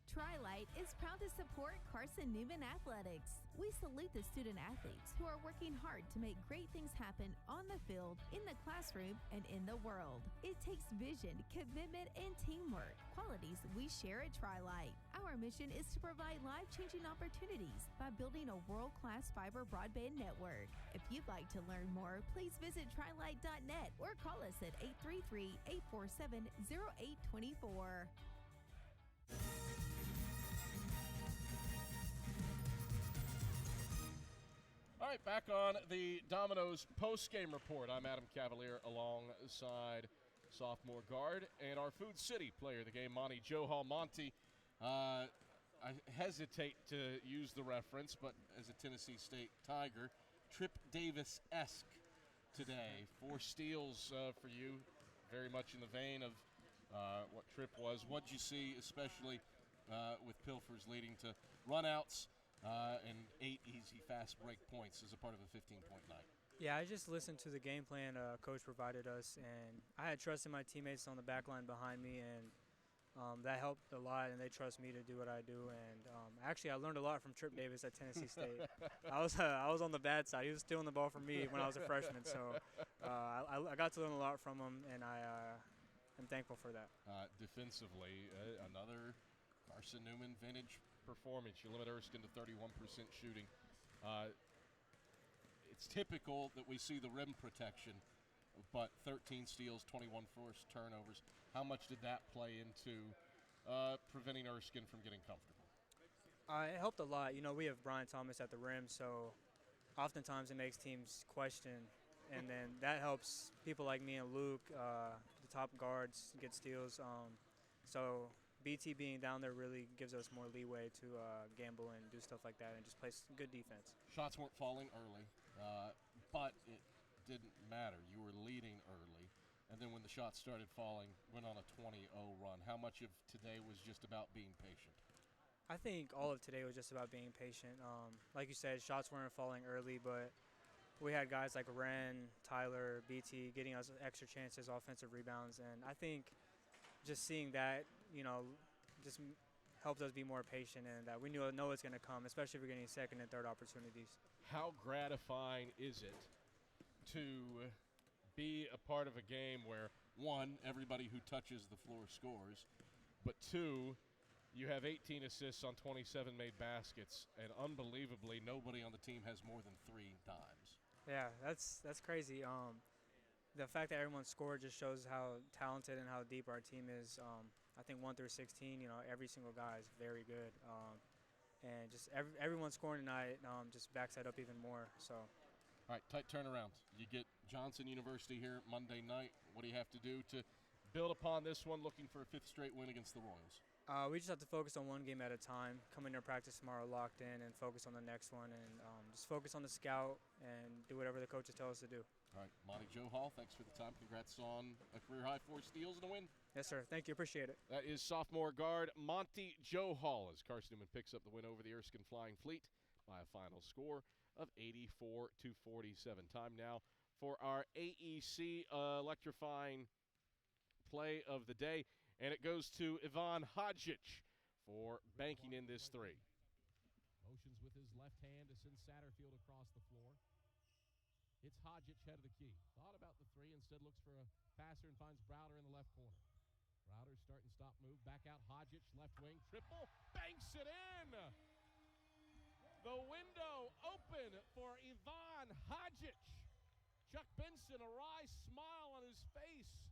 Tri-Light is proud to support Carson-Newman Athletics. We salute the student athletes who are working hard to make great things happen on the field, in the classroom, and in the world. It takes vision, commitment, and teamwork, qualities we share at Tri-Light. Our mission is to provide life-changing opportunities by building a world-class fiber broadband network. If you'd like to learn more, please visit trilight.net or call us at 833-847-0824. All right, back on the Domino's post-game report. I'm Adam Cavalier alongside sophomore guard and our Food City player of the game, Monty Johal. Monty, I hesitate to use the reference, but as a Tennessee State Tiger, Trip Davis-esque today. 4 steals for you, very much in the vein of what Trip was. What'd you see, especially with Pilfers leading to runouts and 8 easy fast break points as a part of a 15-point night? Yeah, I just listened to the game plan Coach provided us, and I had trust in my teammates on the back line behind me, and that helped a lot, and they trust me to do what I do. And actually, I learned a lot from Trip Davis at Tennessee State. I was on the bad side. He was stealing the ball from me when I was a freshman, so I got to learn a lot from him, and I'm thankful for that. Defensively, another Carson-Newman vintage performance. You limit Erskine to 31% shooting. It's typical that we see the rim protection, but 13 steals, 21 forced turnovers. How much did that play into preventing Erskine from getting comfortable? It helped a lot. You know, we have Brian Thomas at the rim, so oftentimes it makes teams question, and then that helps people like me and Luke, the top guards, get steals. So BT being down there really gives us more leeway to gamble and do stuff like that and just play good defense. Shots weren't falling early, but it didn't matter. You were leading early, and then when the shots started falling, went on a 20-0 run. How much of today was just about being patient? I think all of today was just about being patient. Like you said, shots weren't falling early, but we had guys like Ren, Tyler, BT getting us extra chances, offensive rebounds, and I think just seeing that, you know, just helped us be more patient, and we know it's going to come, especially if we're getting second and third opportunities. How gratifying is it to be a part of a game where, one, everybody who touches the floor scores, but two, you have 18 assists on 27 made baskets, and unbelievably, nobody on the team has more than 3 dimes. Yeah, that's crazy. The fact that everyone scored just shows how talented and how deep our team is. I think 1 through 16, you know, every single guy is very good. And just everyone scoring tonight just backs that up even more. So, all right, tight turnaround. You get Johnson University here Monday night. What do you have to do to build upon this one, looking for a 5th straight win against the Royals? We just have to focus on one game at a time, come into practice tomorrow locked in, and focus on the next one, and just focus on the scout and do whatever the coaches tell us to do. All right, Monty Johal, thanks for the time. Congrats on a career-high 4 steals and a win. Yes, sir. Thank you. Appreciate it. That is sophomore guard Monty Johal as Carson-Newman picks up the win over the Erskine Flying Fleet by a final score of 84-47. Time now for our AEC electrifying play of the day, and it goes to Ivan Hodgic for banking in this 3. Motions with his left hand to send Satterfield across the floor. It's Hodgic head of the key. Thought about the 3, instead looks for a passer and finds Browder in the left corner. Browder start and stop move, back out Hodgic, left wing, triple, banks it in! The window open for Ivan Hodgic. Chuck Benson, a wry smile on his face.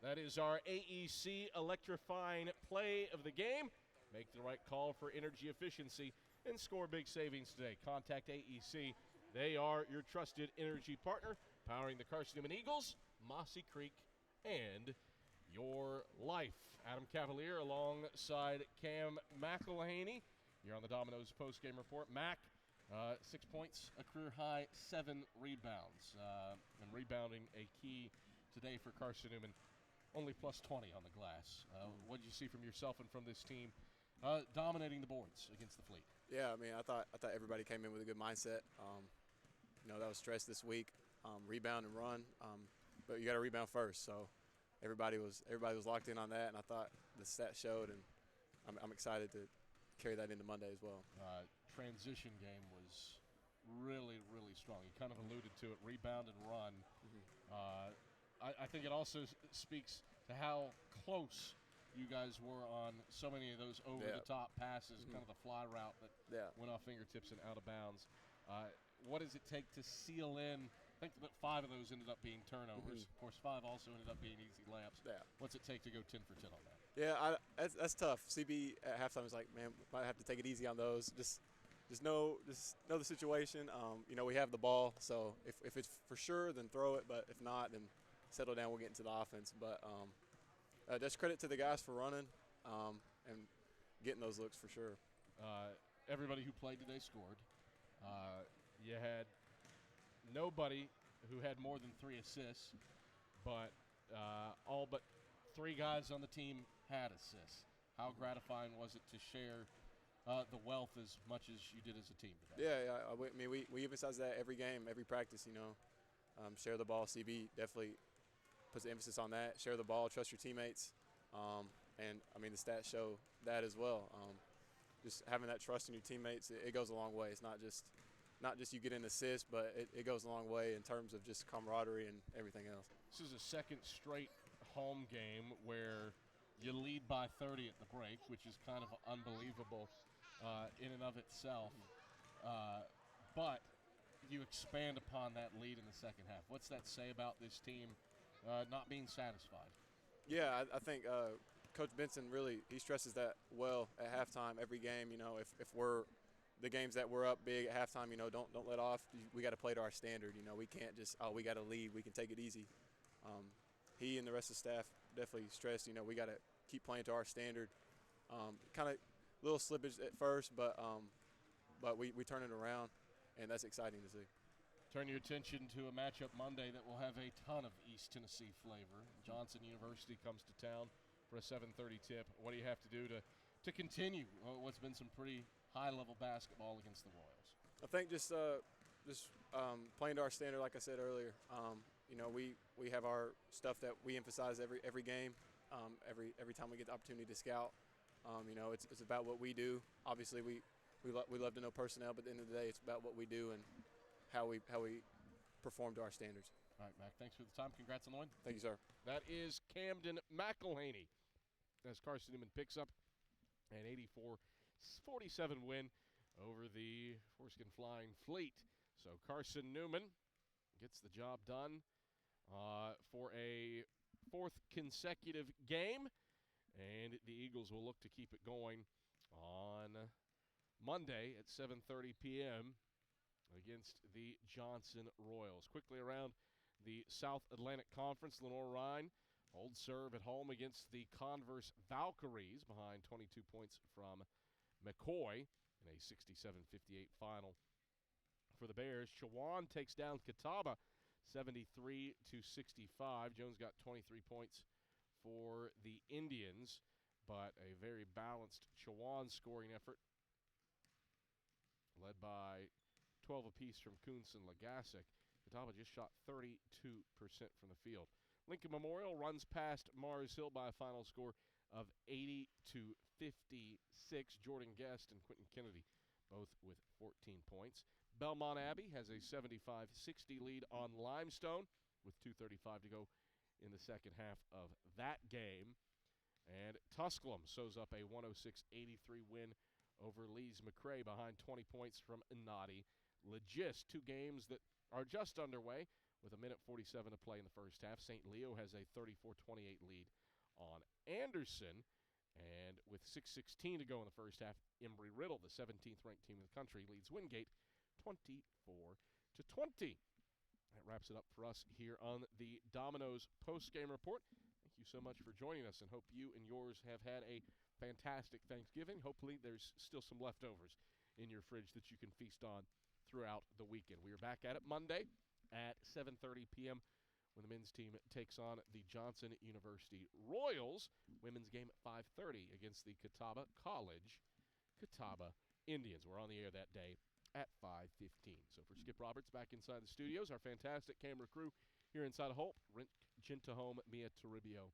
That is our AEC electrifying play of the game. Make the right call for energy efficiency and score big savings today. Contact AEC. They are your trusted energy partner, powering the Carson-Newman Eagles, Mossy Creek, and your life. Adam Cavalier alongside Cam McElhaney. You're on the Domino's postgame report. Mac, 6 points, a career high, 7 rebounds. And rebounding a key today for Carson-Newman. Only plus 20 on the glass. What did you see from yourself and from this team dominating the boards against the Fleet? Yeah, I mean, I thought everybody came in with a good mindset. That was stress this week. Rebound and run, but you got to rebound first. So everybody was locked in on that, and I thought the stats showed, and I'm excited to carry that into Monday as well. Transition game was really, really strong. You kind of alluded to it, rebound and run. I think it also speaks to how close you guys were on so many of those over-the-top passes, kind of the fly route that went off fingertips and out of bounds. What does it take to seal in? I think that 5 of those ended up being turnovers. Of course, 5 also ended up being easy layups. Yeah. What's it take to go 10 for 10 on that? Yeah, that's tough. CB at halftime was like, man, might have to take it easy on those. Just know the situation. We have the ball, so if it's for sure, then throw it. But if not, then settle down. We'll get into the offense. But just credit to the guys for running and getting those looks for sure. Everybody who played today scored. You had nobody who had more than 3 assists, but all but 3 guys on the team had assists. How gratifying was it to share the wealth as much as you did as a team today? Yeah. I mean, we emphasize that every game, every practice. Share the ball. CB definitely puts the emphasis on that. Share the ball. Trust your teammates. And I mean, the stats show that as well. Just having that trust in your teammates, it goes a long way. It's not just you get an assist, but it goes a long way in terms of just camaraderie and everything else. This is a second straight home game where you lead by 30 at the break, which is kind of unbelievable in and of itself. But you expand upon that lead in the second half. What's that say about this team not being satisfied? Yeah, I think Coach Benson he stresses that well at halftime every game. If we're the games that we're up big at halftime, don't let off. We got to play to our standard. We can't just, we got to lead. We can take it easy. He and the rest of the staff definitely stressed, we got to keep playing to our standard. Kind of little slippage at first, but we turn it around, and that's exciting to see. Turn your attention to a matchup Monday that will have a ton of East Tennessee flavor. Johnson University comes to town for a 7:30 tip. What do you have to do to continue what's been some pretty high-level basketball against the Royals? I think just playing to our standard, like I said earlier. We have our stuff that we emphasize every game, every time we get the opportunity to scout. It's about what we do. Obviously, we love to know personnel, but at the end of the day, it's about what we do and how we perform to our standards. All right, Mac, thanks for the time. Congrats on the win. Thank you, sir. That is Camden McElhaney as Carson-Newman picks up an 84-47 win over the Erskine Flying Fleet. So Carson-Newman gets the job done for a 4th consecutive game, and the Eagles will look to keep it going on Monday at 7:30 p.m. against the Johnson Royals. Quickly around the South Atlantic Conference, Lenore-Rhine holds serve at home against the Converse Valkyries behind 22 points from McCoy in a 67-58 final. For the Bears, Chowan takes down Catawba 73-65. Jones got 23 points for the Indians, but a very balanced Chowan scoring effort led by 12 apiece from Kuntz and Legasek. Catawba just shot 32% from the field. Lincoln Memorial runs past Mars Hill by a final score of 80-56. Jordan Guest and Quentin Kennedy both with 14 points. Belmont Abbey has a 75-60 lead on Limestone with 2:35 to go in the second half of that game. And Tusculum sews up a 106-83 win over Lees-McRae behind 20 points from Inati Legis. 2 games that are just underway with 1:47 to play in the first half. St. Leo has a 34-28 lead on Anderson. And with 6:16 to go in the first half, Embry-Riddle, the 17th ranked team in the country, leads Wingate 24-20. That wraps it up for us here on the Domino's postgame report. Thank you you so much for joining us, and hope you and yours have had a fantastic Thanksgiving. Hopefully there's still some leftovers in your fridge that you can feast on throughout the weekend. We are back at it Monday at 7:30 p.m. when the men's team takes on the Johnson University Royals. Women's game at 5:30 against the Catawba Indians. We're on the air that day at 5:15. So for Skip Roberts back inside the studios, our fantastic camera crew here inside of Holt, Rint Gentahome, Mia Toribio,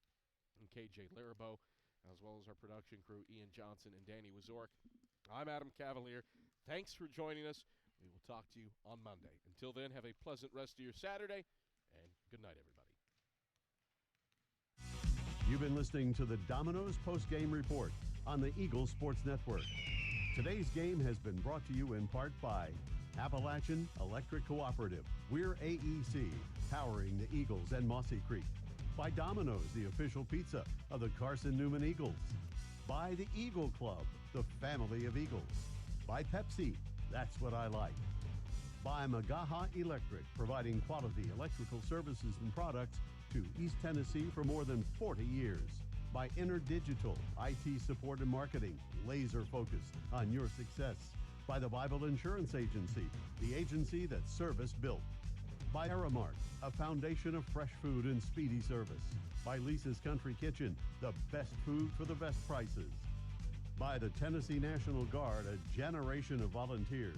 and KJ Laribo, as well as our production crew, Ian Johnson and Danny Wazork. I'm Adam Cavalier. Thanks for joining us. We will talk to you on Monday. Until then, have a pleasant rest of your Saturday, and good night, everybody. You've been listening to the Domino's Post-Game Report on the Eagles Sports Network. Today's game has been brought to you in part by Appalachian Electric Cooperative. We're AEC, powering the Eagles and Mossy Creek. By Domino's, the official pizza of the Carson-Newman Eagles. By the Eagle Club, the family of Eagles. By Pepsi, that's what I like. By Magaha Electric, providing quality electrical services and products to East Tennessee for more than 40 years. By InterDigital, IT support and marketing, laser focused on your success. By the Bible Insurance Agency, the agency that service built. By Aramark, a foundation of fresh food and speedy service. By Lisa's Country Kitchen, the best food for the best prices. By the Tennessee National Guard, a generation of volunteers.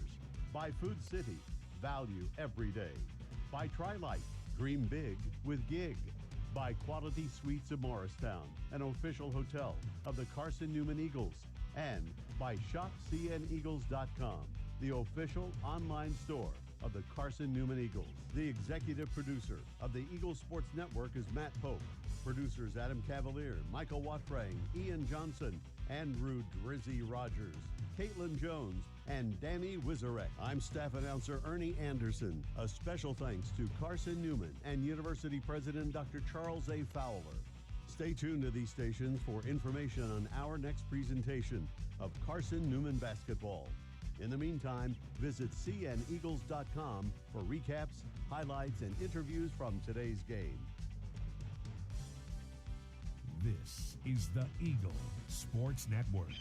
By Food City, value every day. By Tri-Light, dream big with gig. By Quality Suites of Morristown, an official hotel of the Carson-Newman Eagles. And by ShopCNEagles.com, the official online store of the Carson-Newman Eagles. The executive producer of the Eagles Sports Network is Matt Pope. Producers Adam Cavalier, Michael Watfrang, Ian Johnson, Andrew Drizzy Rogers, Caitlin Jones, and Danny Wizarek. I'm staff announcer Ernie Anderson. A special thanks to Carson-Newman and University President Dr. Charles A. Fowler. Stay tuned to these stations for information on our next presentation of Carson-Newman basketball. In the meantime, visit cneagles.com for recaps, highlights, and interviews from today's game. This is the Eagle Sports Network.